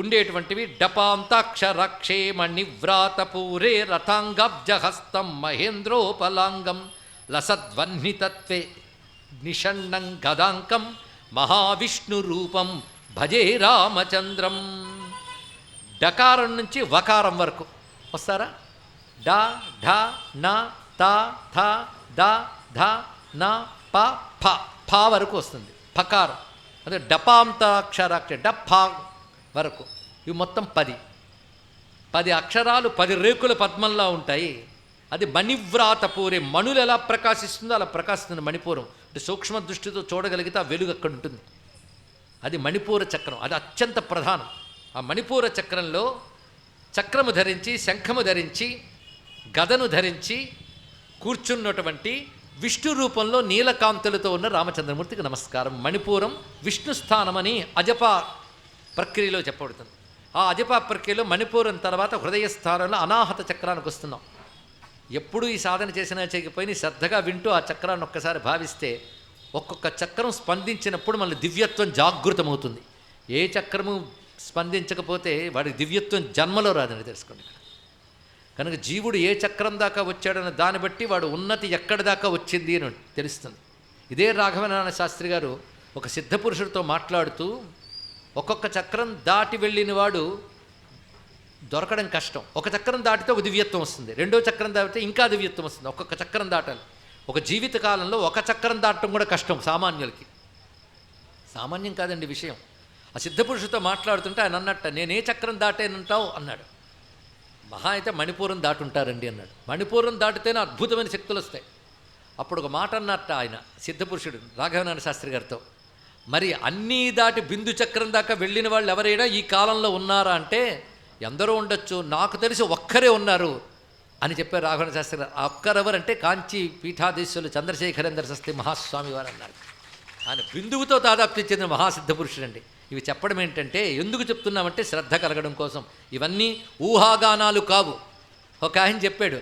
ఉండేటువంటివి డపాంతాక్షరక్షేమ నివ్రాతపూరే రథాంగబ్జహస్తం మహేంద్రోపలాంగం లసద్వన్నితత్వే నిషణ్ణం గదాంకం మహావిష్ణు రూపం భజే రామచంద్రం. డకారం నుంచి వకారం వరకు వస్తారా? డా, ఢ, న, త, థ, ద, ధ, న, ప, ఫ. ఫ వరకు వస్తుంది ఫకారం. అదే డపాంతాక్షరాక్ష డఫ వరకు. ఇవి మొత్తం 10 అక్షరాలు 10 రేకుల పద్మంలా ఉంటాయి. అది మణివ్రాతపూరే. మణులు ఎలా ప్రకాశిస్తుందో అలా ప్రకాశిస్తుంది మణిపూరం. అంటే సూక్ష్మ దృష్టితో చూడగలిగితే ఆ వెలుగు అక్కడ ఉంటుంది. అది మణిపూర చక్రం. అది అత్యంత ప్రధానం. ఆ మణిపూర చక్రంలో చక్రము ధరించి, శంఖము ధరించి, గదను ధరించి కూర్చున్నటువంటి విష్ణు రూపంలో నీలకాంతులతో ఉన్న రామచంద్రమూర్తికి నమస్కారం. మణిపూరం విష్ణు స్థానమని అజపా ప్రక్రియలో చెప్పబడుతుంది. ఆ అజపా ప్రక్రియలో మణిపూరం తర్వాత హృదయ స్థానంలో అనాహత చక్రానికి వస్తున్నాం. ఎప్పుడు ఈ సాధన చేసినా చేయకపోయినా శ్రద్ధగా వింటూ ఆ చక్రాన్ని ఒక్కసారి భావిస్తే ఒక్కొక్క చక్రం స్పందించినప్పుడు మన దివ్యత్వం జాగృతమవుతుంది. ఏ చక్రము స్పందించకపోతే వాడికి దివ్యత్వం జన్మలో రాదని తెలుసుకోండి. కనుక జీవుడు ఏ చక్రం దాకా వచ్చాడన్న దాన్ని బట్టి వాడు ఉన్నతి ఎక్కడి దాకా వచ్చింది అని తెలుస్తుంది. ఇదే రాఘవనారాయణ శాస్త్రి గారు ఒక సిద్ధపురుషుడితో మాట్లాడుతూ ఒక్కొక్క చక్రం దాటి వెళ్ళిన వాడు దొరకడం కష్టం. ఒక చక్రం దాటితే ఒక దివ్యత్వం వస్తుంది, రెండో చక్రం దాటితే ఇంకా దివ్యత్వం వస్తుంది. ఒక్కొక్క చక్రం దాటాలి. ఒక జీవిత కాలంలో ఒక చక్రం దాటడం కూడా కష్టం సామాన్యులకి. సామాన్యం కాదండి విషయం. ఆ సిద్ధపురుషుడితో మాట్లాడుతుంటే ఆయన అన్నట్ట, నేనే చక్రం దాటేనంటావు అన్నాడు. మహా అయితే మణిపూరం దాటుంటారండి అన్నాడు. మణిపూరం దాటితేనే అద్భుతమైన శక్తులు వస్తాయి. అప్పుడు ఒక మాట అన్నట్ట ఆయన సిద్ధపురుషుడు రాఘవనారాయణ శాస్త్రి గారితో, మరి అన్నీ దాటి బిందు చక్రం దాకా వెళ్ళిన వాళ్ళు ఎవరైనా ఈ కాలంలో ఉన్నారా అంటే ఎందరో ఉండొచ్చు, నాకు తెలిసి ఒక్కరే ఉన్నారు అని చెప్పారు రాఘవనారాయణ శాస్త్రి గారు. ఆ ఒక్కరెవరంటే కాంచీ పీఠాధీశులు చంద్రశేఖరేంద్ర శాస్త్రి మహాస్వామి వారు అన్నారు. ఆయన బిందువుతో తాదాప్తి చెందిన మహాసిద్ధపురుషుడండి. ఇవి చెప్పడం ఏంటంటే ఎందుకు చెప్తున్నామంటే శ్రద్ధ కలగడం కోసం. ఇవన్నీ ఊహాగానాలు కావు. ఒక ఆయన చెప్పాడు,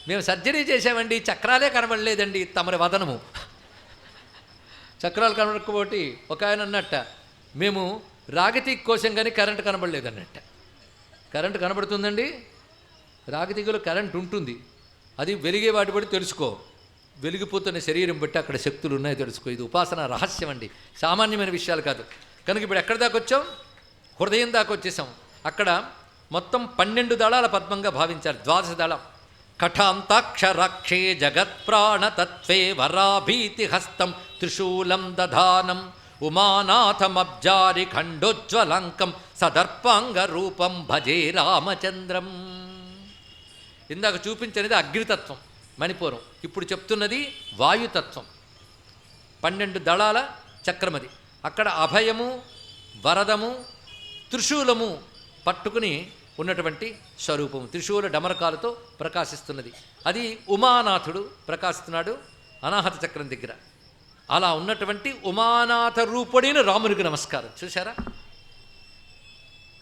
మేము సర్జరీ చేసామండి, చక్రాలే కనబడలేదండి తమరి వదనము. చక్రాలు కనబడకపోటి ఒక ఆయన అన్నట్ట, మేము రాగతీగ కోసం కానీ కరెంటు కనబడలేదన్నట్ట. కరెంటు కనబడుతుందండి, రాగతీగలో కరెంటు ఉంటుంది, అది వెలిగే వాటి బట్టి తెలుసుకో, వెలిగిపోతున్న శరీరం బట్టి అక్కడ శక్తులు ఉన్నాయో తెలుసుకో. ఇది ఉపాసన రహస్యం అండి, సామాన్యమైన విషయాలు కాదు. కనుక ఇప్పుడు ఎక్కడి దాకా వచ్చాం? హృదయం దాకా వచ్చేసాం. అక్కడ మొత్తం 12 దళాల పద్మంగా భావించారు. 12 దళం. కఠాంతాక్షరాక్షే జగత్ప్రాణతత్వే వరాభీతి హస్తం త్రిశూలం దధానం ఉమానాథమబ్జారి ఖండోజ్వలంకం సదర్పాంగ రూపం భజే రామచంద్రం. ఇందాక చూపించినది అగ్నితత్వం మణిపూరం, ఇప్పుడు చెప్తున్నది వాయుతత్వం. 12 దళాల చక్రమది. అక్కడ అభయము, వరదము, త్రిశూలము పట్టుకుని ఉన్నటువంటి స్వరూపము, త్రిశూల డమరకాలతో ప్రకాశిస్తున్నది. అది ఉమానాథుడు ప్రకాశిస్తున్నాడు అనాహత చక్రం దగ్గర. అలా ఉన్నటువంటి ఉమానాథ రూపుడైన రామునికి నమస్కారం. చూశారా?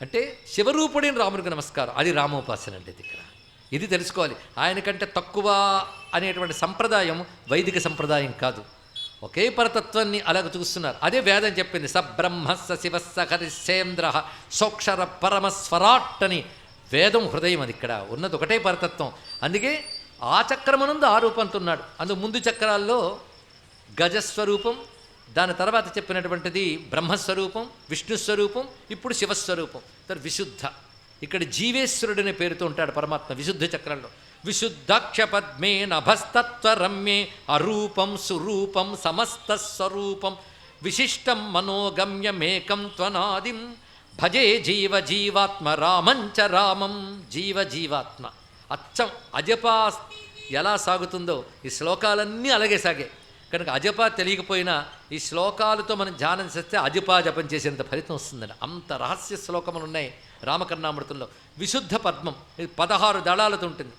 అంటే శివరూపుడైన రామునికి నమస్కారం. అది రామోపాసన అంటే దగ్గర. ఇది తెలుసుకోవాలి. ఆయనకంటే తక్కువ అనేటువంటి సంప్రదాయం వైదిక సంప్రదాయం కాదు. ఒకే పరతత్వాన్ని అలాగ చూస్తున్నారు. అదే వేదం చెప్పింది. సబ్రహ్మస్స శివస్స హరిశ్చేంద్ర సోక్షర పరమస్వరాట్ అని వేదం హృదయం. అది ఇక్కడ ఉన్నది ఒకటే పరతత్వం. అందుకే ఆ చక్రమనందు ఆ రూపంతో ఉన్నాడు. అందుకు ముందు చక్రాల్లో గజస్వరూపం, దాని తర్వాత చెప్పినటువంటిది బ్రహ్మస్వరూపం, విష్ణుస్వరూపం, ఇప్పుడు శివస్వరూపం. తర్వాత విశుద్ధ, ఇక్కడ జీవేశ్వరుడనే పేరుతో ఉంటాడు పరమాత్మ విశుద్ధ చక్రంలో. విశుద్ధాక్ష పద్మే నభస్తత్వరమ్యే అరూపం సురూపం సమస్తస్వరూపం విశిష్టం మనోగమ్యమేకం త్వనాదిం భజే జీవ జీవాత్మ రామంచ రామం. జీవ జీవాత్మ అచ్చం అజపా ఎలా సాగుతుందో ఈ శ్లోకాలన్నీ అలాగే సాగే. కనుక అజపా తెలియకపోయినా ఈ శ్లోకాలతో మనం ధ్యానం చేస్తే అజపా జపం చేసేంత ఫలితం వస్తుందండి. అంత రహస్య శ్లోకములు ఉన్నాయి రామకర్ణామృతంలో. విశుద్ధ పద్మం ఇది 16 దళాలతో ఉంటుంది.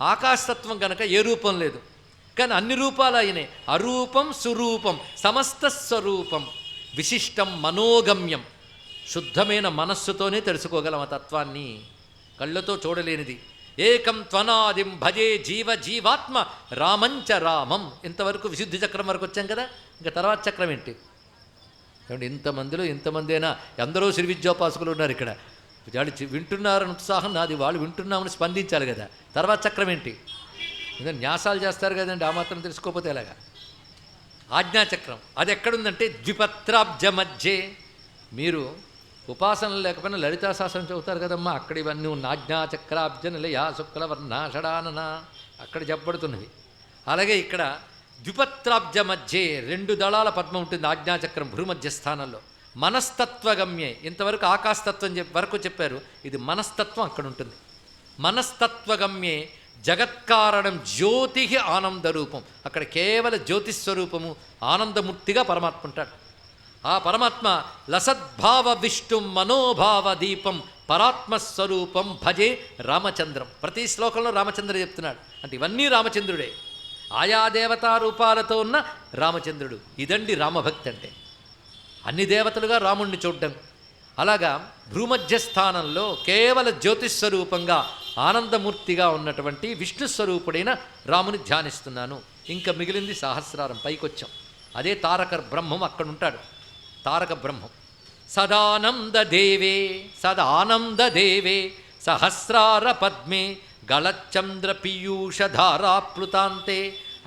ఆకాశతత్వం కనుక ఏ రూపం లేదు, కానీ అన్ని రూపాలు అయినాయి. అరూపం సురూపం సమస్త స్వరూపం విశిష్టం మనోగమ్యం. శుద్ధమైన మనస్సుతోనే తెలుసుకోగలం ఆ తత్వాన్ని, కళ్ళతో చూడలేనిది. ఏకం త్వనాదిం భజే జీవ జీవాత్మ రామంచ రామం. ఇంతవరకు విశుద్ధి చక్రం వరకు వచ్చాం కదా. ఇంకా తర్వాత చక్రం ఏంటి? ఏమంటే ఇంతమందిలో ఇంతమందేనా? ఎందరో శ్రీ విద్యోపాసకులు ఉన్నారు ఇక్కడ. వాళ్ళు వింటున్నారని ఉత్సాహం నాది, వాళ్ళు వింటున్నామని స్పందించాలి కదా. తర్వాత చక్రం ఏంటి? ఇంకా న్యాసాలు చేస్తారు కదండి, ఆ మాత్రం తెలుసుకోకపోతే ఎలాగా? ఆజ్ఞాచక్రం అది ఎక్కడుందంటే ద్విపత్రాబ్జ మధ్యే. మీరు ఉపాసనలు లేకపోయినా లలితా శాస్త్రం చదువుతారు కదమ్మా, అక్కడ ఇవన్నీ ఉన్న ఆజ్ఞాచక్రాబ్జ నిలయా శుక్లవర్ణ షడానన అక్కడ చెప్పబడుతున్నవి. అలాగే ఇక్కడ ద్విపత్రాబ్జ మధ్యే 2 దళాల పద్మం ఉంటుంది ఆజ్ఞాచక్రం భూమధ్య స్థానంలో. మనస్తత్వగమ్యే. ఇంతవరకు ఆకాశతత్వం వరకు చెప్పారు, ఇది మనస్తత్వం అక్కడ ఉంటుంది. మనస్తత్వగమ్యే జగత్కారణం జ్యోతి ఆనందరూపం. అక్కడ కేవల జ్యోతిస్వరూపము ఆనందమూర్తిగా పరమాత్మ ఉంటాడు. ఆ పరమాత్మ లసద్భావ విష్ణు మనోభావ దీపం పరాత్మస్వరూపం భజే రామచంద్రం. ప్రతి శ్లోకంలో రామచంద్రుడు చెప్తున్నాడు. అంటే ఇవన్నీ రామచంద్రుడే, ఆయా దేవతా రూపాలతో ఉన్న రామచంద్రుడు. ఇదండి రామభక్తి అంటే. అన్ని దేవతలుగా రాముణ్ణి చూడడం. అలాగా భూమధ్యస్థానంలో కేవల జ్యోతిస్వరూపంగా ఆనందమూర్తిగా ఉన్నటువంటి విష్ణుస్వరూపుడైన రాముని ధ్యానిస్తున్నాను. ఇంకా మిగిలింది సహస్రారం, పైకొచ్చాం. అదే తారక బ్రహ్మం అక్కడ ఉంటాడు. తారక బ్రహ్మం సదానందదేవే సదానందదేవే సహస్రార పద్మే గళచంద్ర పీయూషధారాప్లుతాంతే.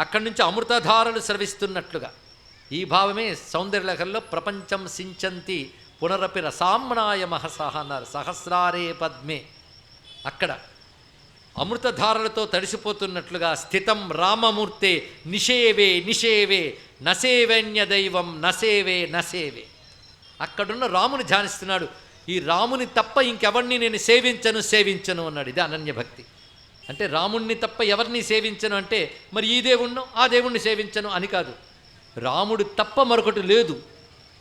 అక్కడి నుంచి అమృతధారలు స్రవిస్తున్నట్లుగా ఈ భావమే సౌందర్యలహరిలో ప్రపంచం సించంతి పునరపి రసామ్నాయ మహసహ అన్నారు. సహస్రారే పద్మే అక్కడ అమృతధారలతో తడిసిపోతున్నట్లుగా స్థితం రామమూర్తే నిషేవే నిషేవే నసేవన్య దైవం నసేవే నసేవే. అక్కడున్న రాముని ధ్యానిస్తున్నాడు. ఈ రాముని తప్ప ఇంకెవరిని నేను సేవించను అన్నాడు. ఇది అనన్యభక్తి అంటే. రాముణ్ణి తప్ప ఎవరిని సేవించను అంటే మరి ఈ దేవుణ్ణో ఆ దేవుణ్ణి సేవించను అని కాదు. రాముడు తప్ప మరొకటి లేదు,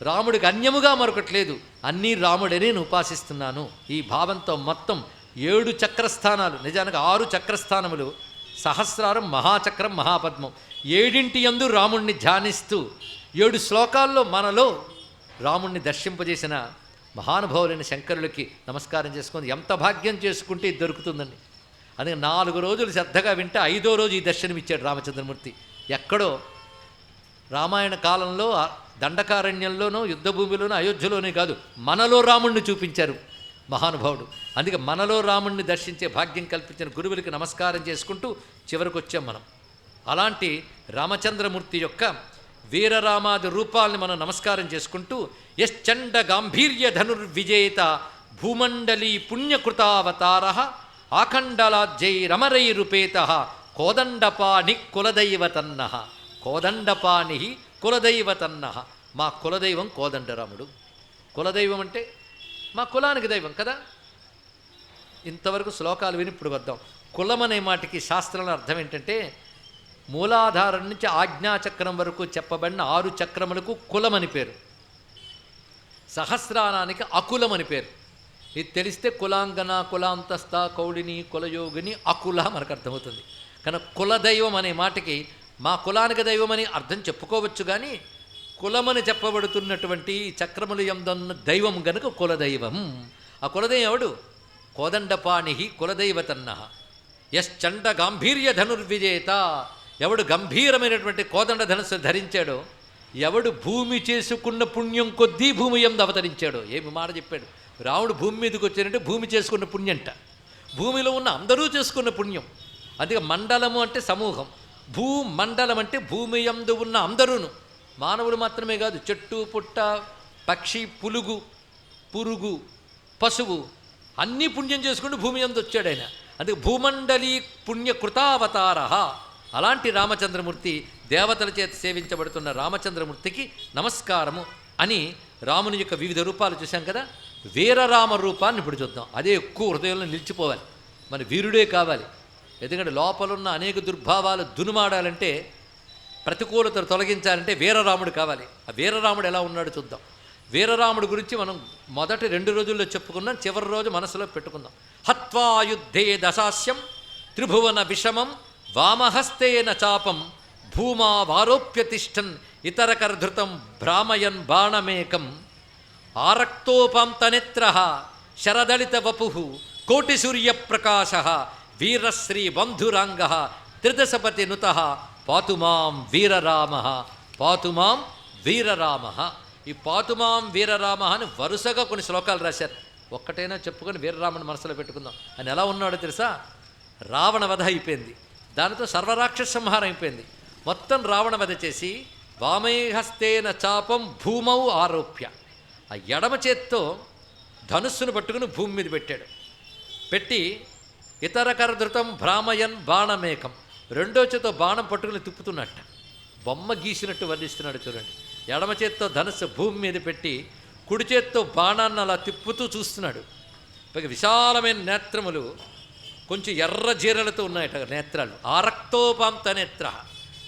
రాముడికి అన్యముగా మరొకటి లేదు, అన్నీ రాముడనే నేను ఉపాసిస్తున్నాను. ఈ భావంతో మొత్తం 7 చక్రస్థానాలు, నిజానికి 6 చక్రస్థానములు, సహస్రారం, మహాచక్రం, మహాపద్మం, 7 యందు రాముణ్ణి ధ్యానిస్తూ 7 శ్లోకాల్లో మనలో రాముణ్ణి దర్శింపజేసిన మహానుభావులైన శంకరులకి నమస్కారం చేసుకుంది. ఎంత భాగ్యం చేసుకుంటే ఇది దొరుకుతుందండి. అందుకే 4 రోజులు శ్రద్ధగా వింటే 5వ రోజు ఈ దర్శనం ఇచ్చాడు రామచంద్రమూర్తి. ఎక్కడో రామాయణ కాలంలో దండకారణ్యంలోనో యుద్ధభూమిలోనో అయోధ్యలోనే కాదు, మనలో రాముణ్ణి చూపించారు మహానుభావుడు. అందుకే మనలో రాముణ్ణి దర్శించే భాగ్యం కల్పించిన గురువులకి నమస్కారం చేసుకుంటూ చివరికి వచ్చాం మనం. అలాంటి రామచంద్రమూర్తి యొక్క వీరరామాది రూపాలని మనం నమస్కారం చేసుకుంటూ యశ్చండ గాంభీర్య ధనుర్విజేత భూమండలీ పుణ్యకృతావతార ఆఖండలాజ్జైరమరైరుపేత కోదండపాణి కులదైవతన్న. కోదండపాణి కులదైవతన్న. మా కులదైవం కోదండరాముడు. కులదైవం అంటే మా కులానికి దైవం కదా. ఇంతవరకు శ్లోకాలు విని ఇప్పుడు వద్దాం. కులం అనే మాటకి శాస్త్రంలో అర్థం ఏంటంటే మూలాధారం నుంచి ఆజ్ఞాచక్రం వరకు చెప్పబడిన 6 చక్రములకు కులం అని పేరు, సహస్రానానికి అకులం అని పేరు. ఇది తెలిస్తే కులాంగన, కులాంతస్థ, కౌడిని, కులయోగిని, అకుల మనకు అర్థమవుతుంది. కానీ కులదైవం అనే మాటకి మా కులానికి దైవం అని అర్థం చెప్పుకోవచ్చు, కానీ కులమని చెప్పబడుతున్నటువంటి చక్రములు యందున్న దైవం గనుక కులదైవం. ఆ కులదైవం ఎవడు? కోదండపాణి కులదైవతన్న యశ్చండ గాంభీర్య ధనుర్విజేత. ఎవడు గంభీరమైనటువంటి కోదండ ధనుస్సు ధరించాడో, ఎవడు భూమి చేసుకున్న పుణ్యం కొద్దీ భూమి యందు అవతరించాడో. ఏమి మాట చెప్పాడు! రాముడు భూమి మీదకి వచ్చాడంటే భూమి చేసుకున్న పుణ్యంట, భూమిలో ఉన్న అందరూ చేసుకున్న పుణ్యం. అందుకే మండలము అంటే సమూహం, భూమండలం అంటే భూమి యందు ఉన్న అందరూను. మానవులు మాత్రమే కాదు, చెట్టు పుట్ట, పక్షి, పురుగు, పశువు అన్నీ పుణ్యం చేసుకుంటూ భూమి యందు వచ్చాడు ఆయన. అందుకే భూమండలీ పుణ్యకృతావతార. అలాంటి రామచంద్రమూర్తి, దేవతల చేత సేవించబడుతున్న రామచంద్రమూర్తికి నమస్కారము అని రాముని యొక్క వివిధ రూపాలు చూశాం కదా. వీరరామ రూపాన్ని ఇప్పుడు చూద్దాం. అదే ఎక్కువ హృదయంలో నిలిచిపోవాలి, మన వీరుడే కావాలి. ఎందుకంటే లోపలున్న అనేక దుర్భావాలు దునుమాడాలంటే, ప్రతికూలతను తొలగించాలంటే వీరరాముడు కావాలి. ఆ వీరరాముడు ఎలా ఉన్నాడో చూద్దాం. వీరరాముడి గురించి మనం మొదటి 2 రోజుల్లో చెప్పుకున్నాం, చివరి రోజు మనసులో పెట్టుకుందాం. హత్వాయుద్ధే దశాస్యం త్రిభువన విషమం వామహస్తేన చాపం భూమా వారోప్యతిష్టన్ ఇతరకర్ధృతం భ్రామయన్ బాణమేకం ఆరక్తోపంతనేత్ర శరదళిత వపు కోటి సూర్యప్రకాశ వీరశ్రీ బంధురాంగ త్రిదశపతి నుత పాతుమాం వీరరామ, పాతుమాం వీరరామ. ఈ పాతుమాం వీరరామ అని వరుసగా కొన్ని శ్లోకాలు రాశారు. ఒక్కటైనా చెప్పుకొని వీరరాముని మనసులో పెట్టుకుందాం. ఆయన ఎలా ఉన్నాడో తెలుసా? రావణ వధ అయిపోయింది, దానితో సర్వరాక్షస సంహారం అయిపోయింది. మొత్తం రావణ వధ చేసి వామేహస్తేన చాపం భూమౌ ఆరోప్య, ఆ ఎడమ చేత్తో ధనుస్సును పట్టుకుని భూమి మీద పెట్టాడు. పెట్టి ఇతరకర్ధృతం భ్రామయన్ బాణమేకం, రెండో చేత్తో బాణం పట్టుకుని తిప్పుతున్నట్ట, బొమ్మ గీసినట్టు వర్ణిస్తున్నాడు చూడండి. ఎడమ చేత్తో ధనుస్సు భూమి మీద పెట్టి కుడి చేత్తో బాణాన్ని అలా తిప్పుతూ చూస్తున్నాడు. పైగా విశాలమైన నేత్రములు, కొంచెం ఎర్ర జీరలతో ఉన్నాయట నేత్రాలు. ఆరక్తోపాంత నేత్ర.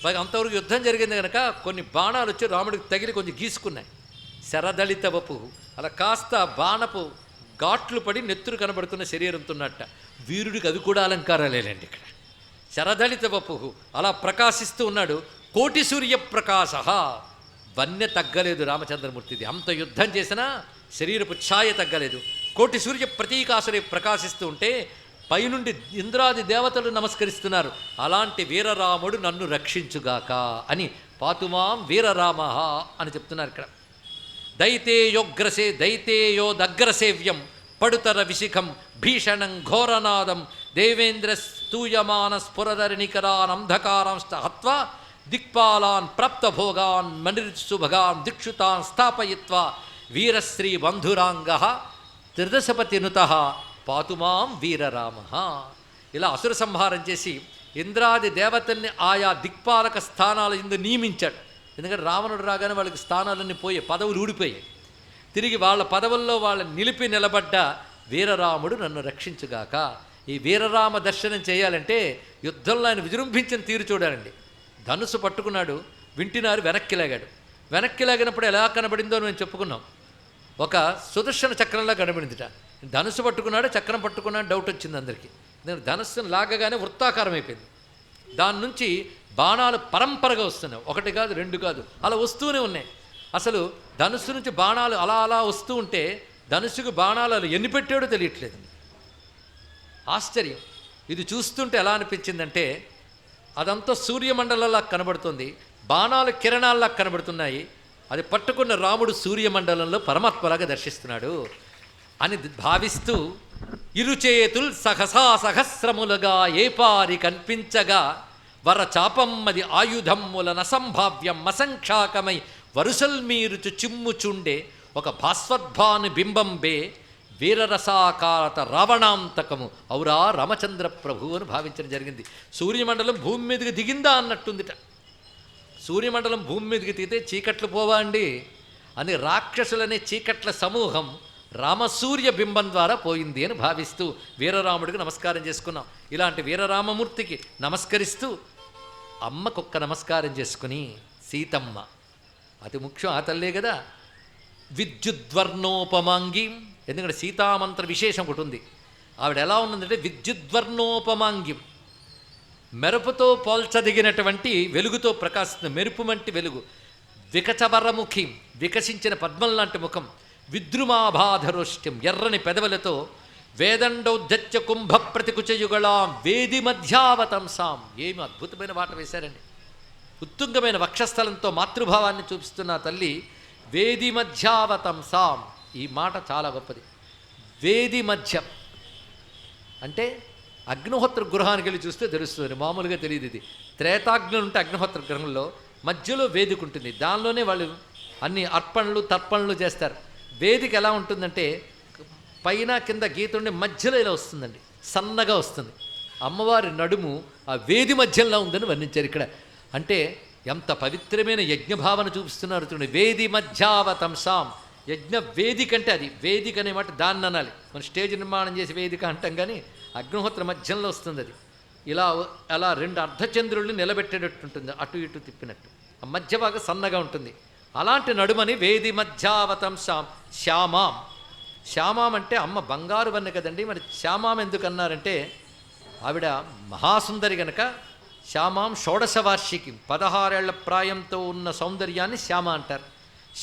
పైగా అంతవరకు యుద్ధం జరిగింది కనుక కొన్ని బాణాలు వచ్చి రాముడికి తగిలి కొంచెం గీసుకున్నాయి. శరదళిత వపు, అలా కాస్త బాణపు ఘాట్లు పడి నెత్తురు కనబడుతున్న శరీరంతో ఉన్నట్ట. వీరుడికి అది కూడా అలంకారాలేనండి ఇక్కడ. శరదళిత వపు అలా ప్రకాశిస్తూ ఉన్నాడు. కోటి సూర్యప్రకాశ, వన్య తగ్గలేదు రామచంద్రమూర్తిది. అంత యుద్ధం చేసినా శరీరపు ఛాయ తగ్గలేదు. కోటి సూర్య ప్రతీకాసులే ప్రకాశిస్తూ ఉంటే పైనుండి ఇంద్రాది దేవతలు నమస్కరిస్తున్నారు. అలాంటి వీరరాముడు నన్ను రక్షించుగాక అని పాతుమాం వీరరామ అని చెప్తున్నారు ఇక్కడ. దైతేయోదగ్రసేవ్యం పడుతర విశిఖం భీషణం ఘోరనాదం దేవేంద్ర స్తూయమాన స్ఫురధరణికరానంధకారాంశ్చ హత్వా దిక్పాలాన్ ప్రాప్తభోగాన్ మనిర్సుభగాన్ దిక్షుతాన్ స్థాపయిత్వా వీరశ్రీ బంధురాంగ త్రిదశపతినుత పాతుమాం వీరరామ. ఇలా అసుర సంహారం చేసి ఇంద్రాది దేవతల్ని ఆయా దిక్పాలక స్థానాల ఎందు నియమించాడు. ఎందుకంటే రావణుడు రాగానే వాళ్ళకి స్థానాలన్నీ పోయాయి, పదవులు ఊడిపోయాయి. తిరిగి వాళ్ళ పదవుల్లో వాళ్ళని నిలిపి నిలబడ్డ వీరరాముడు నన్ను రక్షించుగాక. ఈ వీరరామ దర్శనం చేయాలంటే యుద్ధంలో ఆయన విజృంభించిన తీరు చూడాలండి. ధనుసు పట్టుకున్నాడు, వింటినారు వెనక్కి లాగాడు. వెనక్కి లాగినప్పుడు ఎలా కనబడిందో మేము చెప్పుకున్నాం. ఒక సుదర్శన చక్రంలా కనబడిందిట. ధనుసు పట్టుకున్నాడు, చక్రం పట్టుకున్నాడు, డౌట్ వచ్చింది అందరికీ. ధనుస్సును లాగగానే వృత్తాకారం అయిపోయింది. దాని నుంచి బాణాలు పరంపరగా వస్తున్నాయి, 1 కాదు 2 కాదు, అలా వస్తూనే ఉన్నాయి. అసలు ధనుస్సు నుంచి బాణాలు అలా అలా వస్తూ ఉంటే ధనుస్సుకు బాణాలు అలా ఎన్ని పెట్టాడో తెలియట్లేదు. ఆశ్చర్యం. ఇది చూస్తుంటే ఎలా అనిపించిందంటే అదంతా సూర్యమండలంలా కనబడుతుంది, బాణాలు కిరణాల్లా కనబడుతున్నాయి. అది పట్టుకున్న రాముడు సూర్యమండలంలో పరమాత్మలాగా దర్శిస్తున్నాడు అని భావిస్తూ ఇరుచేతుల్ సహస్రములుగా ఏపారి కనిపించగా వరచాపమ్మది ఆయుధమ్ముల నసంభావ్యం అసంఖ్యాకమై వరుసల్మీరుచు చిమ్ముచుండే ఒక భాస్వద్భాను బింబంబే వీరరసాకారత రావణాంతకము ఔరా రామచంద్ర ప్రభు అని భావించడం జరిగింది. సూర్యమండలం భూమి మీదకి దిగిందా అన్నట్టుందిట. సూర్యమండలం భూమి మీదకి తీతే చీకట్లు పోవా అండి? అని రాక్షసులనే చీకట్ల సమూహం రామసూర్య బింబం ద్వారా పోయింది అని భావిస్తూ వీరరాముడికి నమస్కారం చేసుకున్నాం. ఇలాంటి వీరరామమూర్తికి నమస్కరిస్తూ అమ్మకొక్క నమస్కారం చేసుకుని సీతమ్మ అతి ముఖ్యం, ఆ తల్లే కదా. విద్యుద్వర్ణోపమాంగీం, ఎందుకంటే సీతామంత్ర విశేషం ఒకటి ఉంది. ఆవిడ ఎలా ఉన్నదంటే విద్యుద్వర్ణోపమాంగీం, మెరుపుతో పోల్చదిగినటువంటి వెలుగుతో ప్రకాశిస్తుంది, మెరుపు వంటి వెలుగు. వికచవరముఖి, వికసించిన పద్మం లాంటి ముఖం. విద్రుమాభాధరోష్ట్యం, ఎర్రని పెదవులతో. వేదండౌద్ధత్య కుంభ ప్రతికుచయుగళాం వేది మధ్యావతంసాం, ఏమి అద్భుతమైన మాట వేశారండి. ఉత్తుంగమైన వక్షస్థలంతో మాతృభావాన్ని చూపిస్తున్న తల్లి వేది మధ్యావతంసాం. ఈ మాట చాలా గొప్పది. వేది మధ్య అంటే అగ్నిహోత్ర గృహానికి వెళ్ళి చూస్తే తెలుస్తుంది, మామూలుగా తెలియదు. ఇది త్రేతాగ్ని ఉంటే అగ్నిహోత్ర గృహంలో మధ్యలో వేదిక ఉంటుంది, దానిలోనే వాళ్ళు అన్ని అర్పణలు తర్పణలు చేస్తారు. వేదిక ఎలా ఉంటుందంటే పైన కింద గీత ఉండి మధ్యలో ఇలా వస్తుందండి, సన్నగా వస్తుంది. అమ్మవారి నడుము ఆ వేది మధ్యంలో ఉందని వర్ణించారు ఇక్కడ. అంటే ఎంత పవిత్రమైన యజ్ఞభావన చూపిస్తున్నారు చూడండి. వేది మధ్యావతంసాం, యజ్ఞ వేదిక అంటే అది. వేదిక అనే మాట దాన్ని అనాలి. మనం స్టేజ్ నిర్మాణం చేసి వేదిక అంటాం, కానీ అగ్నిహోత్ర మధ్యంలో వస్తుంది అది. ఇలా అలా రెండు అర్ధచంద్రుల్ని నిలబెట్టేటట్టు ఉంటుంది, అటు ఇటు తిప్పినట్టు. ఆ మధ్య భాగం సన్నగా ఉంటుంది. అలాంటి నడుమని వేది మధ్యావతంసాం శ్యామాం. శ్యామాం అంటే అమ్మ బంగారు వన్నె కదండి, మరి శ్యామాం ఎందుకు అన్నారంటే ఆవిడ మహాసుందరి గనక శ్యామాం షోడశవార్షికి, 16 ఏళ్ల ప్రాయంతో ఉన్న సౌందర్యాన్ని శ్యామ అంటారు.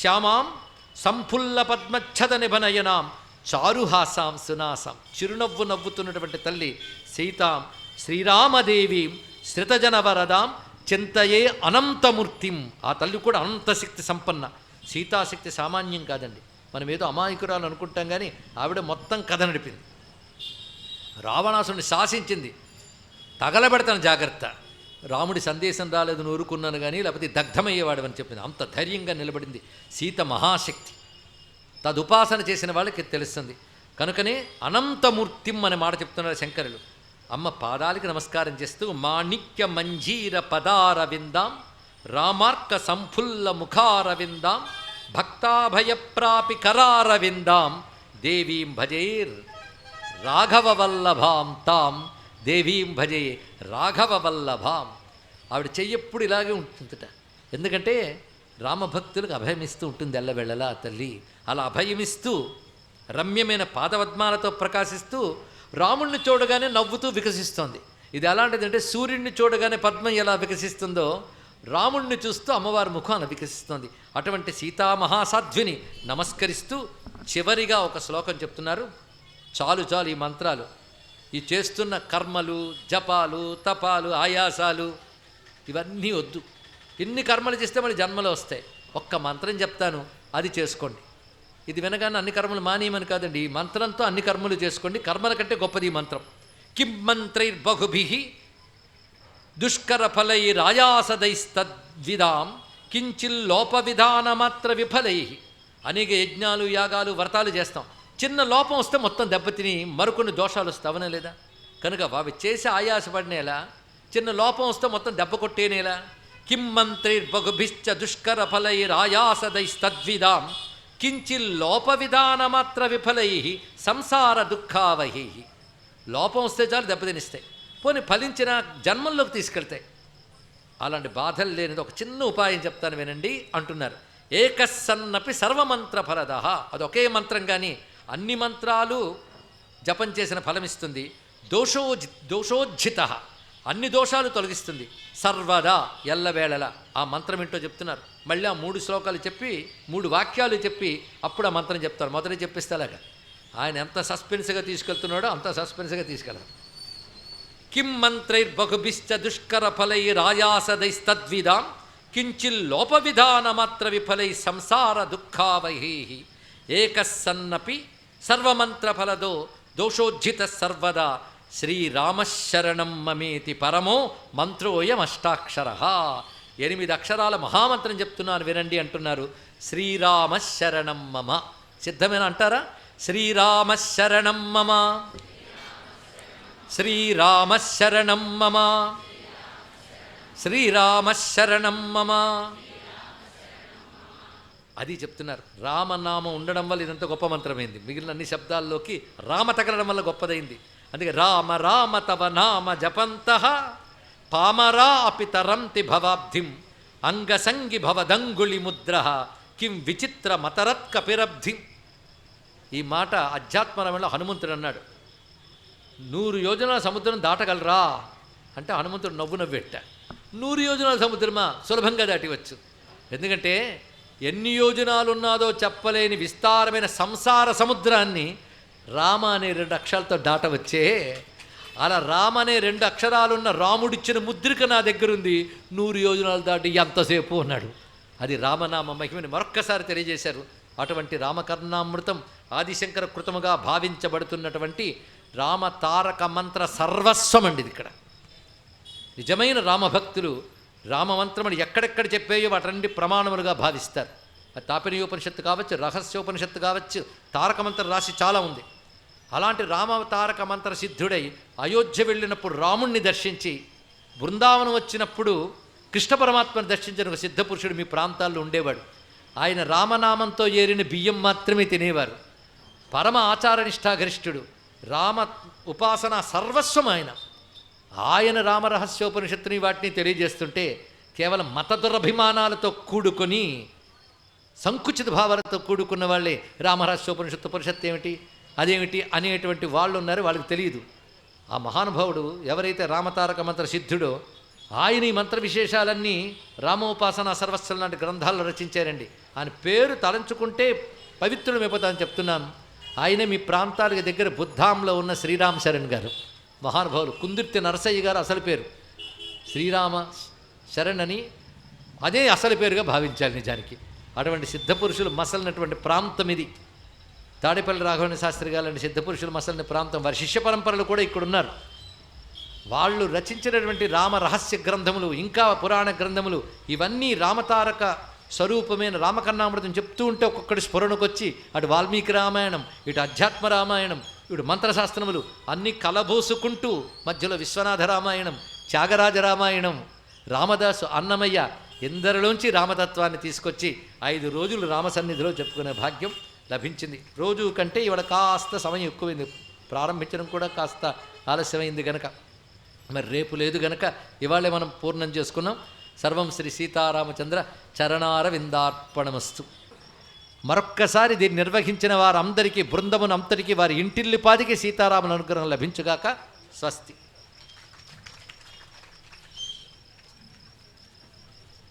శ్యామాం సంఫుల్ల పద్మచ్ఛద నిభనయనాం చారుహాసాం సునాసాం, చిరునవ్వు నవ్వుతున్నటువంటి తల్లి సీతాం శ్రీరామదేవీం శ్రితజనవరదాం చింతయే అనంతమూర్తిం. ఆ తల్లి కూడా అనంతశక్తి సంపన్న. సీతాశక్తి సామాన్యం కాదండి. మనం ఏదో అమాయకురాలు అనుకుంటాం, కానీ ఆవిడ మొత్తం కథ నడిపింది. రావణాసుని శాసించింది, తగలబెడతాను జాగ్రత్త, రాముడి సందేశం రాలేదు ఊరుకున్నాను కానీ లేకపోతే దగ్ధమయ్యేవాడు అని చెప్పింది. అంత ధైర్యంగా నిలబడింది సీత. మహాశక్తి. తదుపాసన చేసిన వాళ్ళకి తెలుస్తుంది. కనుకనే అనంతమూర్తిం అనే మాట చెప్తున్నారు శంకరులు. అమ్మ పాదాలకి నమస్కారం చేస్తూ మాణిక్య మంజీర పదారవిందాం రామార్క సంఫుల్ల ముఖారవిందాం భక్తాభయప్రాపి కరారవిందాం దేవీం భజేర్ రాఘవవల్లభాం తాం దేవీం భజే రాఘవవల్లభాం. ఆవిడ చెయ్యప్పుడు ఇలాగే ఉంటుందట. ఎందుకంటే రామభక్తులకు అభయమిస్తూ ఉంటుంది ఎల్లవెళ్ళలా ఆ తల్లి. అలా అభయమిస్తూ రమ్యమైన పాదపద్మాలతో ప్రకాశిస్తూ రాముణ్ణి చూడగానే నవ్వుతూ వికసిస్తోంది. ఇది ఎలాంటిదంటే సూర్యుడిని చూడగానే పద్మం ఎలా వికసిస్తుందో రాముణ్ణి చూస్తూ అమ్మవారి ముఖాన వికసిస్తోంది. అటువంటి సీతామహాసాధ్విని నమస్కరిస్తూ చివరిగా ఒక శ్లోకం చెప్తున్నారు. చాలు చాలు ఈ మంత్రాలు, ఈ చేస్తున్న కర్మలు జపాలు తపాలు ఆయాసాలు ఇవన్నీ వద్దు. ఎన్ని కర్మలు చేస్తే మళ్ళీ జన్మలో వస్తాయి. ఒక్క మంత్రం చెప్తాను, అది చేసుకోండి. ఇది వినగానే అన్ని కర్మలు మానేయమని కాదండి, ఈ మంత్రంతో అన్ని కర్మలు చేసుకోండి. కర్మల కంటే గొప్పది ఈ మంత్రం. కిం మంత్రైర్బహుభిః దుష్కర ఫలైరాయాసదైస్తద్విదాం కించిల్లోపవిధానమాత్ర విఫలై. అనేక యజ్ఞాలు యాగాలు వ్రతాలు చేస్తాం, చిన్న లోపం వస్తే మొత్తం దెబ్బతిని మరికొన్ని దోషాలు వస్తావనే లేదా? కనుక అవి చేసి ఆయాసపడినేలా, చిన్న లోపం వస్తే మొత్తం దెబ్బ కొట్టేనేలా. కిం మంత్రైర్బహుభిశ్చ దుష్కర ఫలైరాయాసదైస్తద్విదాం కించిల్లోపవిధానమాత్ర విఫలై సంసార దుఃఖావహి. లోపం వస్తే చాలు దెబ్బతినిస్తాయి, పోనీ ఫలించిన జన్మంలోకి తీసుకెళ్తాయి. అలాంటి బాధలు లేనిది ఒక చిన్న ఉపాయం చెప్తాను వినండి అంటున్నారు. ఏకస్సన్నపి సర్వమంత్ర ఫలద. అది ఒకే మంత్రం, కానీ అన్ని మంత్రాలు జపం చేసిన ఫలమిస్తుంది. దోషోజ్జిత, అన్ని దోషాలు తొలగిస్తుంది. సర్వదా, ఎల్లవేళలా. ఆ మంత్రం ఏంటో చెప్తున్నారు. మళ్ళీ ఆ 3 శ్లోకాలు చెప్పి 3 వాక్యాలు చెప్పి అప్పుడు ఆ మంత్రం చెప్తారు. మొదటి చెప్పిస్తే అలాగా ఆయన ఎంత సస్పెన్స్గా తీసుకెళ్తున్నాడో అంత సస్పెన్స్గా తీసుకెళ్ళారు. కిం మంత్రైర్బహుభిశ్చ దుష్కర ఫలైరాయాసదైస్తద్విదాం కించిల్లోపవిధానమాత్ర విఫలై సంసార దుఃఖావహి. ఏకస్సన్నపి సర్వమంత్రఫలదో దోషోజ్జిత సర్వదా శ్రీరామశరణం మమేతి పరమో మంత్రోయమష్టాక్షర. 8 అక్షరాల మహామంత్రం చెప్తున్నాను వినండి అంటున్నారు. శ్రీరామశరణం మమ. సిద్ధమేనా అంటారా? శ్రీరామశరణం మమ, శ్రీరామశరణం మమ, శ్రీరామ శరణం మమ. అది చెప్తున్నారు. రామనామం ఉండడం వల్ల ఇదంతా గొప్ప మంత్రమైంది. మిగిలిన అన్ని శబ్దాల్లోకి రామ తగలడం వల్ల గొప్పదైంది. అందుకే రామ రామ తవ నామ జపంతః పామరా అపి తరంతి భవాబ్ధిం అంగసంగి భవదంగుళి ముద్ర కిం విచిత్ర మతరత్ కపిరబ్ధిం. ఈ మాట అధ్యాత్మరమంలో హనుమంతుడు అన్నాడు. 100 యోజనాల సముద్రం దాటగలరా అంటే హనుమంతుడు నవ్వు నవ్వెట్ట. 100 యోజనాల సముద్రమా, సులభంగా దాటివచ్చు. ఎందుకంటే ఎన్ని యోజనాలు ఉన్నాదో చెప్పలేని విస్తారమైన సంసార సముద్రాన్ని రామ అనే 2 అక్షరాలతో దాటవచ్చే. అలా రామ అనే 2 అక్షరాలున్న రాముడిచ్చిన ముద్రిక నా దగ్గరుంది, 100 యోజనాలు దాటి ఎంతసేపు అన్నాడు. అది రామనామ మహిమని మరొక్కసారి తెలియజేశారు. అటువంటి రామకర్ణామృతం ఆదిశంకర కృతముగా భావించబడుతున్నటువంటి రామతారక మంత్ర సర్వస్వం అండి ఇది. ఇక్కడ నిజమైన రామభక్తులు రామమంత్రములు ఎక్కడెక్కడ చెప్పేయో వాటన్ని ప్రమాణములుగా భావిస్తారు. అది తాపినీయోపనిషత్తు కావచ్చు, రహస్యోపనిషత్తు కావచ్చు, తారకమంత్ర రాశి చాలా ఉంది. అలాంటి రామతారక మంత్ర సిద్ధుడై అయోధ్య వెళ్ళినప్పుడు రాముణ్ణి దర్శించి, బృందావనం వచ్చినప్పుడు కృష్ణ పరమాత్మను దర్శించిన ఒక సిద్ధపురుషుడు మీ ప్రాంతాల్లో ఉండేవాడు. ఆయన రామనామంతో ఏరిన బియ్యం మాత్రమే తినేవారు. పరమ ఆచారనిష్టాగరిష్ఠుడు. రామ ఉపాసన సర్వస్వం ఆయన రామరహస్యోపనిషత్తుని వాటిని తెలియజేస్తుంటే కేవలం మత దురభిమానాలతో కూడుకొని సంకుచిత భావాలతో కూడుకున్న వాళ్ళే రామరహస్యోపనిషత్తు ఉపనిషత్తు ఏమిటి అదేమిటి అనేటువంటి వాళ్ళు ఉన్నారు. వాళ్ళకి తెలియదు. ఆ మహానుభావుడు ఎవరైతే రామతారక మంత్ర సిద్ధుడో ఆయన ఈ మంత్ర విశేషాలన్నీ రామోపాసన సర్వస్వం లాంటి గ్రంథాల్లో రచించారండి. ఆయన పేరు తలంచుకుంటే పవిత్రులమైపోతామని చెప్తున్నాను. ఆయనే మీ ప్రాంతాలకు దగ్గర బుద్ధాంలో ఉన్న శ్రీరామ శరణ్ గారు మహానుభావులు. కుందుర్తి నరసయ్య గారు అసలు పేరు శ్రీరామ శరణ్ అని, అదే అసలు పేరుగా భావించాలి నిజానికి. అటువంటి సిద్ధపురుషులు మసలినటువంటి ప్రాంతం ఇది. తాడేపల్లి రాఘవేంద్ర శాస్త్రి గారు లాంటి సిద్ధపురుషులు మసలిన ప్రాంతం. వారి శిష్య పరంపరలు కూడా ఇక్కడున్నారు. వాళ్ళు రచించినటువంటి రామ రహస్య గ్రంథములు, ఇంకా పురాణ గ్రంథములు, ఇవన్నీ రామతారక స్వరూపమైన రామకర్ణామృతం చెప్తూ ఉంటే ఒక్కొక్కటి స్ఫురణకొచ్చి అటు వాల్మీకి రామాయణం, ఇటు అధ్యాత్మ రామాయణం, ఇటు మంత్రశాస్త్రములు అన్నీ కలబోసుకుంటూ మధ్యలో విశ్వనాథ రామాయణం, త్యాగరాజ రామాయణం, రామదాసు, అన్నమయ్య ఎందరిలోంచి రామతత్వాన్ని తీసుకొచ్చి 5 రోజులు రామసన్నిధిలో చెప్పుకునే భాగ్యం లభించింది. రోజు కంటే ఇవాళ కాస్త సమయం ఎక్కువైంది. ప్రారంభించడం కూడా కాస్త ఆలస్యమైంది గనక, మరి రేపు లేదు గనక ఇవాళే మనం పూర్ణం చేసుకున్నాం. సర్వం శ్రీ సీతారామచంద్ర చరణారవిందార్పణమస్తు. మరొక్కసారి దీన్ని నిర్వహించిన వారందరికీ, బృందమునంతటికీ, వారి ఇంటిల్లిపాదికి సీతారాముల అనుగ్రహం లభించుగాక. స్వస్తి.